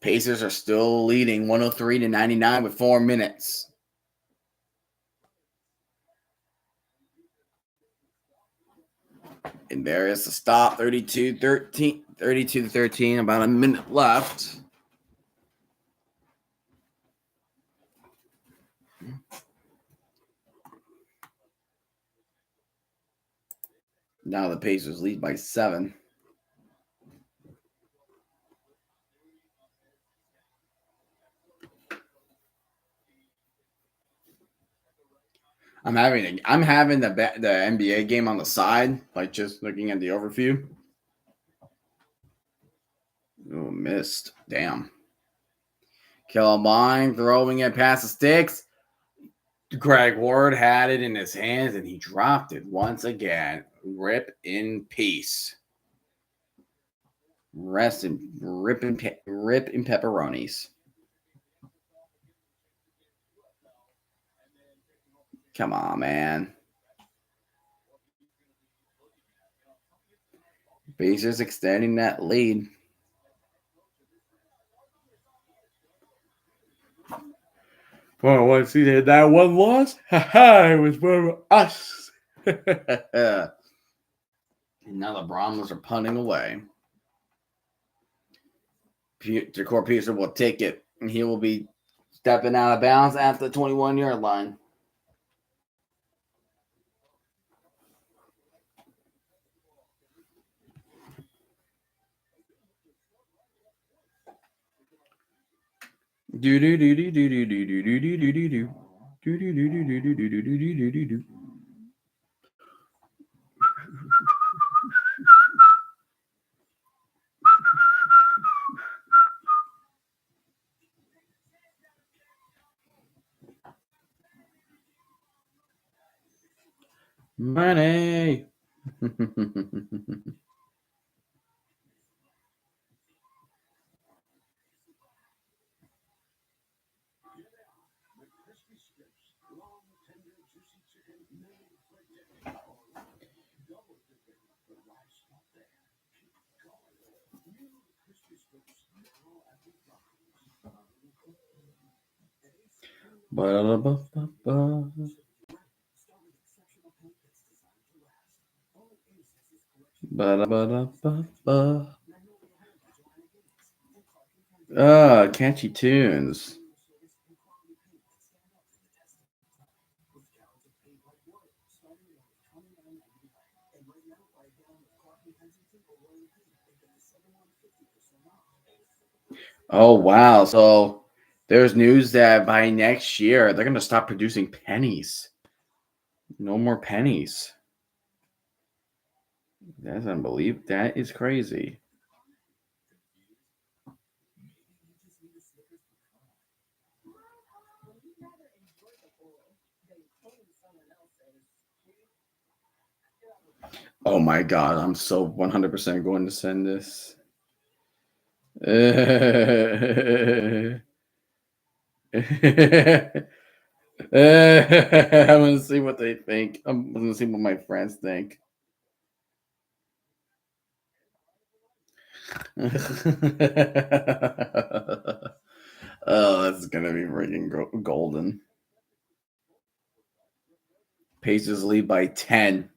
Pacers are still leading 103-99 with 4 minutes. And there is the stop, 32-13, about a minute left. Now the Pacers lead by 7. I'm having the NBA game on the side, like just looking at the overview. Oh, missed. Damn. Killamine throwing it past the sticks. Greg Ward had it in his hands and he dropped it once again. Rip in peace. Rip in pepperonis. Come on, man. Pacers extending that lead. Oh, once he had that one loss, it was for us. And now the Brahmas are punting away. Jakor Peterson will take it, and he will be stepping out of bounds at the 21-yard line. Do do do do do do do do do do do do do. Do do do do do do do do do do do. Money. Ba-da-ba-ba-ba. Ba-da-ba-da-ba-ba. Catchy tunes. Oh wow! So there's news that by next year they're gonna stop producing pennies. No more pennies. That's unbelievable. That is crazy. Oh my god! I'm so 100% going to send this. I'm gonna see what they think. I'm gonna see what my friends think. Oh, that's gonna be freaking golden. Pacers lead by 10.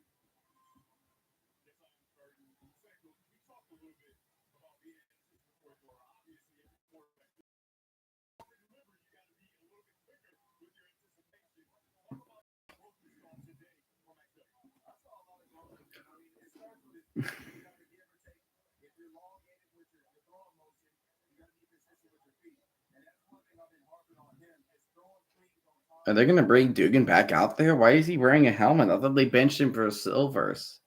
Are they gonna bring Dugan back out there? Why is he wearing a helmet? I thought they benched him for silvers.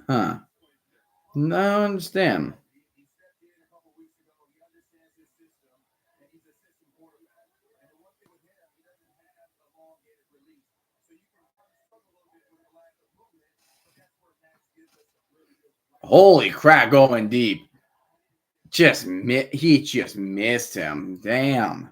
Huh. No, I don't understand. Holy crap, going deep. He just missed him. Damn.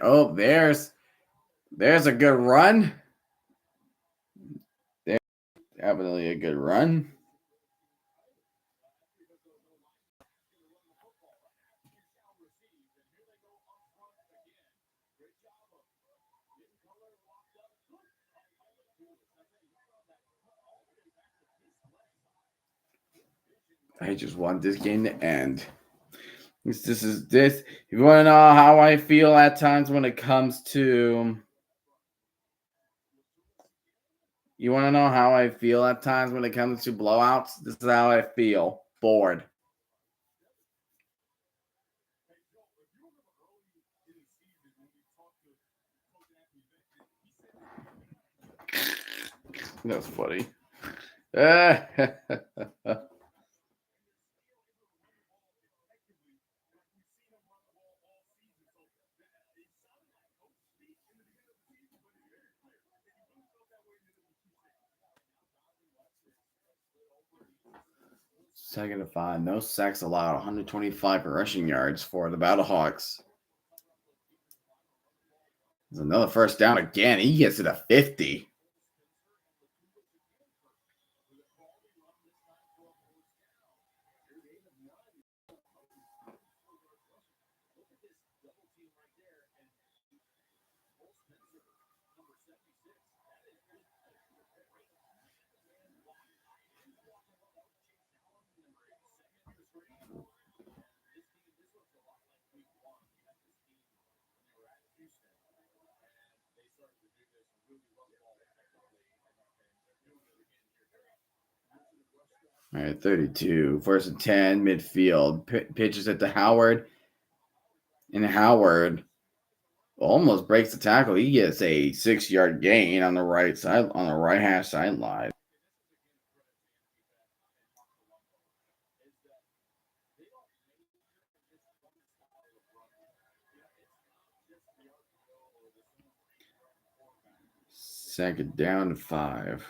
Oh, there's a good run. There's definitely a good run. I just want this game to end. This is this. You want to know how I feel at times when it comes to. You want to know how I feel at times when it comes to blowouts? This is how I feel. Bored. That's funny. Second to five. No sacks allowed. 125 rushing yards for the Battlehawks. There's another first down again. He gets it to 50. All right, 32. First and 10, midfield. Pitches it to Howard. And Howard almost breaks the tackle. He gets a 6-yard gain on the right side, on the right half sideline. Second down, 5.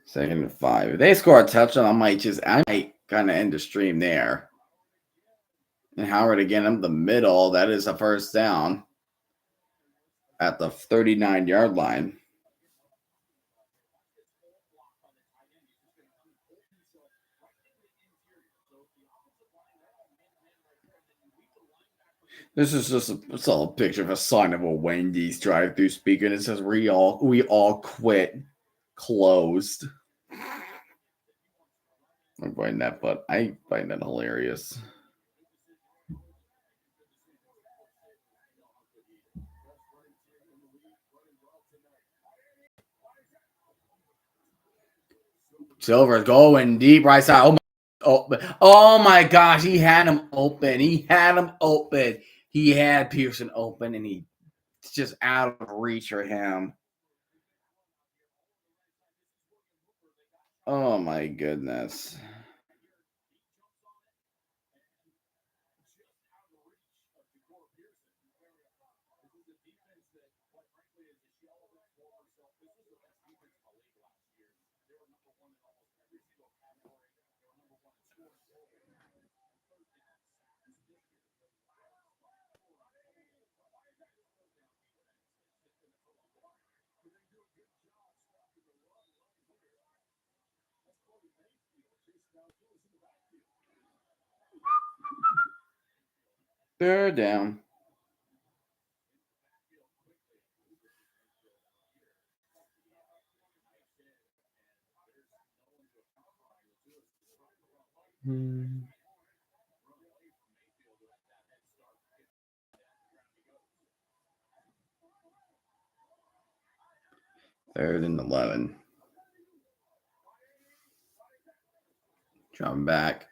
Second and 5. If they score a touchdown, I might kind of end the stream there. And Howard again up the middle. That is a first down at the 39-yard line. This is just it's all a picture of a sign of a Wendy's drive-through speaker, and it says we all quit, closed. I'm find that, but I find that hilarious. Silver going deep right side. Oh my gosh, he had him open. He had Pearson open, and he's just out of reach for him. Oh my goodness. Third down. Third and 11. Drum back.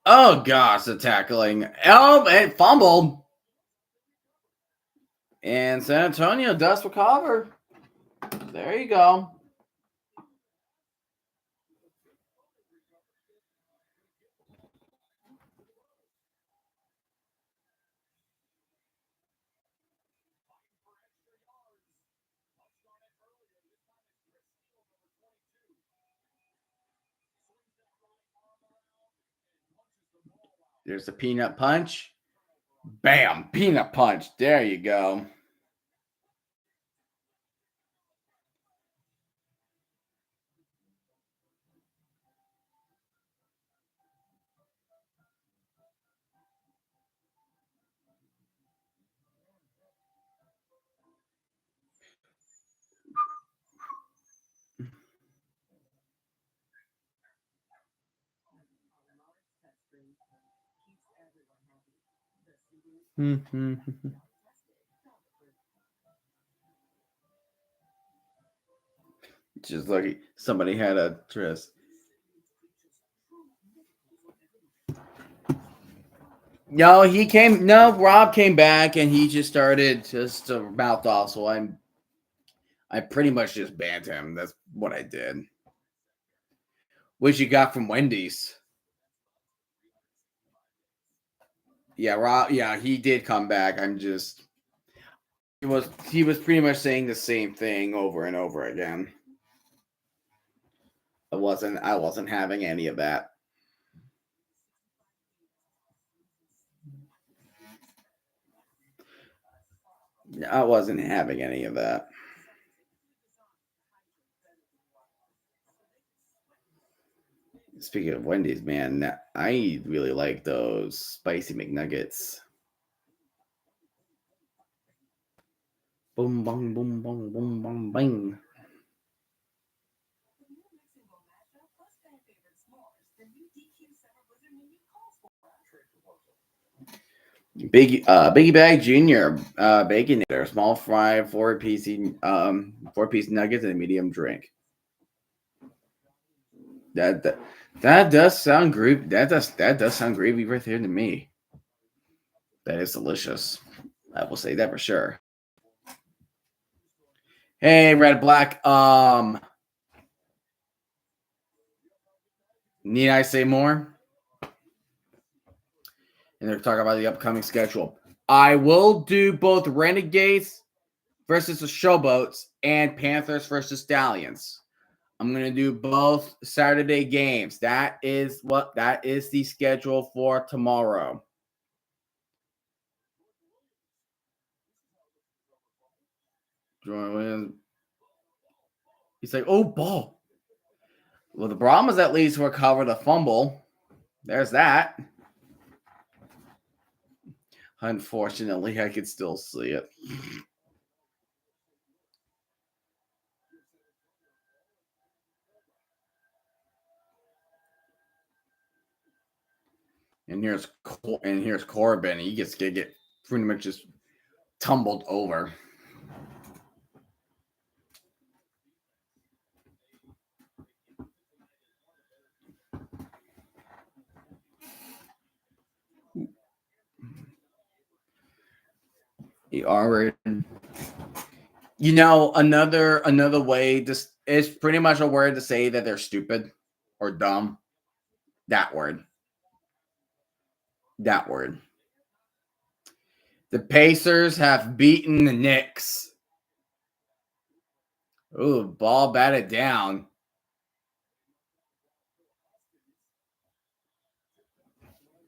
Oh gosh, the tackling. Oh, and fumbled. And San Antonio does recover. There you go. There's the peanut punch. Bam, peanut punch. There you go. Just like somebody had a dress. No, Rob came back and he just started just to mouth off. So I pretty much just banned him. That's what I did. What you got from Wendy's? Yeah, Rob. Yeah, he did come back. He was pretty much saying the same thing over and over again. I wasn't having any of that. I wasn't having any of that. Speaking of Wendy's, man, I really like those spicy McNuggets. Boom, bong, boom, bong, boom, bong, bang. Biggie Bag Junior, Baconator, small fry, 4-piece nuggets, and a medium drink. That does sound groovy. That does sound gravy right there to me. That is delicious. I will say that for sure. Hey, Red Black. Need I say more? And they're talking about the upcoming schedule. I will do both Renegades versus the Showboats and Panthers versus Stallions. I'm going to do both Saturday games. That is the schedule for tomorrow. He's like, oh, ball. Well, the Brahmas at least recovered a fumble. There's that. Unfortunately, I could still see it. And here's Corbin. He gets to get pretty much just tumbled over. He already, another way. Just it's pretty much a word to say that they're stupid or dumb. That word. That word. The Pacers have beaten the Knicks. Ooh, ball batted down.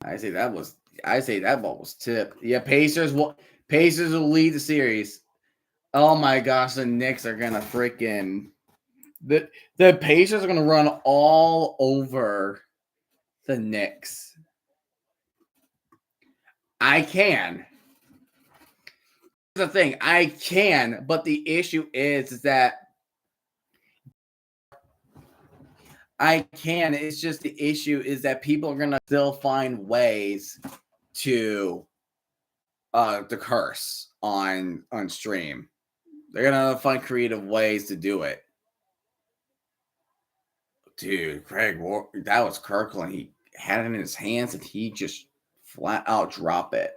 I say that ball was tipped. Yeah, Pacers will lead the series. Oh my gosh, the Knicks are gonna freaking the Pacers are gonna run all over the Knicks. I can. The thing, I can, but the issue is that I can. It's just the issue is that people are gonna still find ways to curse on stream. They're gonna find creative ways to do it. Dude, that was Kirkland. He had it in his hands and he just flat out drop it.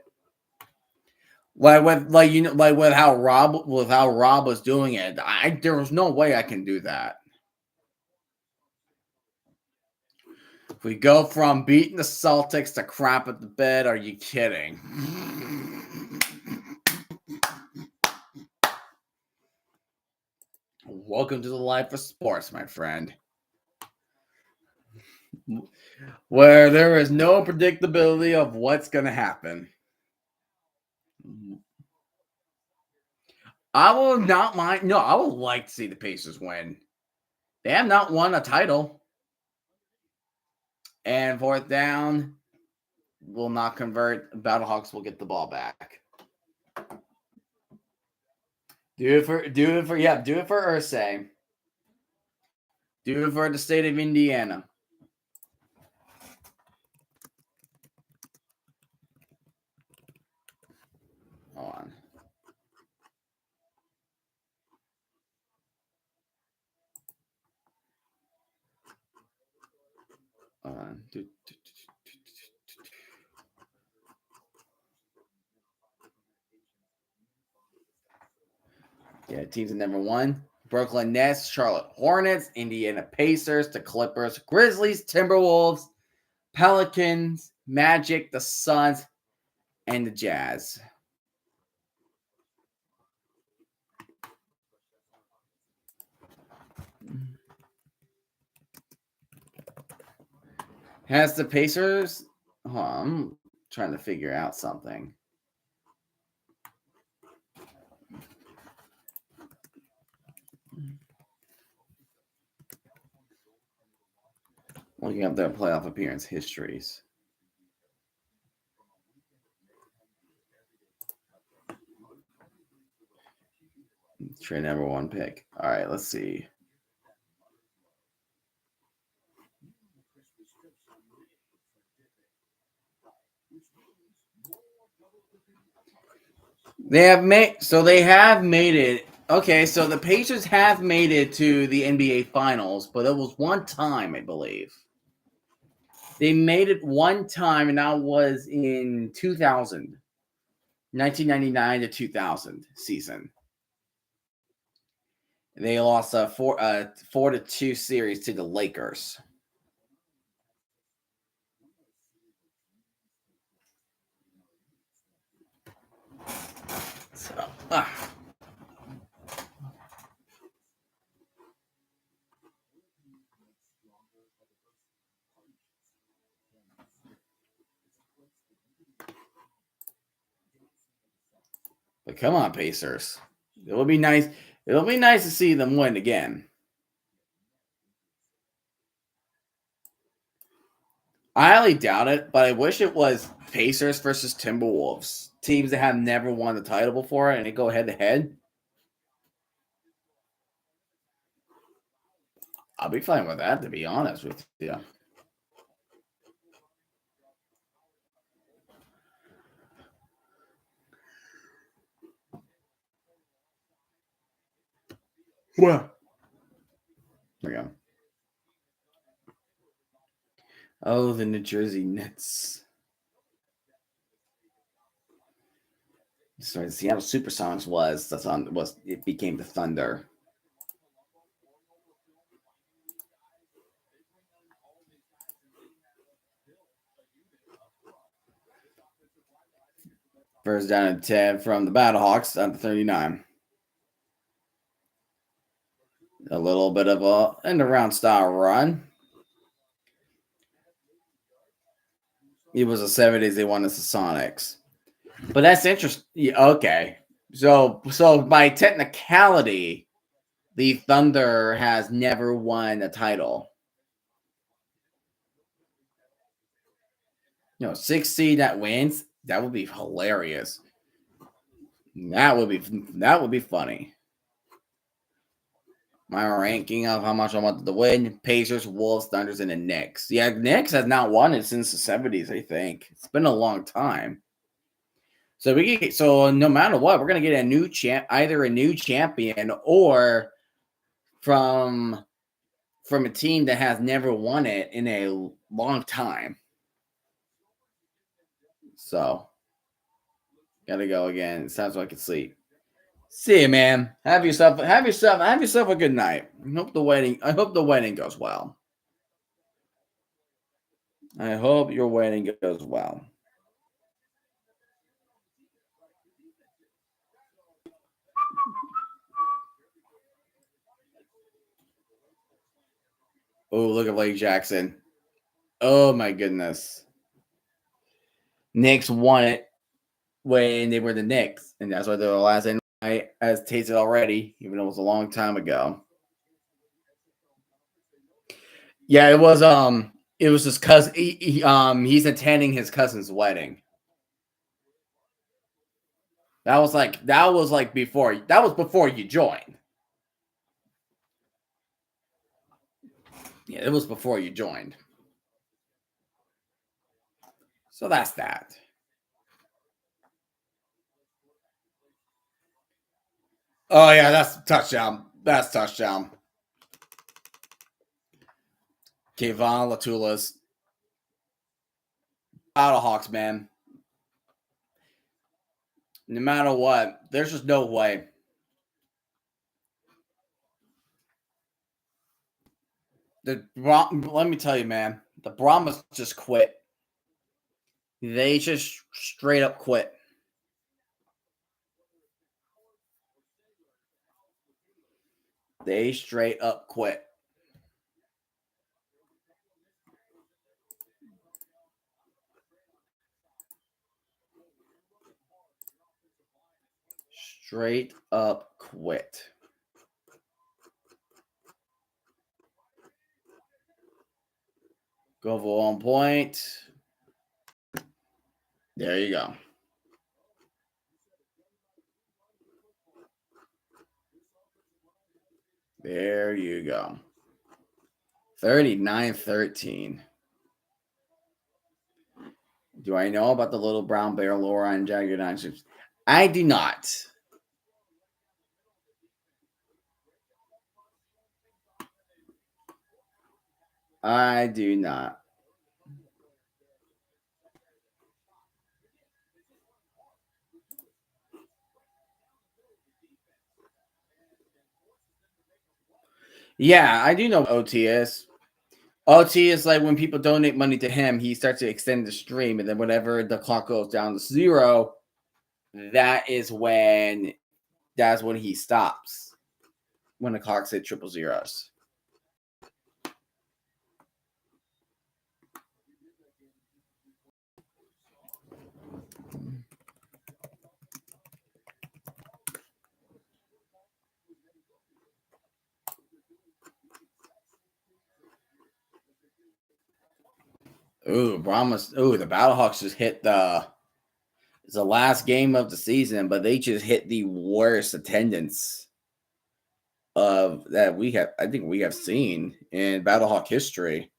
With how Rob was doing it, there was no way I can do that. If we go from beating the Celtics to crap at the bed, are you kidding? Welcome to the life of sports, my friend. Where there is no predictability of what's going to happen. I will not mind. No, I would like to see the Pacers win. They have not won a title. And fourth down will not convert. Battlehawks will get the ball back. Do it for Ursay. Do it for the state of Indiana. Hold on. Hold on. Yeah, teams at number 1. Brooklyn Nets, Charlotte Hornets, Indiana Pacers, the Clippers, Grizzlies, Timberwolves, Pelicans, Magic, the Suns, and the Jazz. Has the Pacers... Hold on, I'm trying to figure out something. Looking up their playoff appearance histories. Trade number 1 pick. All right, let's see. They have made it. Okay, so the Pacers have made it to the NBA Finals, but it was one time, I believe. They made it one time, and that was in 2000. 1999 to 2000 season. They lost a 4-2 series to the Lakers. So, but come on, Pacers. It would be nice. It'll be nice to see them win again. I highly doubt it, but I wish it was Pacers versus Timberwolves. Teams that have never won the title before and they go head to head. I'll be fine with that, to be honest with you. Well, there we go. Oh, the New Jersey Nets. Sorry, the Seattle Supersonics it became the Thunder. First down and 10 from the Battlehawks down to 39. A little bit of a end around style run. It was the 70s. They won as the Sonics. But that's interesting. Yeah, okay. So by technicality, the Thunder has never won a title. 6 seed that wins, that would be hilarious. That would be funny. My ranking of how much I wanted to win: Pacers, Wolves, Thunders, and the Knicks. Yeah, Knicks has not won it since the 70s, I think. It's been a long time. So no matter what, we're gonna get either a new champion or from a team that has never won it in a long time. So gotta go again. It sounds like I can sleep. See you, man. Have yourself a good night. I hope the wedding goes well. I hope your wedding goes well. Oh, look at Lake Jackson. Oh my goodness. Knicks won it when they were the Knicks, and that's why they're the last night as tasted already, even though it was a long time ago. Yeah, it was his cousin. He's attending his cousin's wedding. That was before you joined. Yeah, it was before you joined. So that's that. Oh yeah, that's touchdown. That's touchdown. Kayvon Latulas. Battlehawks, man. No matter what, there's just no way. Let me tell you, man, the Brahmas just quit. They just straight up quit. They straight up quit. Straight up quit. Go for 1 point. There you go. There you go. 39-13. Do I know about the little brown bear lore on Jagged Ships? I do not. I do not. Yeah, I do know what OT is. OT is like when people donate money to him, he starts to extend the stream, and then whenever the clock goes down to 0, that is when he stops. When the clock's hit triple zeros. Ooh, Brahmas. Ooh, the Battlehawks just hit it's the last game of the season, but they just hit the worst attendance of that I think we have seen in Battlehawk history.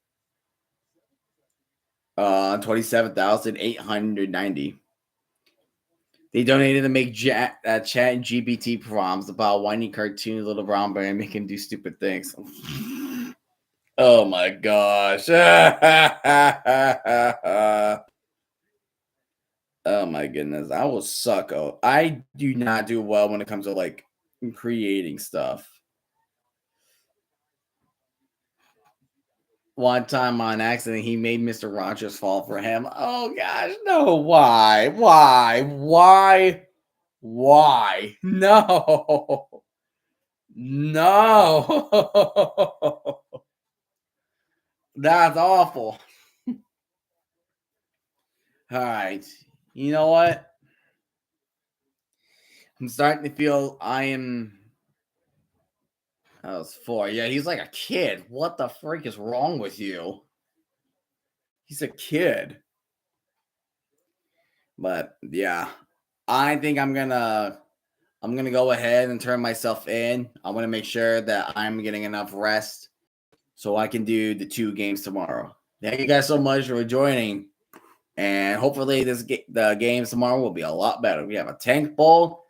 27,890. They donated to make chat GPT prompts about whiny cartoons, little brown bear, and make him do stupid things. Oh my gosh. Oh my goodness. I will suck. Oh, I do not do well when it comes to like creating stuff. One time on accident, he made Mr. Rogers fall for him. Oh gosh, no, why? Why? Why? Why? No. No. That's awful. All right. You know what? I'm starting to feel I am. That was 4. Yeah, he's like a kid. What the freak is wrong with you? He's a kid. But yeah, I think I'm gonna go ahead and turn myself in. I want to make sure that I'm getting enough rest so I can do the 2 games tomorrow. Thank you guys so much for joining, and hopefully the games tomorrow will be a lot better. We have a tank bowl,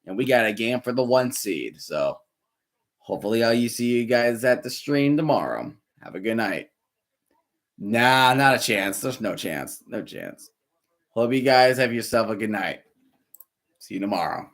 and we got a game for the 1 seed. So hopefully I'll see you guys at the stream tomorrow. Have a good night. Nah, not a chance. There's no chance. No chance. Hope you guys have yourself a good night. See you tomorrow.